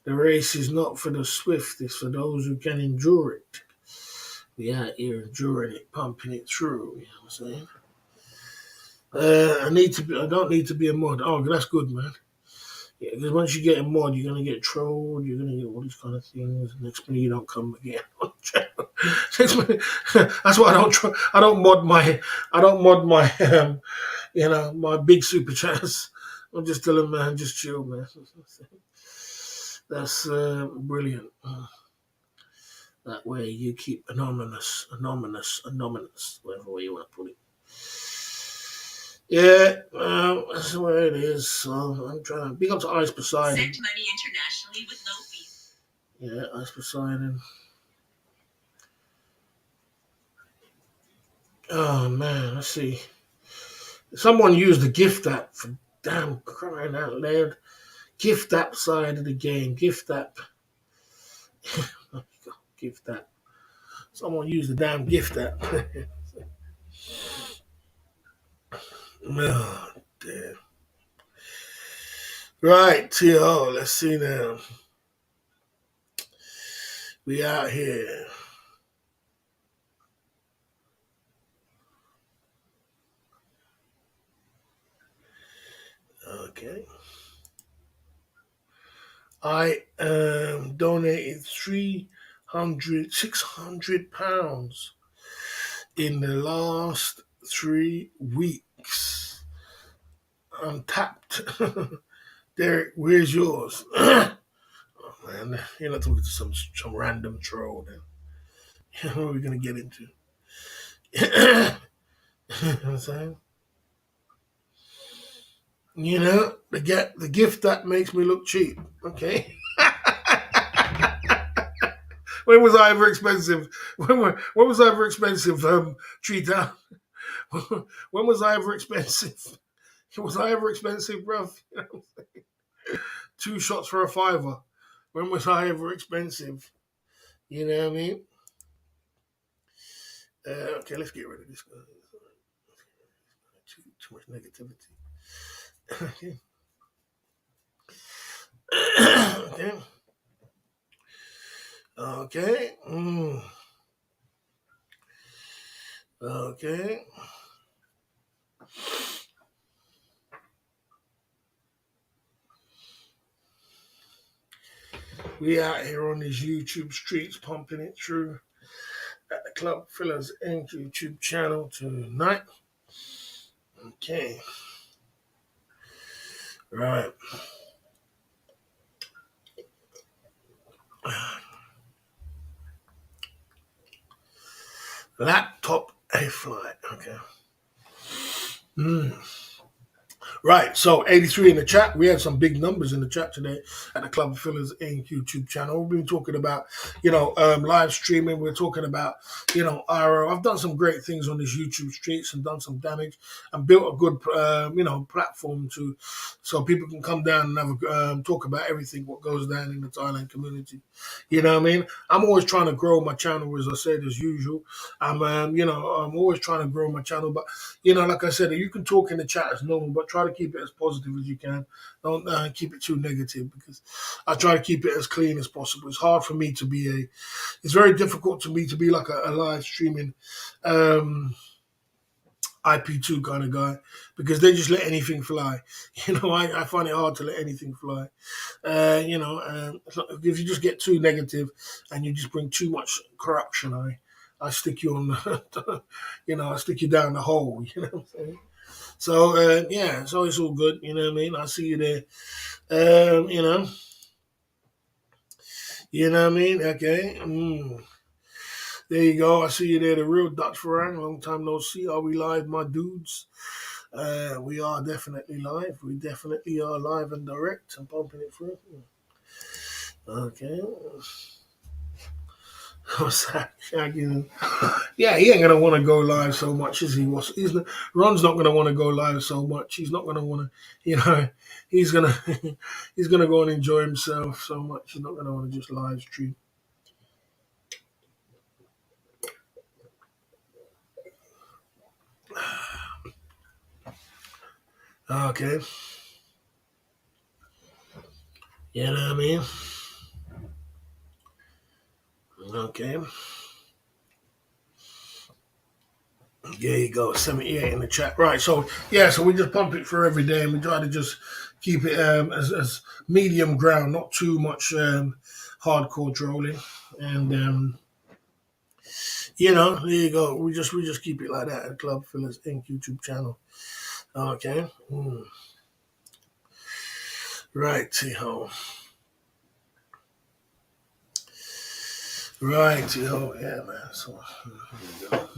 The race is not for the swift, it's for those who can endure it. We out here enduring it, pumping it through, you know what I'm saying? I don't need to be a mod. Oh, that's good, man. Yeah, because once you get a mod, you're gonna get trolled. You're gonna get all these kind of things. Next minute, you don't come again on the channel. That's why I don't mod my my big super chats. I'm just telling man, just chill, man. That's brilliant. That way you keep anonymous, whatever way you want to put it. Yeah, that's the way it is. So I'm trying to big up to Ice Poseidon. Send money internationally with no fees. Yeah, Ice Poseidon. Oh man, let's see. Someone used the gift app for damn crying out loud. Gift app side of the game. Gift app. Gift app. Someone used the damn gift app. Oh, damn. Right, T.O. Let's see now. We out here. Okay. I donated 600 pounds in the last 3 weeks. I'm tapped. Derek, where's yours? Oh, man, you're not talking to some random troll then. What are we going to get into? You know what I'm saying? You know, the gift that makes me look cheap. Okay. When was I ever expensive? When was I ever expensive? Tree Town. When was I ever expensive? Was I ever expensive, bruv? You know, 2 shots for a fiver. When was I ever expensive? You know what I mean? Okay, let's get rid of this guy. Too much negativity. Okay. Okay. Okay. Okay. We out here on these YouTube streets pumping it through at the Club Fillers Inc. YouTube channel tonight. Okay. Right. Laptop A flight. Okay. Right, so 83 in the chat. We had some big numbers in the chat today at the Club of Fillers Inc. YouTube channel. We've been talking about, live streaming. We're talking about, IRL. I've done some great things on these YouTube streets and done some damage and built a good, platform so people can come down and have talk about everything what goes down in the Thailand community. You know what I mean? I'm always trying to grow my channel, as I said, as usual. I'm always trying to grow my channel, but like I said, you can talk in the chat as normal, but try to keep it as positive as you can. Don't keep it too negative, because I try to keep it as clean as possible. It's hard for me to be it's very difficult to me to be like a live streaming IP2 kind of guy, because they just let anything fly. I find it hard to let anything fly. If you just get too negative and you just bring too much corruption, I stick you on, I stick you down the hole. You know what I'm saying? So so it's all good. You know what I mean? I see you there. You know what I mean? Okay. There you go. I see you there, the real Dutch Farang. Long time no see. Are we live, my dudes? We are definitely live. We definitely are live and direct and pumping it through. Okay. What's that? Yeah, he ain't gonna want to go live so much as he was. Ron's not gonna want to go live so much. He's not gonna want to, he's gonna he's gonna go and enjoy himself so much. He's not gonna want to just live stream. Okay. You know what I mean? Okay. There you go, 78 in the chat. Right, so we just pump it for every day, and we try to just keep it as medium ground, not too much hardcore trolling. And there you go. We just keep it like that at Club Fillers Inc. YouTube channel. Okay. Right, see how. Right. Oh, yeah, man. So, here we go.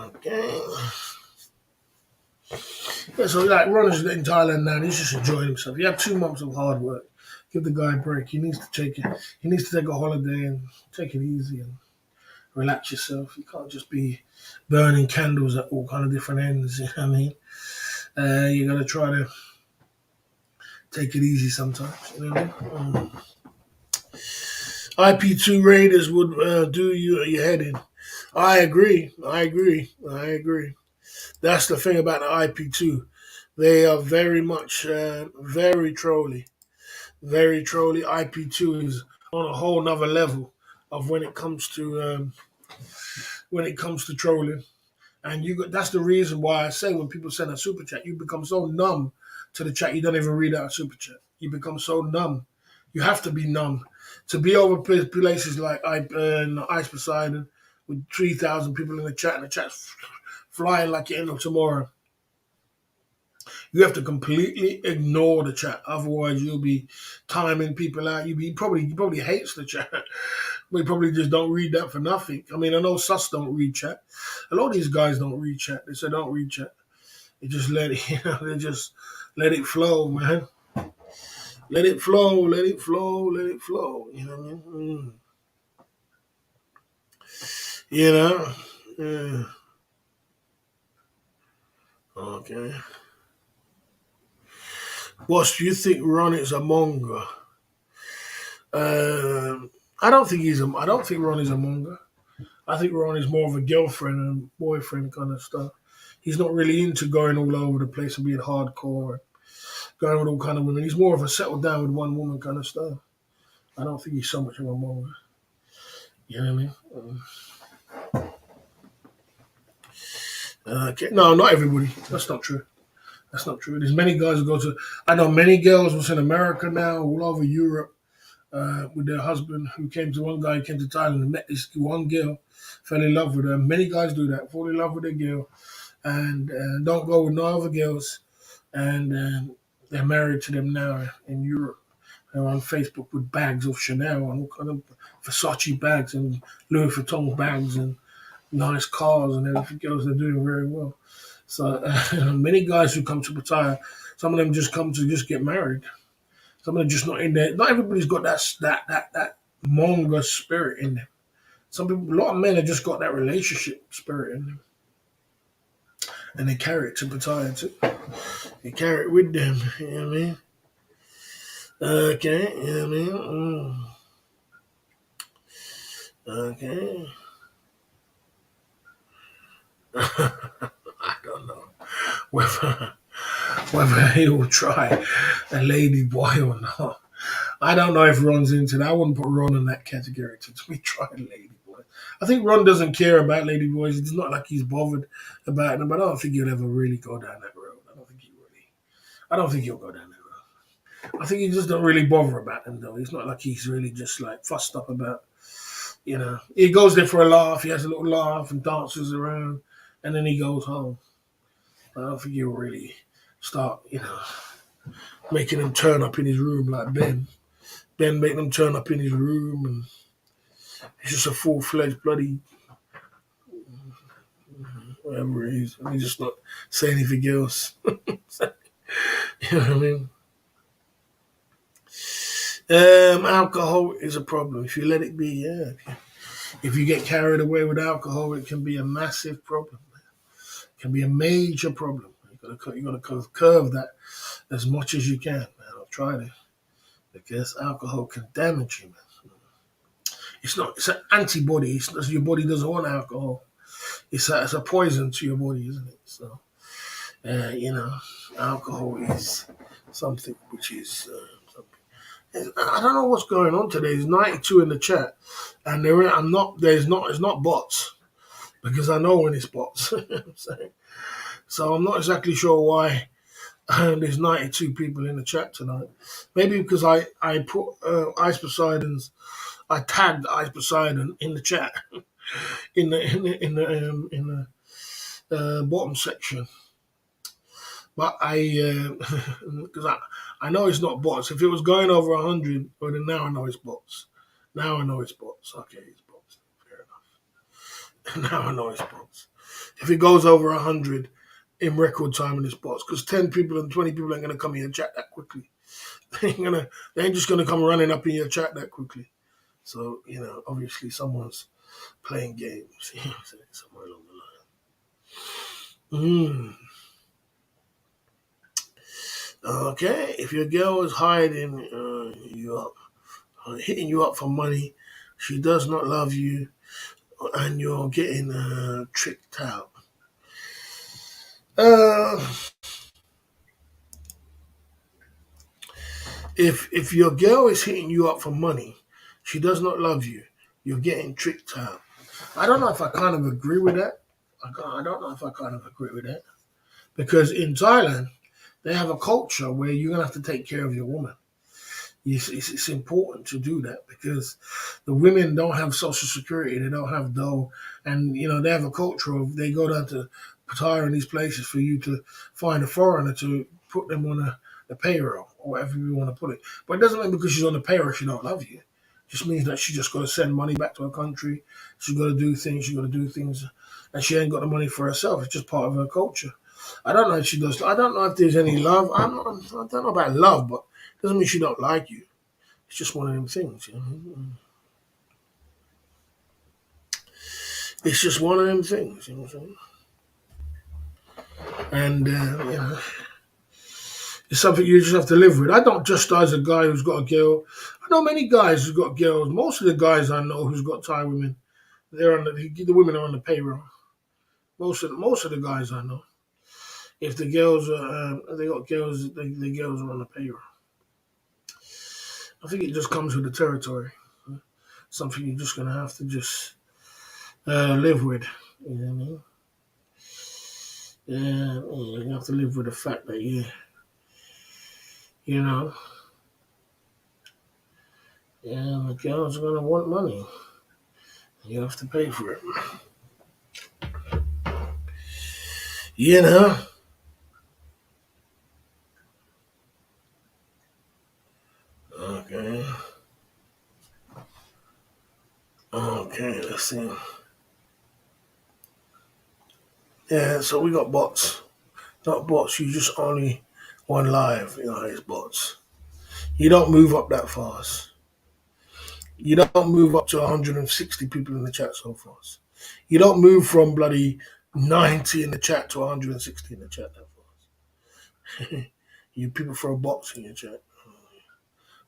Okay. Yeah, so like Ron is in Thailand now. He's just enjoying himself. He had 2 months of hard work. Give the guy a break. He needs to take it. He needs to take a holiday and take it easy and relax yourself. You can't just be burning candles at all kind of different ends. You know what I mean? You got to try to take it easy sometimes. You know what I mean? IP2 Raiders would do your head in. I agree. I agree. I agree. That's the thing about the IP2. They are very much, very trolly. Very trolly. IP2 is on a whole nother level of when it comes to trolling. And that's the reason why I say when people send a super chat, you become so numb to the chat, you don't even read out a super chat. You become so numb. You have to be numb. To be over places like Ice Poseidon with 3,000 people in the chat and the chat's flying like you end of tomorrow. You have to completely ignore the chat. Otherwise, you'll be timing people out. He probably hates the chat. We probably just don't read that for nothing. I mean, I know Sus don't read chat. A lot of these guys don't read chat. They say don't read chat. They just let it, they just let it flow, man. Let it flow, let it flow, let it flow. You know what I mean? You know? Yeah. Okay. Boss, do you think Ron is a monger? I don't think I don't think Ron is a monger. I think Ron is more of a girlfriend and boyfriend kind of stuff. He's not really into going all over the place and being hardcore and going with all kind of women. He's more of a settle down with one woman kind of stuff. I don't think he's so much of a monger. You know what I mean? Okay. No, not everybody. That's not true. That's not true. There's many guys who go to. I know many girls who's in America now, all over Europe, with their husband who came to one guy came to Thailand and met this one girl, fell in love with her. Many guys do that, fall in love with a girl, and don't go with no other girls, and they're married to them now in Europe. They're on Facebook with bags of Chanel and all kind of Versace bags and Louis Vuitton bags and nice cars and everything else. They're doing very well. So many guys who come to retire, some of them just come to just get married. Some of them just not in there. Not everybody's got that monger spirit in them. Some people, a lot of men have just got that relationship spirit in them, and they carry it to retire too. They carry it with them. You know what I mean? Okay. You know what I mean? Okay. I don't know whether he will try a lady boy or not. I don't know if Ron's into that. I wouldn't put Ron in that category to be trying lady boys. I think Ron doesn't care about lady boys. It's not like he's bothered about them. But I don't think he'll ever really go down that road. I don't think he'll go down that road. I think he just don't really bother about them though. It's not like he's really just like fussed up about. He goes there for a laugh. He has a little laugh and dances around, and then he goes home. I don't think he'll really start, making him turn up in his room like Ben. Ben making him turn up in his room, and he's just a full-fledged bloody whatever he is. And he's just not saying anything else. You know what I mean? Alcohol is a problem. If you let it be, yeah. If you get carried away with alcohol, it can be a massive problem. It can be a major problem. You got to curve that as much as you can, man. I've tried it because alcohol can damage you, man. It's an antibody. Your body doesn't want alcohol. It's a poison to your body, isn't it? So, alcohol is something which is. I don't know what's going on today. There's 92 in the chat, and it's not bots because I know when it's bots. So I'm not exactly sure why there's 92 people in the chat tonight. Maybe because I put I tagged Ice Poseidon in the chat in the bottom section. But because I know it's not bots. If it was going over 100, well then now I know it's bots. Now I know it's bots. Okay, it's bots. Fair enough. Now I know it's bots. If it goes over 100 in record time in it's bots, because 10 people and 20 people ain't gonna come in your chat that quickly. They ain't just gonna come running up in your chat that quickly. So, obviously someone's playing games, somewhere along the line. Okay, if your girl is hiding you up, hitting you up for money, she does not love you, and you're getting tricked out. If your girl is hitting you up for money, she does not love you, you're getting tricked out. I don't know if I kind of agree with that. I don't know if I kind of agree with that. Because in Thailand, they have a culture where you're going to have to take care of your woman. It's important to do that because the women don't have social security, they don't have dough, and they have a culture of they go down to Pattaya and these places for you to find a foreigner to put them on the payroll or whatever you want to put it. But it doesn't mean because she's on the payroll she don't love you. It just means that she just got to send money back to her country. She's got to do things. She's got to do things, and she ain't got the money for herself. It's just part of her culture. I don't know if she does. I don't know if there's any love. I don't know about love, but it doesn't mean she don't like you. It's just one of them things. It's just one of them things. You know what I'm saying? And it's something you just have to live with. I don't just as a guy who's got a girl. I know many guys who've got girls. Most of the guys I know who's got Thai women, they're on the women are on the payroll. Most of the guys I know. If the girls they got girls, the girls are on the payroll. I think it just comes with the territory. Something you're just gonna have to just live with. You know what I mean? Yeah, you have to live with the fact that you know, the girls are gonna want money. You have to pay for it. You know. Okay. Okay, let's see. Yeah, so we got bots. Not bots, you just only one live, it's bots. You don't move up that fast. You don't move up to 160 people in the chat so fast. You don't move from bloody 90 in the chat to 160 in the chat that fast. You people throw bots in your chat.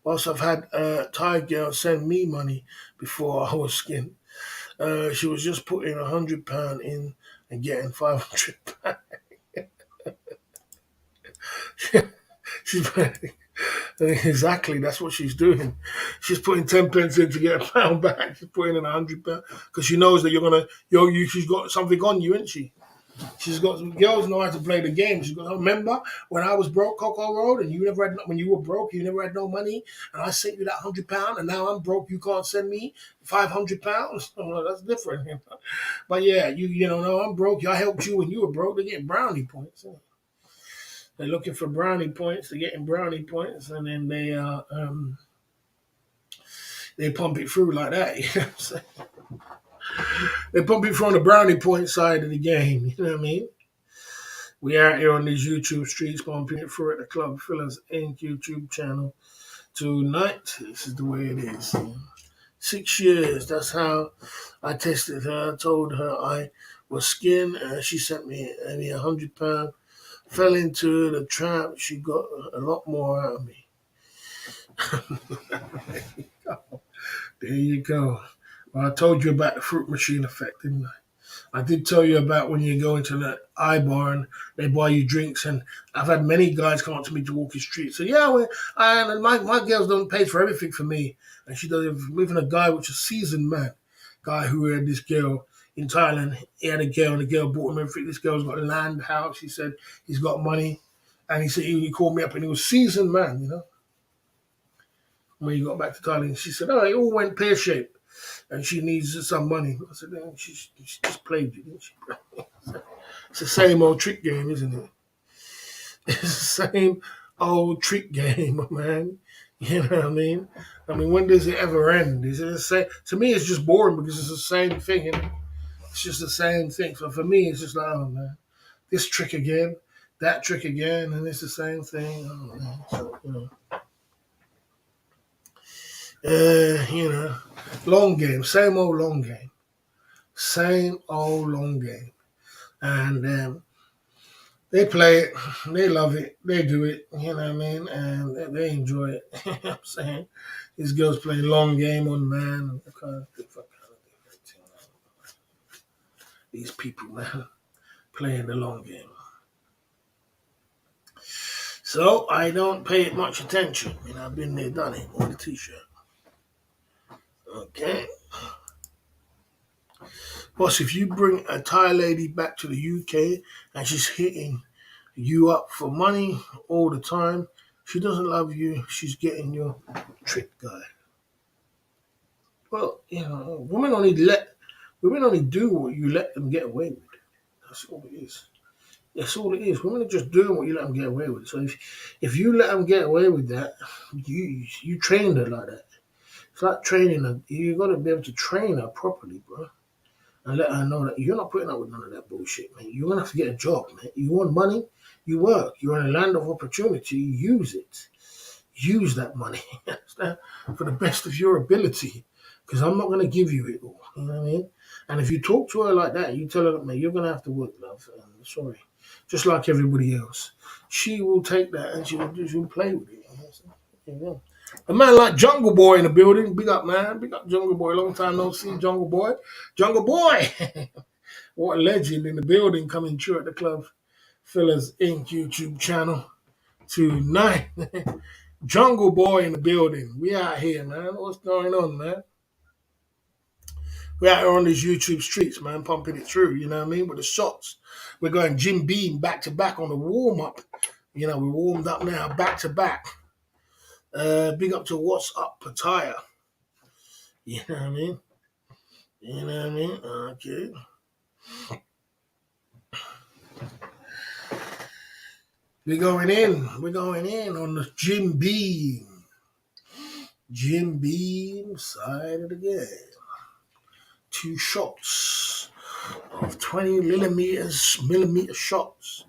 Whilst I've had Thai girl send me money before I was skinned. She was just putting £100 in and getting £500. She's exactly that's what she's doing. She's putting 10 pence in to get £1 back. She's putting in £100 because she knows that she's got something on you, isn't she? She's got girls know how to play the game. She's got. Remember when I was broke, Coco Road, and you never had when you were broke, you never had no money, and I sent you that £100, and now I'm broke. You can't send me £500. Oh, that's different. But yeah, no, I'm broke. I helped you when you were broke. They're getting brownie points. They're looking for brownie points. They're getting brownie points, and then they pump it through like that. You know what I'm saying? They pump it through on the brownie point side of the game. You know what I mean? We out here on these YouTube streets pumping it through at the Club Fillers Inc. YouTube channel tonight. This is the way it is. 6 years. That's how I tested her. I told her I was skinned. She sent me £100. Fell into the trap. She got a lot more out of me. There you go. Well, I told you about the fruit machine effect, didn't I? I did tell you about when you go into the bar and they buy you drinks, and I've had many guys come up to me to walk the street. So yeah, my girls don't pay for everything for me, and she does. Even a guy which is a seasoned man, guy who had this girl in Thailand. He had a girl, and the girl bought him everything. This girl's got a land, house. He said he's got money, and he said he called me up, and he was a seasoned man, When he got back to Thailand, she said, "Oh, it all went pear shaped." And she needs some money. I said, she just played you, didn't she? It's the same old trick game, isn't it? It's the same old trick game, man. You know what I mean? I mean, when does it ever end? Is it the same? To me, it's just boring because it's the same thing. You know? It's just the same thing. So for me, it's just like, oh man, this trick again, that trick again, and it's the same thing. Oh, man. So, you know, long game, same old long game, same old long game, and they play it, they love it, they do it. You know what I mean? And they enjoy it. You know what I'm saying? These girls playing long game on man. And these people, man, playing the long game. So I don't pay it much attention. You know, I've been there, done it on the t-shirt. Okay. Boss, if you bring a Thai lady back to the UK and she's hitting you up for money all the time, she doesn't love you, she's getting your trick guy. Well, you know, women only do what you let them get away with. That's all it is. That's all it is. Women are just doing what you let them get away with. So if you let them get away with that, you trained her like that. It's like training her. You got to be able to train her properly, bro, and let her know that you're not putting up with none of that bullshit, man. You're gonna have to get a job, man. You want money, you work. You're in a land of opportunity. Use it. Use that money for the best of your ability. Because I'm not gonna give you it all. You know what I mean? And if you talk to her like that, you tell her, man, you're gonna have to work, love. Sorry, just like everybody else. She will take that and she'll play with it. You know? A man like Jungle Boy in the building. Big up, man. Big up, Jungle Boy. Long time no see, Jungle Boy. Jungle Boy. What a legend in the building coming through at the Club Fellas Inc. YouTube channel tonight. Jungle Boy in the building. We out here, man. What's going on, man? We out here on these YouTube streets, man, pumping it through, you know what I mean? With the shots. We're going Jim Beam back to back on the warm up. You know, we're warmed up now, back to back. Big up to What's Up Pattaya. You know what I mean? You know what I mean? Okay. We're going in. We're going in on the Jim Beam. Jim Beam side of the game. 2 shots of 20 millimeter shots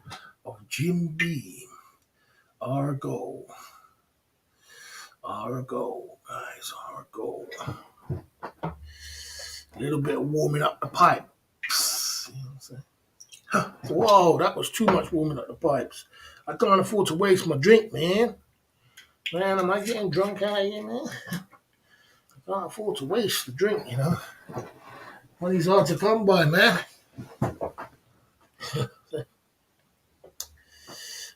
of Jim Beam. Our goal. Our goal, guys. Our goal. A little bit of warming up the pipes. You know what I'm saying? Whoa, that was too much warming up the pipes. I can't afford to waste my drink, man. Man, am I getting drunk out here, man? I can't afford to waste the drink, you know. Money's hard to come by, man.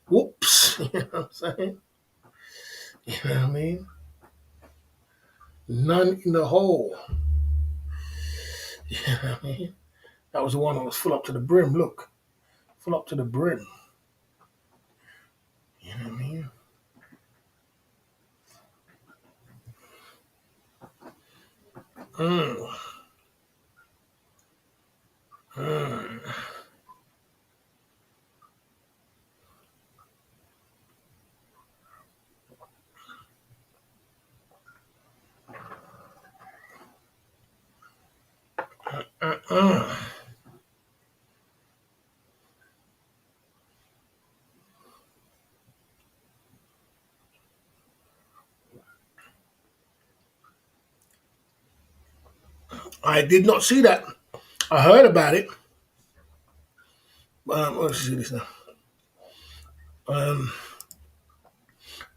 Whoops. You know what I'm saying? You know what I mean? None in the hole. You know what I mean? That was the one that was full up to the brim. Look. Full up to the brim. You know what I mean? Mm. Mm. I did not see that. I heard about it. Let's see this now.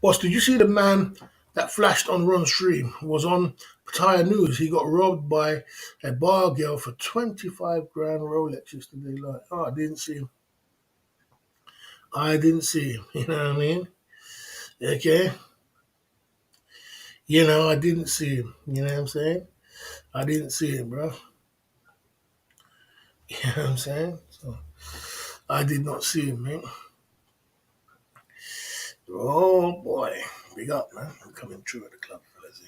Boss, did you see the man that flashed on Ron's stream? Was on Pattaya News. He got robbed by a bar girl for 25 grand Rolex yesterday. Like, oh, I didn't see him. I didn't see him. You know what I mean? Okay. You know, I didn't see him. You know what I'm saying? I didn't see him, bro. You know what I'm saying? So I did not see him, man. Oh boy. Big up, man. I'm coming through at the Club Fellas.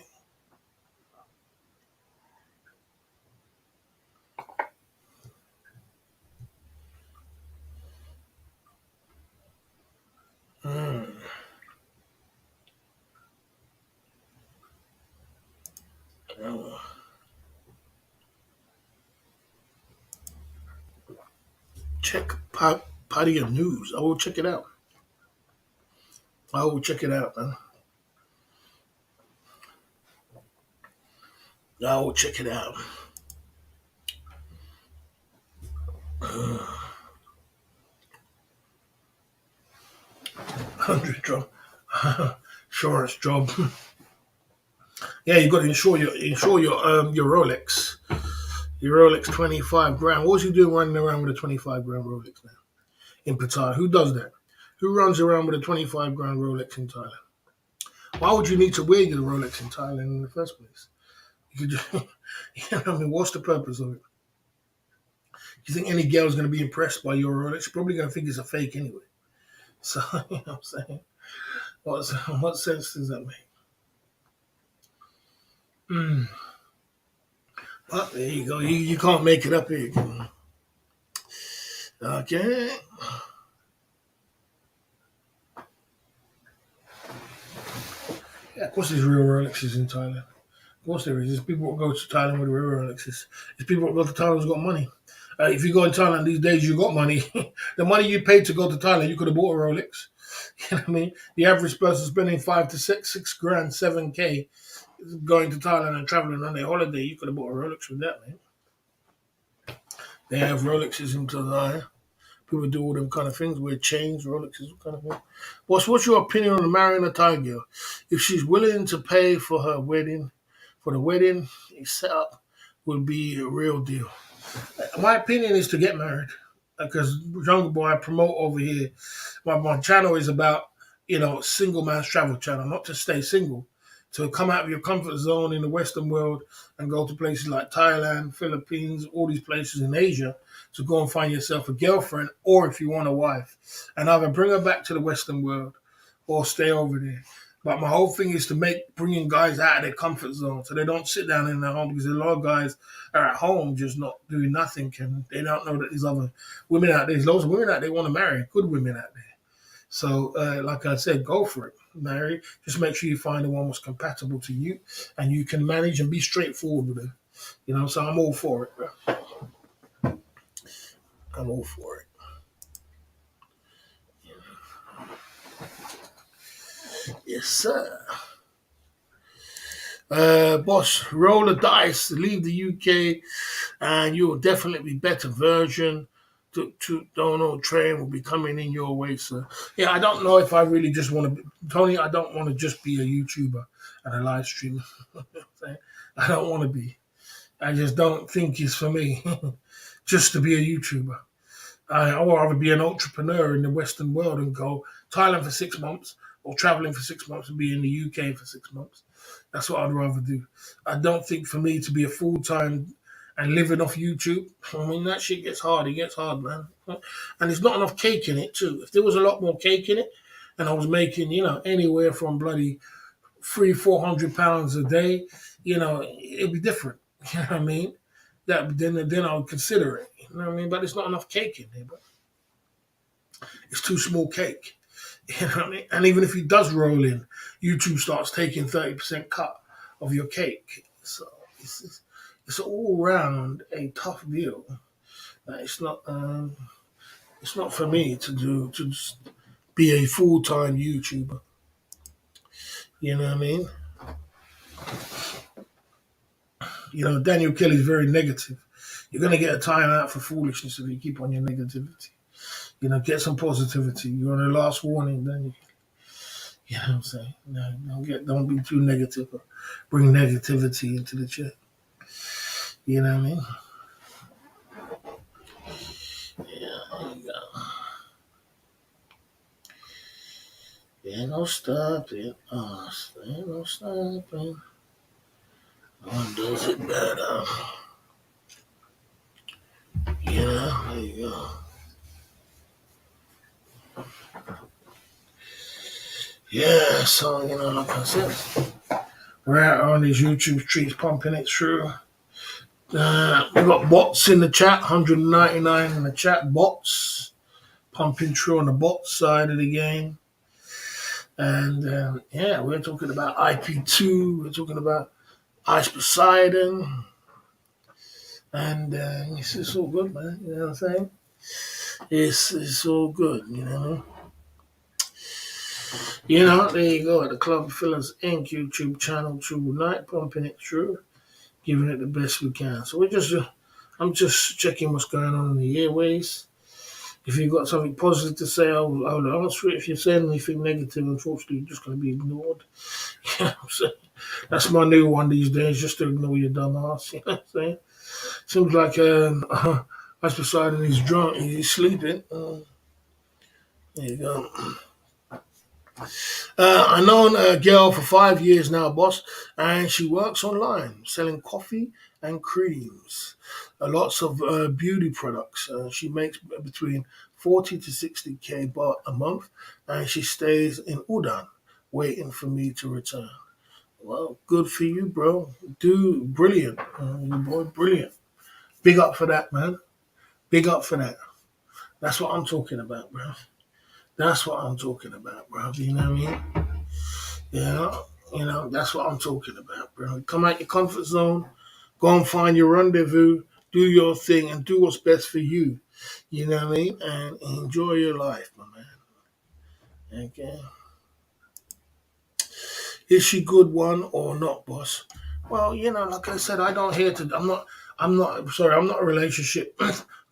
Mm. Check Party of News. I will check it out. I will check it out, man. I will check it out. 100 job. Insurance job. Yeah, you got to insure your Rolex. Your Rolex 25 grand. What's you doing running around with a 25 grand Rolex now in Pattaya? Who does that? Who runs around with a 25 grand Rolex in Thailand? Why would you need to wear your Rolex in Thailand in the first place? You could just, I mean, what's the purpose of it? You think any girl's going to be impressed by your Rolex? She's probably going to think it's a fake anyway. So, you know what I'm saying? What sense does that make? Mm. But there you go. You can't make it up here. Okay. Yeah, of course there's real Rolexes in Thailand. Of course there is. There's people that go to Thailand with real Rolexes. There's people that go to Thailand who's got money. If you go in Thailand these days, you got money. The money you paid to go to Thailand, you could have bought a Rolex. You know what I mean? The average person spending 5 to 6 grand, 7K going to Thailand and traveling on their holiday, you could have bought a Rolex with that, man. They have Rolexes in Thailand. People do all them kind of things, wear chains, Rolexes, kind of thing. What's your opinion on marrying a Thai girl? If she's willing to pay for the wedding, a setup would be a real deal. My opinion is to get married because Jungle Boy I promote over here. My channel is about single man's travel channel, not to stay single, to come out of your comfort zone in the Western world and go to places like Thailand, Philippines, all these places in Asia to go and find yourself a girlfriend, or if you want a wife, and either bring her back to the Western world or stay over there. But my whole thing is to bringing guys out of their comfort zone so they don't sit down in their home, because a lot of guys are at home just not doing nothing and they don't know that there's other women out there. There's loads of women out there want to marry, good women out there. So, like I said, go for it. Marry. Just make sure you find the one that's compatible to you and you can manage and be straightforward with her. So I'm all for it, bro. I'm all for it. Yes, sir. Boss, roll the dice, leave the UK, and you'll definitely be better version. To Donald Train will be coming in your way, sir. Yeah, I don't know if I really just want to, Tony. I don't want to just be a YouTuber and a live streamer. I don't want to be. I just don't think it's for me just to be a YouTuber. I would rather be an entrepreneur in the Western world and go Thailand for 6 months or traveling for 6 months and be in the UK for 6 months. That's what I'd rather do. I don't think for me to be a full-time and living off YouTube, I mean, that shit gets hard. It gets hard, man. And there's not enough cake in it, too. If there was a lot more cake in it and I was making, anywhere from bloody £300-400 a day, it'd be different. You know what I mean? Then I would consider it. You know what I mean? But it's not enough cake in there, but it's too small cake. You know what I mean? And even if he does roll in, YouTube starts taking 30% cut of your cake. So it's all round a tough deal. It's not for me to just be a full-time YouTuber. You know what I mean? Daniel Kelly's very negative. You're going to get a time out for foolishness if you keep on your negativity. Get some positivity. You're on the last warning, Daniel. You know what I'm saying? No, don't be too negative or bring negativity into the chat. You know what I mean? Yeah, there you go. Ain't no stopping us. Ain't no stopping. One does it better. There you go. Yeah, so, like I said, we're out on these YouTube streets pumping it through. We got bots in the chat, 199 in the chat, bots pumping through on the bot side of the game. And we're talking about IP2, we're talking about Ice Poseidon, and it's all good, man. You know what I'm saying? It's all good, you know. You know, there you go. At the Club Fillers Inc. YouTube channel, True Night, pumping it through, giving it the best we can. So I'm just checking what's going on in the airways. If you've got something positive to say, I'll answer it. If you're saying anything negative, unfortunately, you're just going to be ignored. You know what I'm saying? That's my new one these days, just to ignore your dumb ass. You know what I'm saying? Seems like Ice Poseidon, he's drunk, he's sleeping. There you go. I known a girl for 5 years now, boss, and she works online selling coffee and creams, lots of beauty products. She makes between 40 to 60K baht a month, and she stays in Udan, waiting for me to return. Well, good for you, bro. Do brilliant, you boy, brilliant. Big up for that, man. Big up for that. That's what I'm talking about, bro. That's what I'm talking about, bro. You know what I mean? Yeah, that's what I'm talking about, bro. Come out your comfort zone, go and find your rendezvous, do your thing, and do what's best for you. You know what I mean? And enjoy your life, my man. Okay. Is she good one or not, boss? Well, like I said, I don't here to. I'm not a relationship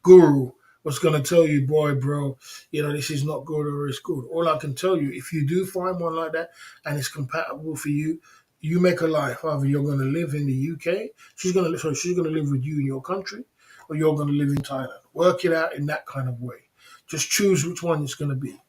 guru. What's gonna tell you, boy, bro? This is not good or it's good. All I can tell you, if you do find one like that and it's compatible for you, you make a life. Either you're gonna live in the UK, she's gonna live with you in your country, or you're gonna live in Thailand. Work it out in that kind of way. Just choose which one it's gonna be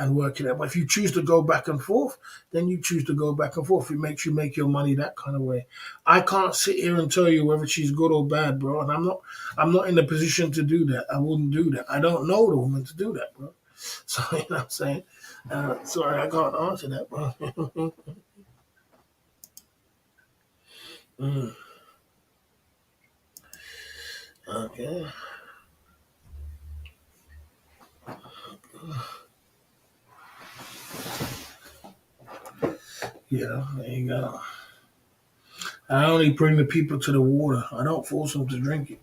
and work it out. But if you choose to go back and forth, then you choose to go back and forth. It makes you make your money that kind of way. I can't sit here and tell you whether she's good or bad, bro. And I'm not in the position to do that. I wouldn't do that. I don't know the woman to do that, bro. So you know what I'm saying? Sorry, I can't answer that, bro. Mm, okay. Yeah, there you go. I only bring the people to the water. I don't force them to drink it.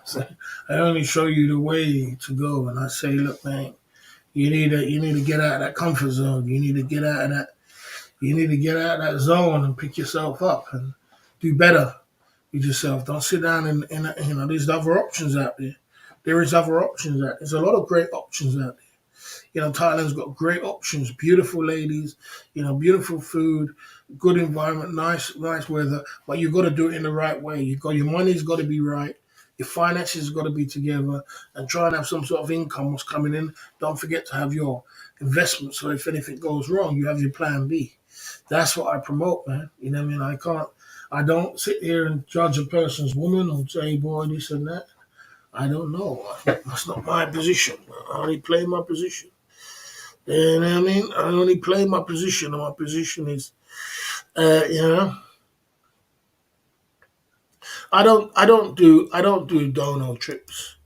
So I only show you the way to go, and I say, look, man, you need to get out of that comfort zone. You need to get out of that. You need to get out of that zone and pick yourself up and do better with yourself. Don't sit down and there's other options out there. There is other options out there. There's a lot of great options out there. Thailand's got great options, beautiful ladies, beautiful food, good environment, nice weather. But you've got to do it in the right way. Your money's got to be right. Your finances got to be together, and try and have some sort of income what's coming in. Don't forget to have your investment, so if anything goes wrong, you have your plan B. That's what I promote, man. You know what I mean? I don't sit here and judge a person's woman or say, boy, this and that. I don't know. That's not my position. I only play my position. You know what I mean? I only play my position, and my position is, you know, I don't do dono trips.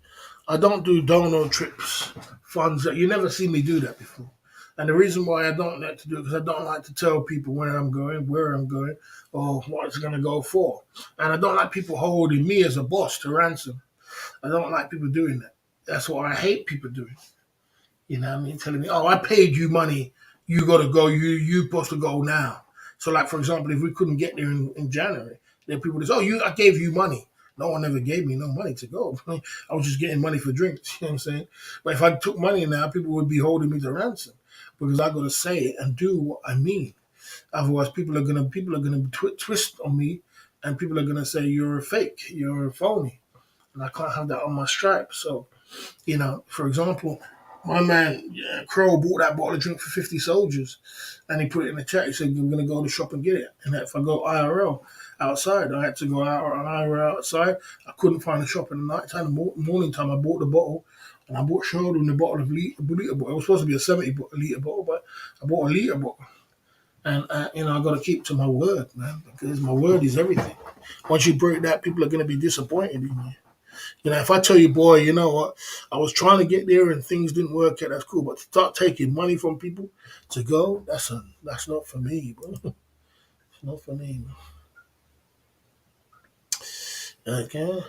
I don't do dono trips, funds. You never see me do that before. And the reason why I don't like to do it because I don't like to tell people where I'm going, or what it's going to go for. And I don't like people holding me as a boss to ransom. I don't like people doing that. That's what I hate people doing. You know what I mean? Telling me, oh, I paid you money. You got to go. You supposed to go now. So, like, for example, if we couldn't get there in January, then people would say, oh, I gave you money. No one ever gave me no money to go. I was just getting money for drinks. You know what I'm saying? But if I took money now, people would be holding me to ransom because I got to say it and do what I mean. Otherwise, people are gonna twist on me, and people are gonna say you're a fake, you're a phony, and I can't have that on my stripe. So for example, my man Crow bought that bottle of drink for 50 soldiers, and he put it in the chat. He said, "I'm gonna go to the shop and get it." And if I go IRL outside, I had to go out on IRL outside. I couldn't find a shop in the night time. Morning time, I bought the bottle, and I showed him the bottle of liter bottle. It was supposed to be a 70 liter bottle, but I bought a liter bottle. And I got to keep to my word, man, because my word is everything. Once you break that, people are going to be disappointed in you. If I tell you, boy, you know what, I was trying to get there and things didn't work out, that's cool. But to start taking money from people to go, that's not for me, bro. It's not for me. Okay.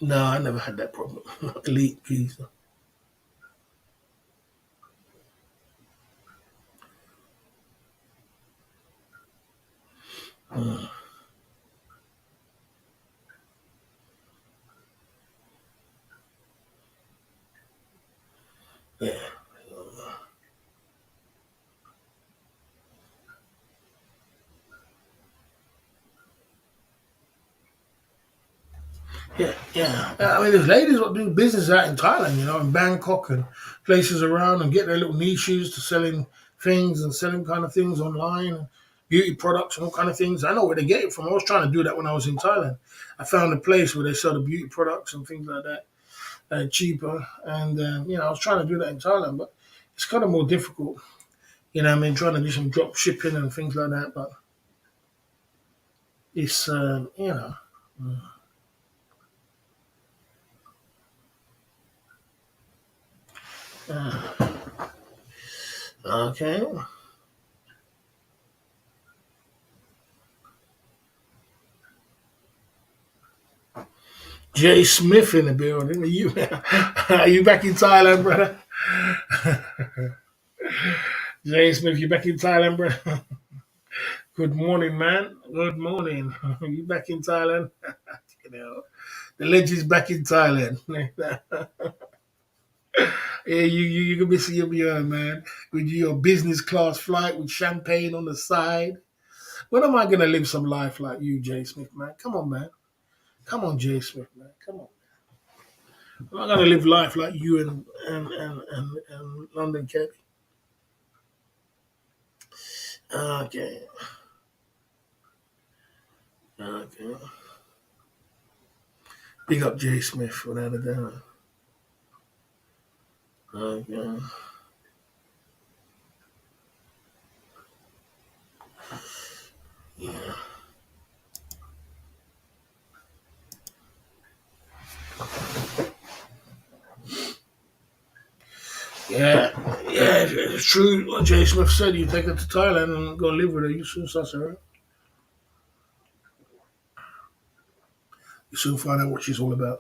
No, I never had that problem. Elite visa. Mm, yeah. Yeah, yeah. I mean, there's ladies that do business out in Thailand, in Bangkok and places around, and get their little niches to selling things and selling kind of things online, and beauty products and all kind of things. I know where they get it from. I was trying to do that when I was in Thailand. I found a place where they sell the beauty products and things like that cheaper, and I was trying to do that in Thailand, but it's kind of more difficult. I mean, trying to do some drop shipping and things like that, but it's uh, okay. Jay Smith in the building. Are you back in Thailand, brother? Jay Smith, you back in Thailand, brother? Good morning, man. Good morning. You back in Thailand? you know, the legend's back in Thailand. Yeah, you can be seeing me, man, with your business class flight with champagne on the side. When am I gonna live some life like you, Jay Smith, man? Come on, man. Come on, Jay Smith, man. Come on. I'm not gonna live life like you and London Cat. Okay. Okay. Big up Jay Smith without a doubt. Okay. Yeah. Yeah. Yeah. It's true what Jay Smith said. You take her to Thailand and go live with her. You soon start her. You soon find out what she's all about.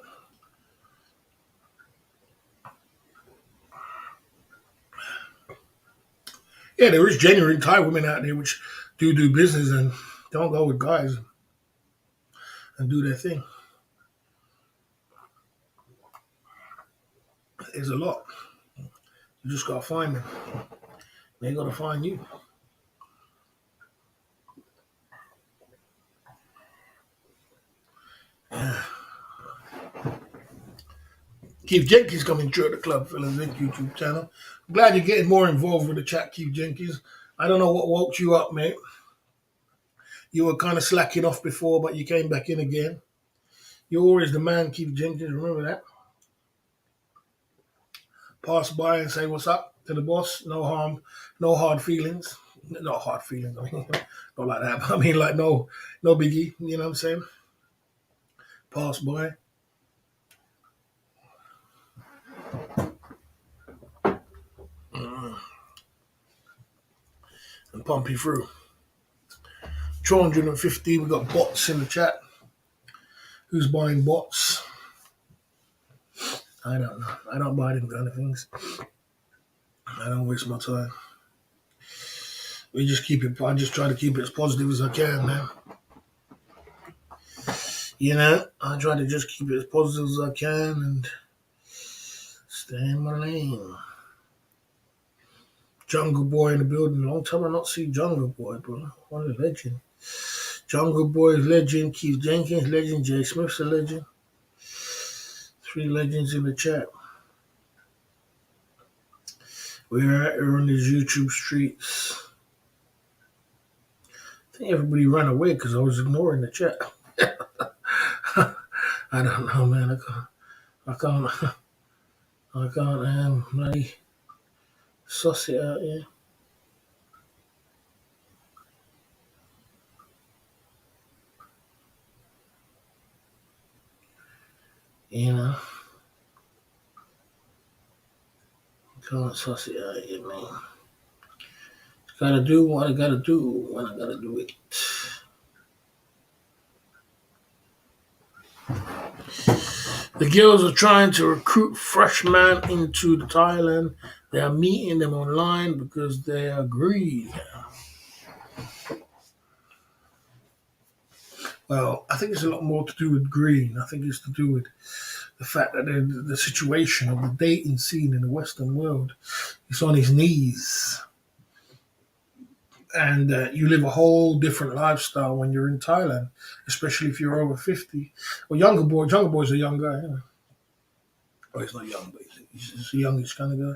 Yeah, there is genuine Thai women out there which do business and don't go with guys and do their thing. There's a lot. You just gotta find them. They gotta find you. Keith Jenkins coming through at the Club Fellas Inc. YouTube channel. I'm glad you're getting more involved with the chat, Keith Jenkins. I don't know what woke you up, mate. You were kind of slacking off before, but you came back in again. You're always the man, Keith Jenkins. Remember that. Pass by and say what's up to the boss. No harm, no hard feelings. Not hard feelings. I mean, not like that. But I mean, like no biggie. You know what I'm saying? Pass by and pump you through. 250. We got bots in the chat. Who's buying bots? I don't know. I don't buy them kind of things. I don't waste my time. We just keep it. I just try to keep it as positive as I can, man. I try to just keep it as positive as I can and stay in my lane. Jungle Boy in the building. Long time I not see Jungle Boy, bro. What a legend. Jungle Boy is legend. Keith Jenkins, legend. Jay Smith's a legend. 3 legends in the chat. We're out here on these YouTube streets. I think everybody ran away because I was ignoring the chat. I don't know, man. I can't, I can't, really suss it out here. You know, can't suss it out here, man. Gotta do what I gotta do when I gotta do it. The girls are trying to recruit freshmen into Thailand. They are meeting them online because they agree. Well, I think it's a lot more to do with green. I think it's to do with the fact that the situation of the dating scene in the Western world is on its knees. And you live a whole different lifestyle when you're in Thailand, especially if you're over 50. Well, younger boys are young guy. You know. Well, he's not young, but he's just a youngish kind of guy.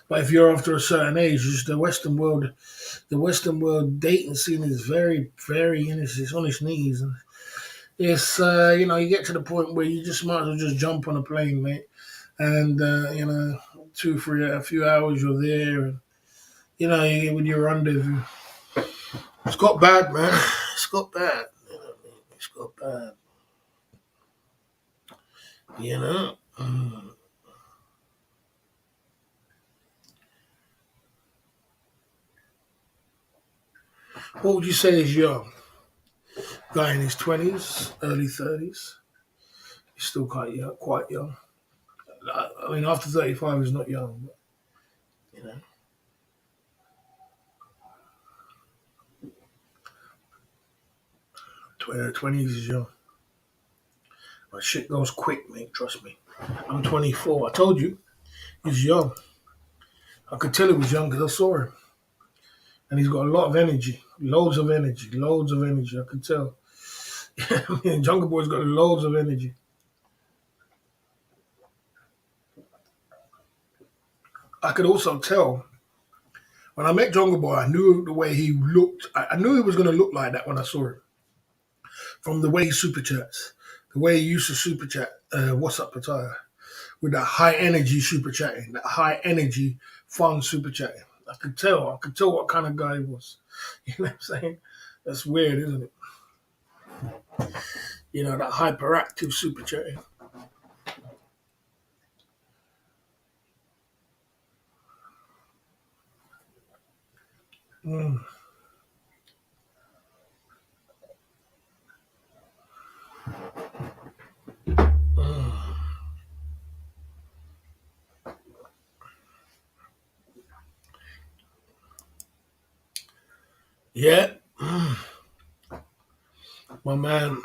But if you're after a certain age, just the Western world dating scene is very, very it's on its knees. And it's, you get to the point where you just might as well just jump on a plane, mate. And, 2, 3, a few hours you're there. And, you get with your rendezvous. It's got bad, man. It's got bad. You know what I mean? It's got bad. You know? What would you say is young? Guy in his 20s, early 30s. He's still quite young. Quite young. I mean, after 35 is not young, but, you know. 20s is young. But shit goes quick, mate. Trust me. I'm 24. I told you, he's young. I could tell he was young because I saw him. And he's got a lot of energy. Loads of energy. Loads of energy. I could tell. I mean, Jungle Boy's got loads of energy. I could also tell when I met Jungle Boy, I knew the way he looked. I knew he was going to look like that when I saw him. From the way he super chats, the way he used to super chat, what's up, Pattaya, with that high energy super chatting, that high energy, fun super chatting. I could tell what kind of guy he was. You know what I'm saying? That's weird, isn't it? That hyperactive super chatting. Mm. Mm. Yeah. My man.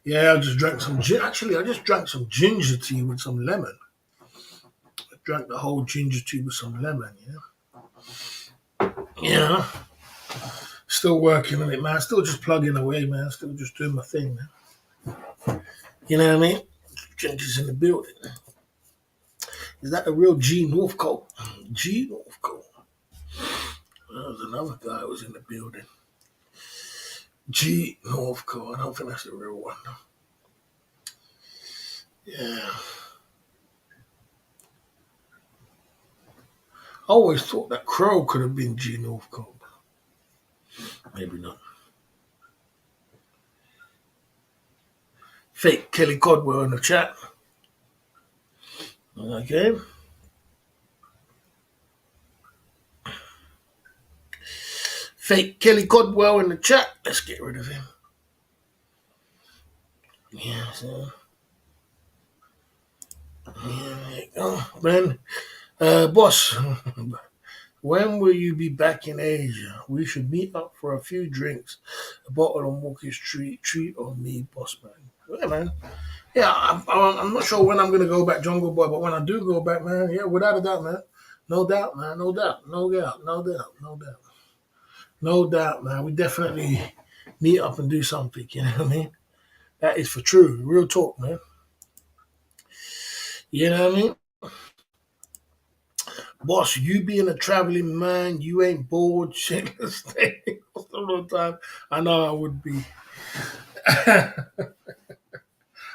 Yeah, I just drank some gin. Actually, I just drank some ginger tea with some lemon. I drank the whole ginger tea with some lemon, Yeah. Still working on it, man. Still just plugging away, man. Still just doing my thing, man. You know what I mean? Ginger's in the building. Is that the real G Northcote? G Northcote. There was another guy who was in the building. G Northcote. I don't think that's the real one, though. Yeah. I always thought that Crow could have been G Northcote. Maybe not. Fake Kelly Codwell in the chat. Okay. Fake Kelly Codwell in the chat. Let's get rid of him. Yeah, so. Yeah, there you go. Man, boss, when will you be back in Asia? We should meet up for a few drinks. A bottle of Walker's treat on me, boss man. Yeah, man. Yeah, I'm not sure when I'm going to go back, Jungle Boy, but when I do go back, man, yeah, without a doubt, man. No doubt, man. No doubt. No doubt. No doubt. No doubt. No doubt, man. We definitely meet up and do something, you know what I mean? That is for true. Real talk, man. You know what I mean? Boss, you being a traveling man, you ain't bored, shitless thing all the time. I know I would be.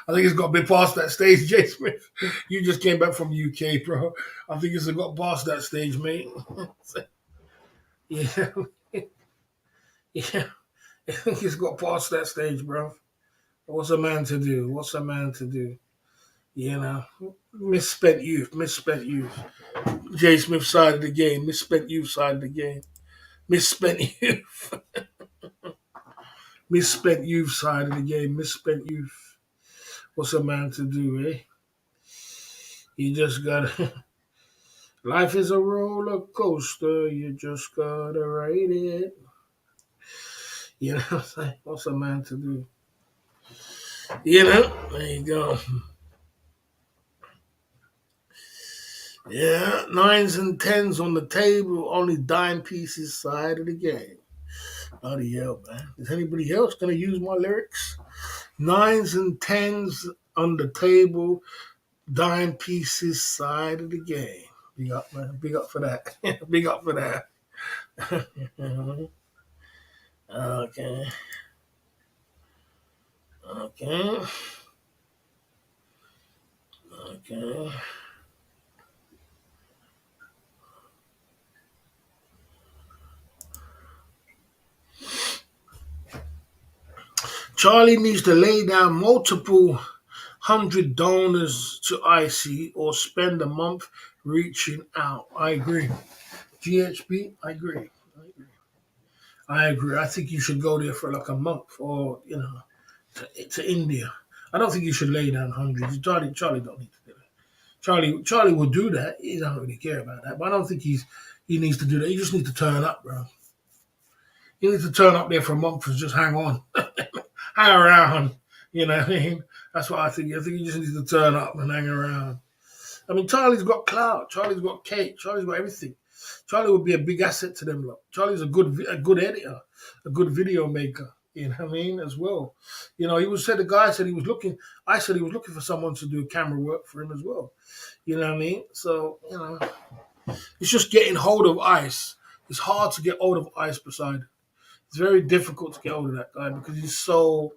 I think it's got to be past that stage, Jay Smith. You just came back from UK, bro. I think it's got past that stage, mate. Yeah, yeah. I think it's got past that stage, bro. What's a man to do? What's a man to do? You know, misspent youth, misspent youth. Jay Smith side of the game, misspent youth side of the game, misspent youth, misspent youth side of the game, misspent youth. What's a man to do, eh? You just gotta. Life is a roller coaster. You just gotta ride it. You know what I'm saying? What's a man to do? You know, there you go. Yeah, nines and tens on the table, only dime pieces side of the game. Bloody hell, man. Is anybody else gonna use my lyrics? Nines and tens on the table, dime pieces side of the game. Big up, man. Big up for that. Big up for that. Okay. Okay. Okay. Charlie needs to lay down multiple hundred donors to IC or spend a month reaching out. I agree. GHB, I agree. I agree. I think you should go there for like a month or, to India. I don't think you should lay down hundreds. Charlie don't need to do that. Charlie will do that. He doesn't really care about that. But I don't think he needs to do that. He just needs to turn up, bro. He needs to turn up there for a month and just hang on. Hang around. You know what I mean? That's what I think. I think he just needs to turn up and hang around. I mean, Charlie's got clout. Charlie's got cake. Charlie's got everything. Charlie would be a big asset to them lot. Charlie's a good editor, a good video maker. You know what I mean? As well. The guy said he was looking. I said he was looking for someone to do camera work for him as well. You know what I mean? So it's just getting hold of Ice. It's hard to get hold of Ice Poseidon. It's very difficult to get hold of that guy because he's so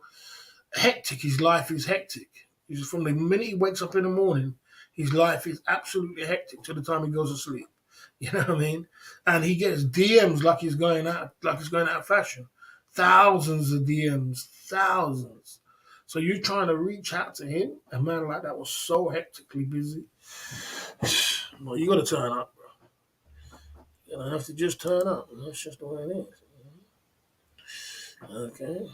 hectic. His life is hectic. He's from the minute he wakes up in the morning, his life is absolutely hectic till the time he goes to sleep. You know what I mean? And he gets DMs like he's going out of fashion. Thousands of DMs, thousands. So you're trying to reach out to him, a man like that was so hectically busy. Well, you got to turn up, bro. You don't have to just turn up. That's just the way it is. Okay.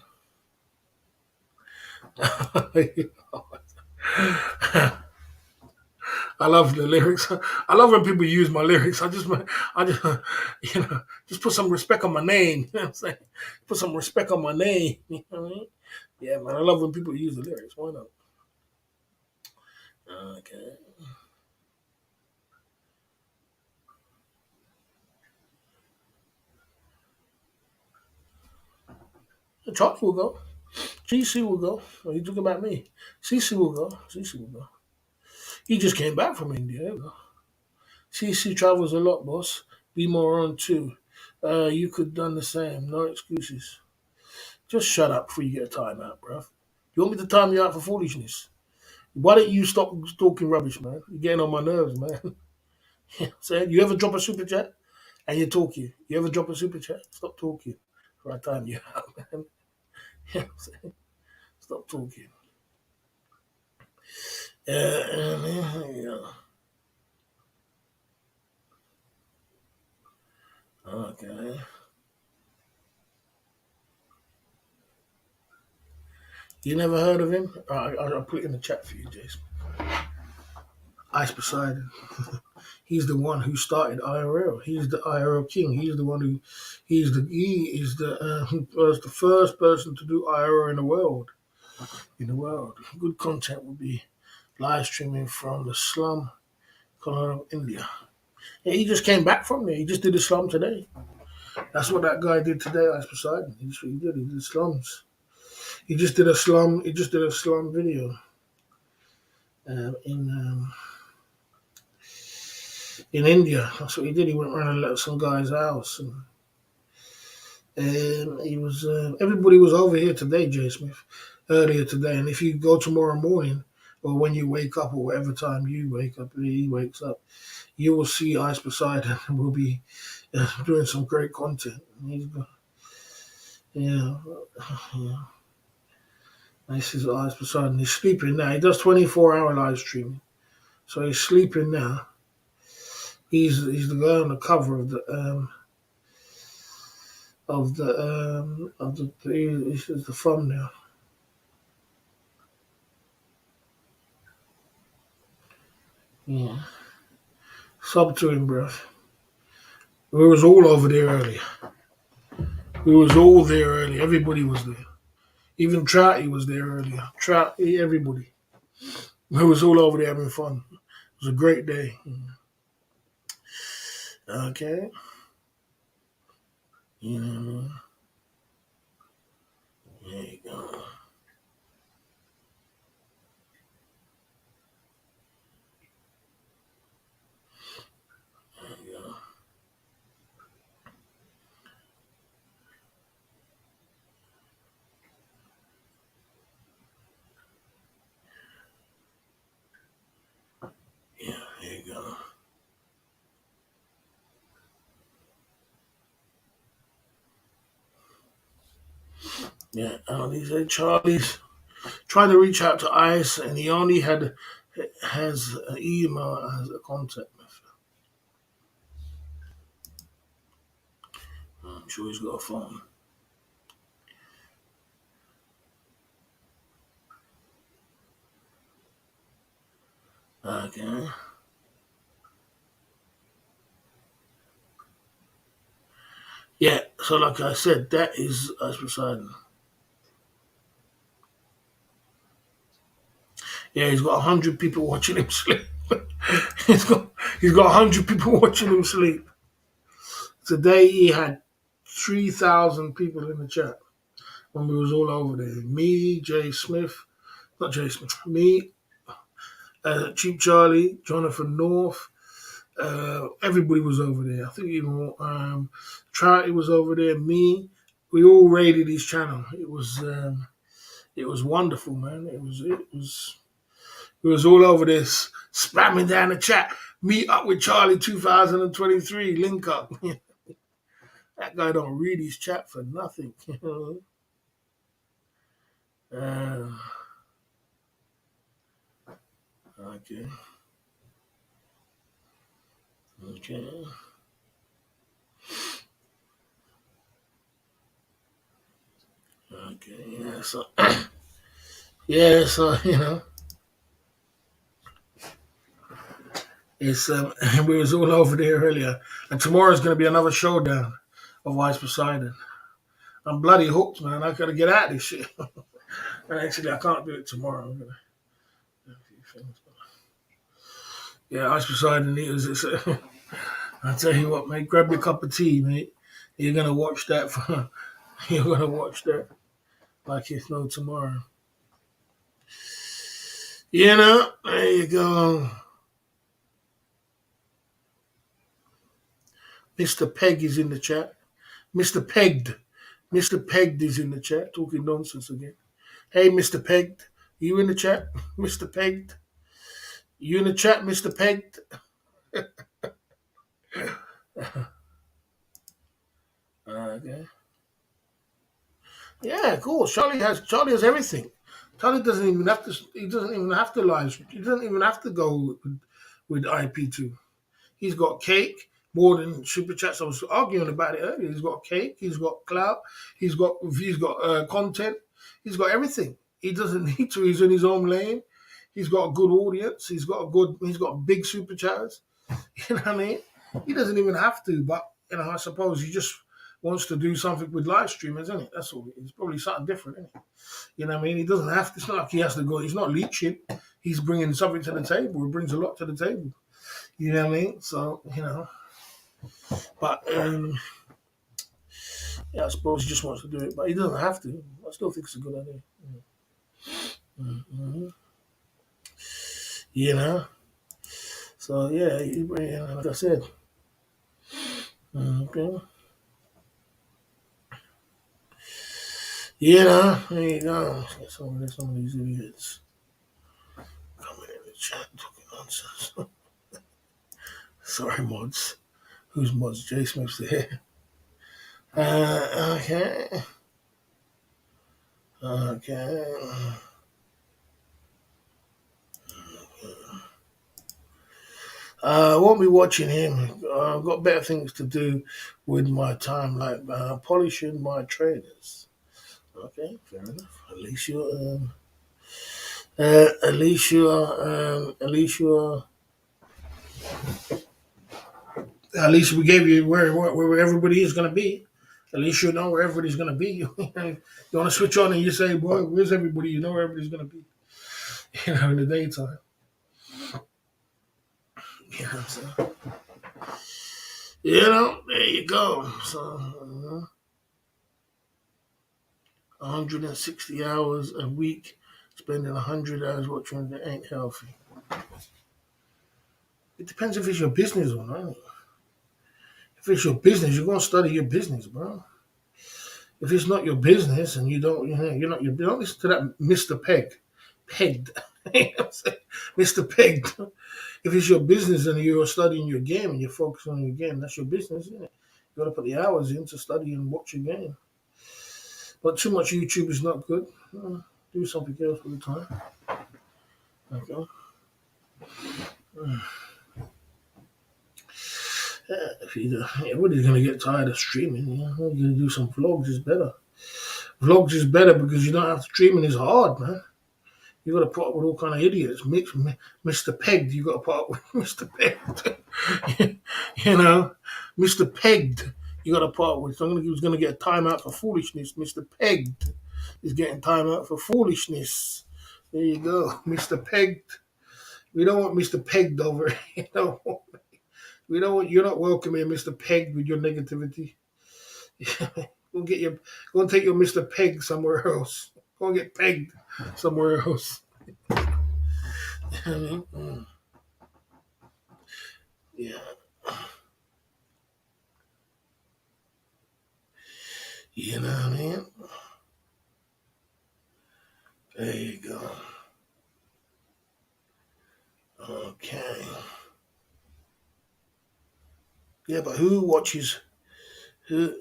I love the lyrics. I love when people use my lyrics. I just, just put some respect on my name. You know what I'm saying? Put some respect on my name. You know what I mean? Yeah, man. I love when people use the lyrics. Why not? Okay. Charlie will go. CC will go. Oh, you talking about me? CC will go. CC will go. He just came back from India. There you go. CC travels a lot, boss. Be more on too. You could done the same. No excuses. Just shut up before you get a timeout, bro. You want me to time you out for foolishness? Why don't you stop talking rubbish, man? You're getting on my nerves, man. You know what I'm saying? You ever drop a super chat and you're talking? You ever drop a super chat? Stop talking. Right time you out, man. You know what I'm saying? Stop talking. Yeah. Okay. You never heard of him? I'll put it in the chat for you, Jason. Ice Poseidon. He's the one who started IRL. He's the IRL king. He's the one he is the who was the first person to do IRL in the world. In the world, good content would be live streaming from the slum, Colorado, India. Yeah, he just came back from there. He just did the slum today. That's what that guy did today, Ice Poseidon. He just what he did. He did slums. He just did a slum. He just did a slum video in India. That's what he did. He went around and some guy's house, and he was. Everybody was over here today, Jay Smith, earlier today. And if you go tomorrow morning, or when you wake up, or whatever time you wake up, he wakes up, you will see Ice Poseidon and will be doing some great content. Yeah. This is Ice Poseidon. He's sleeping now. He does 24-hour live streaming, so he's sleeping now. He's the guy on the cover of the this is the thumbnail. Yeah. Sub to him, bro. We was all over there earlier. We was all there earlier. Everybody was there. Even Trouty was there earlier. Trouty, everybody. We was all over there having fun. It was a great day. Okay. You know what I mean? There you go. There you go. Yeah, there you go. Yeah, he said Charlie's trying to reach out to ICE, and he only has an email as a contact method. I'm sure he's got a phone. Okay. Yeah, so like I said, that is us Poseidon. Yeah, he's got 100 people watching him sleep. he's got he's got 100 people watching him sleep. Today he had 3,000 people in the chat when we was all over there. Me, Jay Smith, not Jay Smith, me, Cheap Charlie, Jonathan North, everybody was over there. I think even Trouty was over there. Me, we all raided his channel. It was wonderful, man. It was all over this spamming down the chat. Meet up with Charlie 2023. Link up. That guy don't read his chat for nothing. uh, okay. Okay. Okay. Yeah. So yeah. So it's we was all over there earlier, and tomorrow's gonna be another showdown of Ice Poseidon. I'm bloody hooked, man. I gotta get out of this shit. And actually, I can't do it tomorrow. I'm gonna do a few things. Yeah, Ice Poseidon. I tell you what, mate. Grab your cup of tea, mate. You're gonna watch that. You're gonna watch that like it's no tomorrow. There you go. Mr. Peg is in the chat. Mr. Pegged. Mr. Pegged is in the chat, talking nonsense again. Hey, Mr. Pegged. You in the chat? Mr. Pegged? You in the chat, Mr. Pegged? Okay. Yeah, cool. Charlie has everything. Charlie doesn't even have to. He doesn't even have to live. He doesn't even have to go with IP2. He's got cake more than super chats. I was arguing about it earlier. He's got cake. He's got clout. He's got content. He's got everything. He doesn't need to. He's in his own lane. He's got a good audience. He's got big super chats. You know what I mean? He doesn't even have to. But I suppose he just wants to do something with live streamers, isn't it? That's all. It's probably something different, isn't it? You know what I mean? He doesn't have to. It's not like he has to go. He's not leeching. He's bringing something to the table. He brings a lot to the table. You know what I mean? So, but yeah, I suppose he just wants to do it, but he doesn't have to. I still think it's a good idea. Mm-hmm. So yeah, like I said, okay. There you go. Some of these idiots coming in the chat talking nonsense. Sorry, mods. Who's mods? Jay Smith's there. Okay. Okay. I won't be watching him. I've got better things to do with my time, like polishing my trainers. Okay, fair enough. At least we gave you where everybody is going to be. At least you know where everybody's going to be. You want to switch on and you say, "Boy, where's everybody?" You know where everybody's going to be. In the daytime. So, there you go. So, 160 hours a week, spending 100 hours watching it ain't healthy. It depends if it's your business or not. If it's your business, you're gonna study your business, bro. If it's not your business and you don't, you don't listen to that Mr. Pegged, Mr. Pegged. If it's your business and you're studying your game and you're focused on your game, that's your business, isn't it? You got to put the hours in to study and watch your game. But too much YouTube is not good. Do something else all the time. Okay. Everybody's gonna get tired of streaming. You're gonna do some vlogs is better. Vlogs is better because you don't have to streaming is hard, man. You got to put up with all kind of idiots. Mr. Pegged, you got to put up with Mr. Pegged. Mr. Pegged, you got to put up with. Somebody who's going to get a timeout for foolishness. Mr. Pegged is getting timeout for foolishness. There you go, Mr. Pegged. We don't want Mr. Pegged over here. We don't want. You're not welcome here, Mr. Pegged, with your negativity. Go and take your Mr. Peg somewhere else. Go and get pegged somewhere else. Yeah. You know what I mean? There you go. Okay. Yeah, but who watches who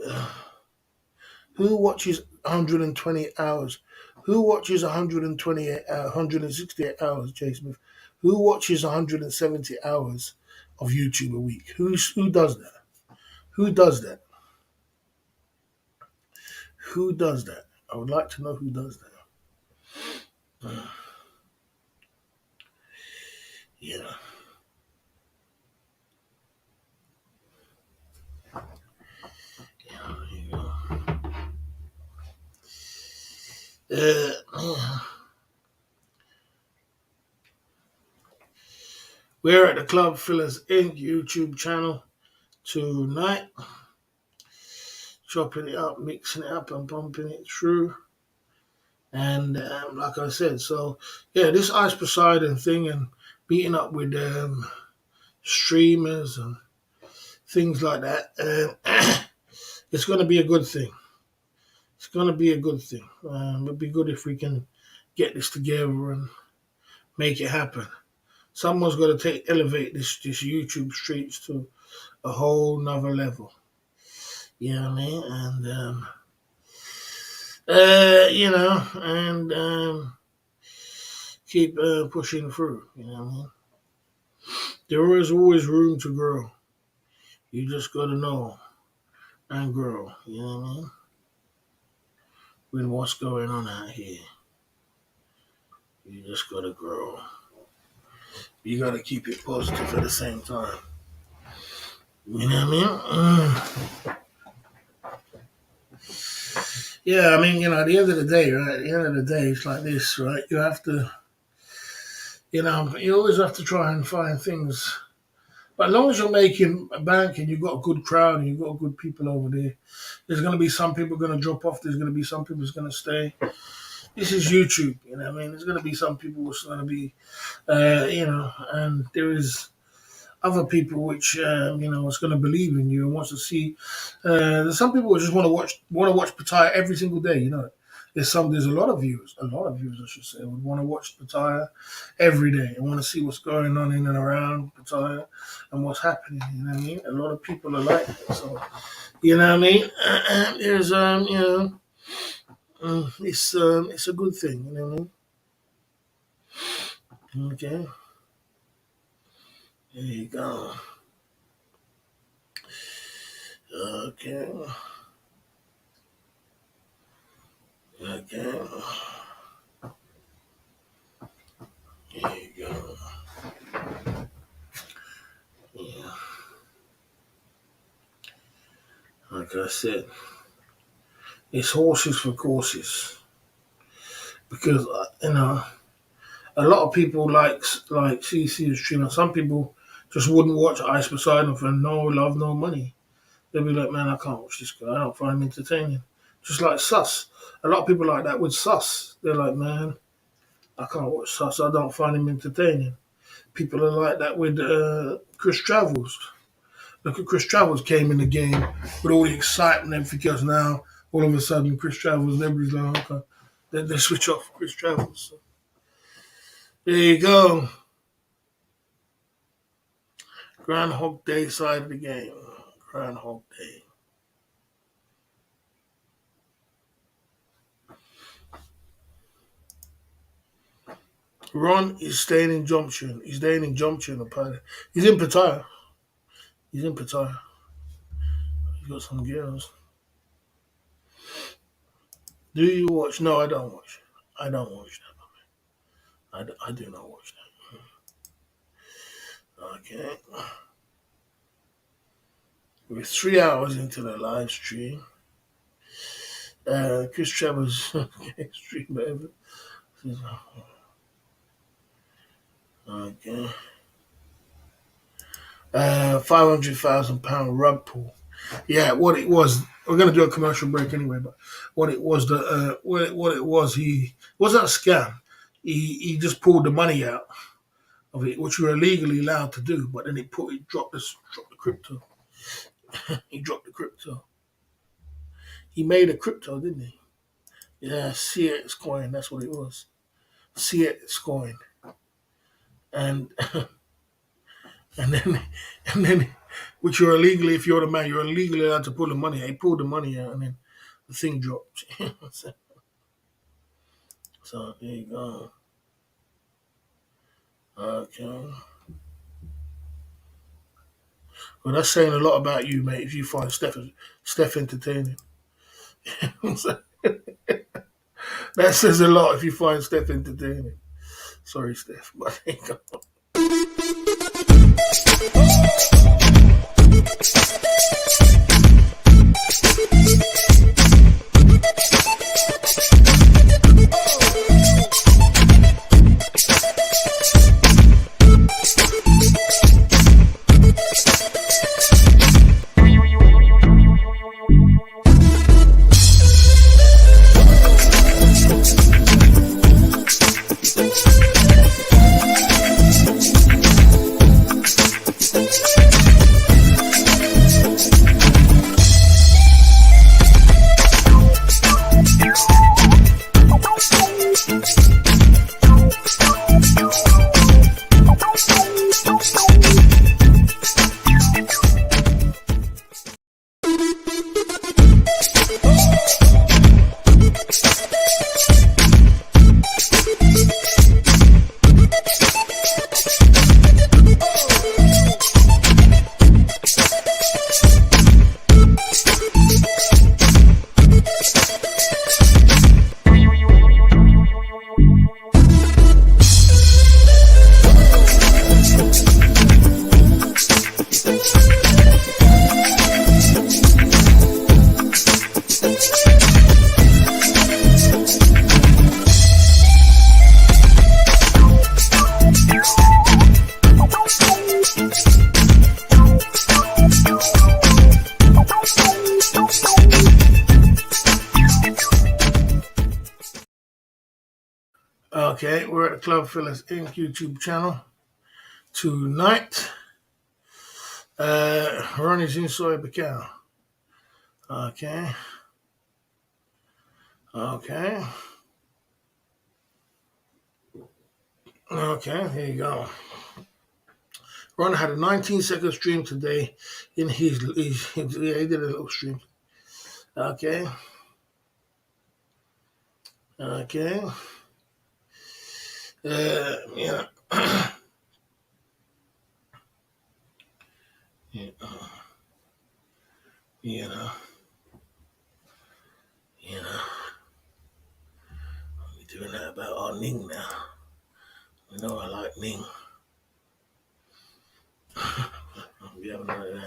who watches 120 hours? Who watches 128 168 hours, Jay Smith? Who watches 170 hours of YouTube a week? Who does that? Who does that? Who does that? I would like to know who does that. Yeah. Yeah. We're at the Club Fillers Inc. YouTube channel tonight, chopping it up, mixing it up, and bumping it through. And like I said, so yeah, this Ice Poseidon thing and beating up with streamers and things like that, it's going to be a good thing. It's going to be a good thing. It'd be good if we can get this together and make it happen. Someone's got to elevate this YouTube streets to a whole nother level. You know what I mean? And keep pushing through. You know what I mean? There is always room to grow. You just got to know and grow. You know what I mean? With what's going on out here, you just got to grow. You got to keep it positive at the same time. You know what I mean? Yeah, I mean, at the end of the day, right? At the end of the day, it's like this, right? You have to, you always have to try and find things. But as long as you're making a bank and you've got a good crowd and you've got good people over there, there's going to be some people going to drop off. There's going to be some people who's going to stay. This is YouTube, you know what I mean? There's going to be some people who's going to be, and there is other people which, is going to believe in you and wants to see. There's some people who just want to watch Pattaya every single day, There's a lot of viewers, I should say, would want to watch Pattaya every day and want to see what's going on in and around Pattaya and what's happening, you know what I mean? A lot of people are like that, so, you know what I mean? There's, it's a good thing, you know what I mean? Okay. There you go. Okay. Okay. There you go. Yeah. Like I said, it's horses for courses because a lot of people like CC streamer. Some people just wouldn't watch Ice Poseidon for no love, no money. They'll be like, man, I can't watch this guy. I don't find him entertaining. Just like Sus. A lot of people like that with Sus. They're like, man, I can't watch Sus. I don't find him entertaining. People are like that with Chris Travels. Look at Chris Travels came in the game with all the excitement and because now all of a sudden Chris Travels and everybody's like, okay, they switch off Chris Travels. So, there you go. Groundhog Day side of the game. Groundhog Day. Ron is staying in Junction. He's staying in Junction apparently. He's in Pattaya. He's in Pattaya. He's got some girls. Do you watch? No, I don't watch. I don't watch that. I do not watch that. Okay. We're 3 hours into the live stream. Chris Travers stream ever. Okay. £500,000 rug pull. Yeah, what it was. We're gonna do a commercial break anyway, but what it was what it was, he it wasn't a scam. He just pulled the money out of it, which you're illegally allowed to do, but then he dropped the crypto. He dropped the crypto. He made a crypto, didn't he? Yeah, CX coin, that's what it was. CX coin. And and then and then which you're illegally, if you're the man, you're illegally allowed to pull the money out. He pulled the money out and then the thing dropped. So there you go. Okay. Well, that's saying a lot about you, mate. If you find Steph entertaining, that says a lot. If you find Steph entertaining, sorry, Steph, but there you go. Okay, we're at the Club Phyllis Inc. YouTube channel tonight. Ronnie's in Soy Bacau. Okay. Okay. Okay, here you go. Ron had a 19-second stream today in his yeah, he did a little stream. Okay. Okay. Yeah. You you know, you know. We're doing that about our Ning now. You know I like Ning. We haven't heard of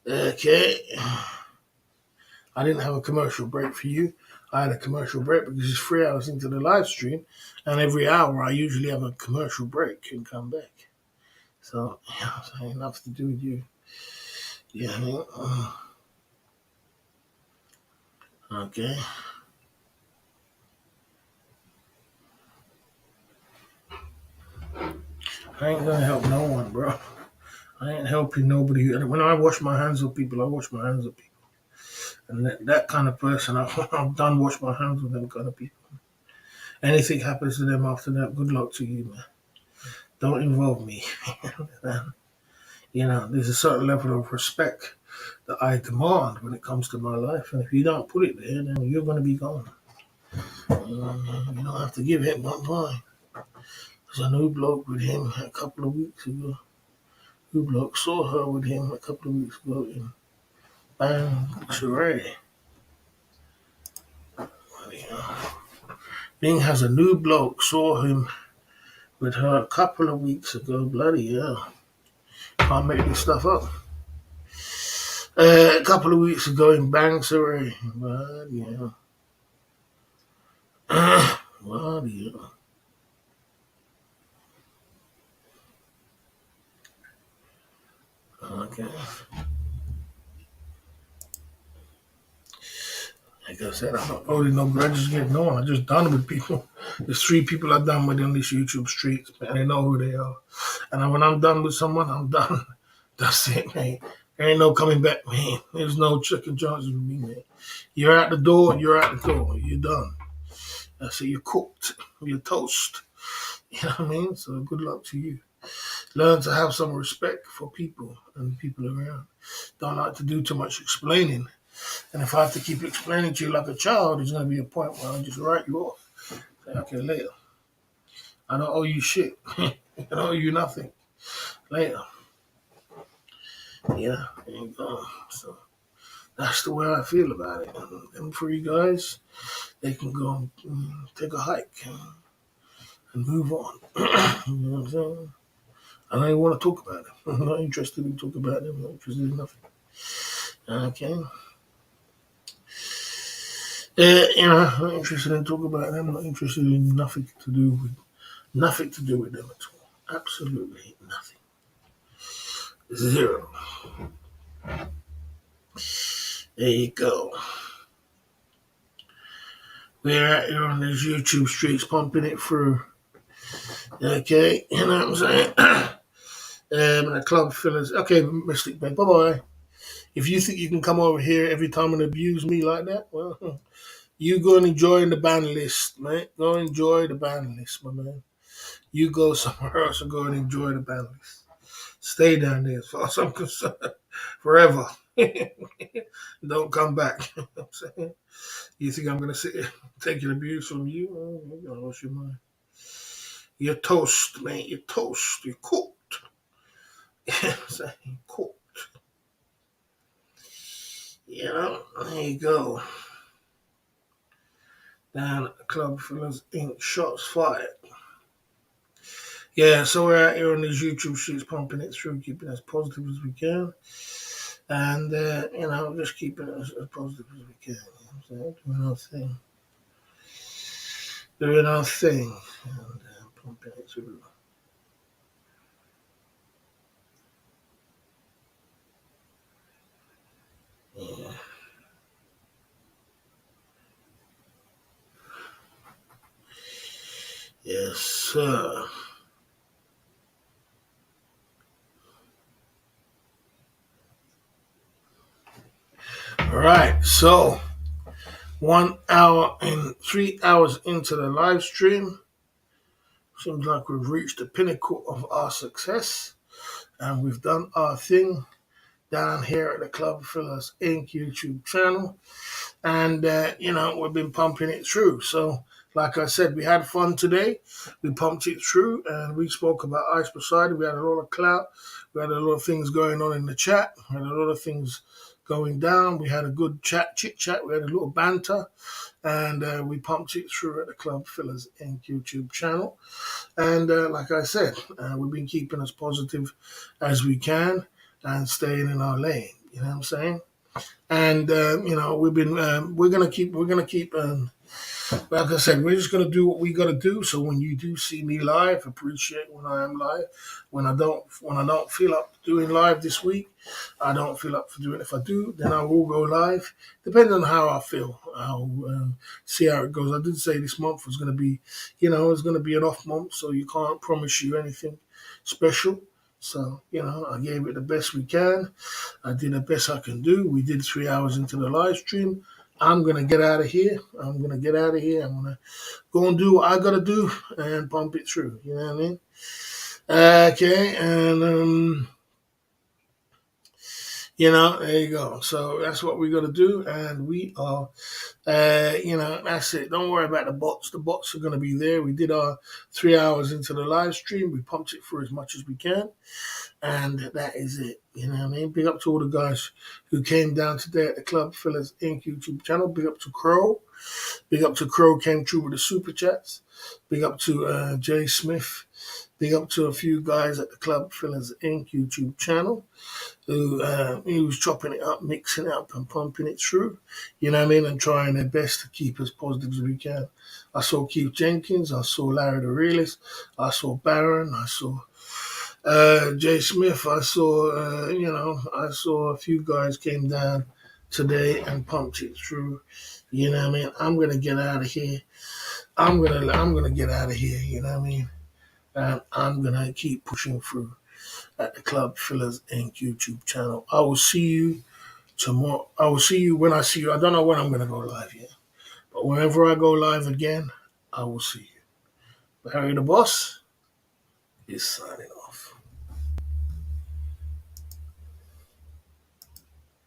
that. Okay. I didn't have a commercial break for you. I had a commercial break because it's 3 hours into the live stream, and every hour I usually have a commercial break and come back. So, yeah, so enough to do with you. Yeah, I mean, okay. I ain't gonna help no one, bro. I ain't helping nobody. When I wash my hands of people, I wash my hands of people. And that kind of person, I'm done wash my hands with them kind of people. Anything happens to them after that, good luck to you, man. Don't involve me. You know, there's a certain level of respect that I demand when it comes to my life. And if you don't put it there, then you're going to be gone. You don't have to give him one time. There's a new bloke with him a couple of weeks ago. New bloke saw her with him a couple of weeks ago in Bang Saray. Bing has a new bloke saw him with her a couple of weeks ago. Bloody hell. Can't make this stuff up. A couple of weeks ago in Bang Saray. Bloody hell. Bloody hell. Okay. Like I said, I'm not holding no grudges against no one. I'm just done with people. There's 3 people I've done with on these YouTube streets, man. They know who they are. And when I'm done with someone, I'm done. That's it, man. There ain't no coming back, man. There's no chicken chances with me, man. You're at the door, you're at the door. You're done. That's it. You're cooked. You're toast. You know what I mean? So good luck to you. Learn to have some respect for people and people around. Don't like to do too much explaining. And if I have to keep explaining to you like a child, there's going to be a point where I'll just write you off. Say, okay, later. I don't owe you shit. I don't owe you nothing. Later. Yeah, there you go. So that's the way I feel about it. And them 3 guys, they can go and take a hike and move on. You know what I'm saying? I don't even want to talk about it. I'm not interested in talking about them. I'm not interested in nothing. Okay. You know, I'm not interested in talking about them. I'm not interested in nothing to do with them at all. Absolutely nothing. 0. There you go. We're out here on these YouTube streets pumping it through. Okay, you know what I'm saying? The club fillers. Okay, Mystic Bay, bye-bye. If you think you can come over here every time and abuse me like that, well, you go and enjoy the ban list, man. Go enjoy the ban list, my man. You go somewhere else and go and enjoy the ban list. Stay down there as far as I'm concerned. Forever. Don't come back. You know what I'm saying? You think I'm going to sit here taking abuse from you? Oh, you're going to lose your mind. You're toast, man. You're toast. You're cooked. You know what I'm saying? Cooked. You know, there you go. Down at the Club Fillers Inc. Shots fired. Yeah, so we're out here on these YouTube streets pumping it through, keeping it as positive as we can. And, you know, just keeping it as positive as we can. You know what I'm saying? Doing our thing. Doing our thing. And pumping it through. Yeah. Yes, sir. All right, so 1 hour and 3 hours into the live stream. Seems like we've reached the pinnacle of our success, and we've done our thing down here at the Club Fillers Inc. YouTube channel. And, you know, we've been pumping it through. So, like I said, we had fun today. We pumped it through, and we spoke about Ice Poseidon. We had a lot of clout. We had a lot of things going on in the chat. We had a lot of things going down. We had a good chit chat. We had a little banter, and we pumped it through at the Club Fillers Inc. YouTube channel. And like I said, we've been keeping as positive as we can and staying in our lane. You know what I'm saying? And we're gonna keep like I said, we're just gonna do what we gotta do. So when you do see me live, appreciate when I am live. When I don't feel up doing live this week, I don't feel up for doing it. If I do, then I will go live, depending on how I feel. I'll see how it goes. I did say this month was gonna be, it's gonna be an off month, so you can't promise you anything special. So, I gave it the best we can. I did the best I can do. We did 3 hours into the live stream. I'm going to get out of here. I'm going to go and do what I got to do and pump it through. You know what I mean? Okay. And, there you go. So that's what we got to do. And we are, that's it. Don't worry about the bots. The bots are going to be there. We did our 3 hours into the live stream. We pumped it through as much as we can. And that is it. You know what I mean? Big up to all the guys who came down today at the Club Fillers Inc. YouTube channel. Big up to Crow. Big up to Crow, came through with the super chats. Big up to Jay Smith. Big up to a few guys at the Club Fillers Inc. YouTube channel who he was chopping it up, mixing it up and pumping it through. You know what I mean? And trying their best to keep as positive as we can. I saw Keith Jenkins. I saw Larry the Realist. I saw Baron. I saw Jay Smith. I saw a few guys came down today and pumped it through. You know what I mean? I'm gonna get out of here. I'm gonna get out of here. You know what I mean? And I'm gonna keep pushing through at the Club Fillers Inc. YouTube channel. I will see you tomorrow. I will see you when I see you. I don't know when I'm gonna go live yet, but whenever I go live again, I will see you. Harry the Boss is signing off.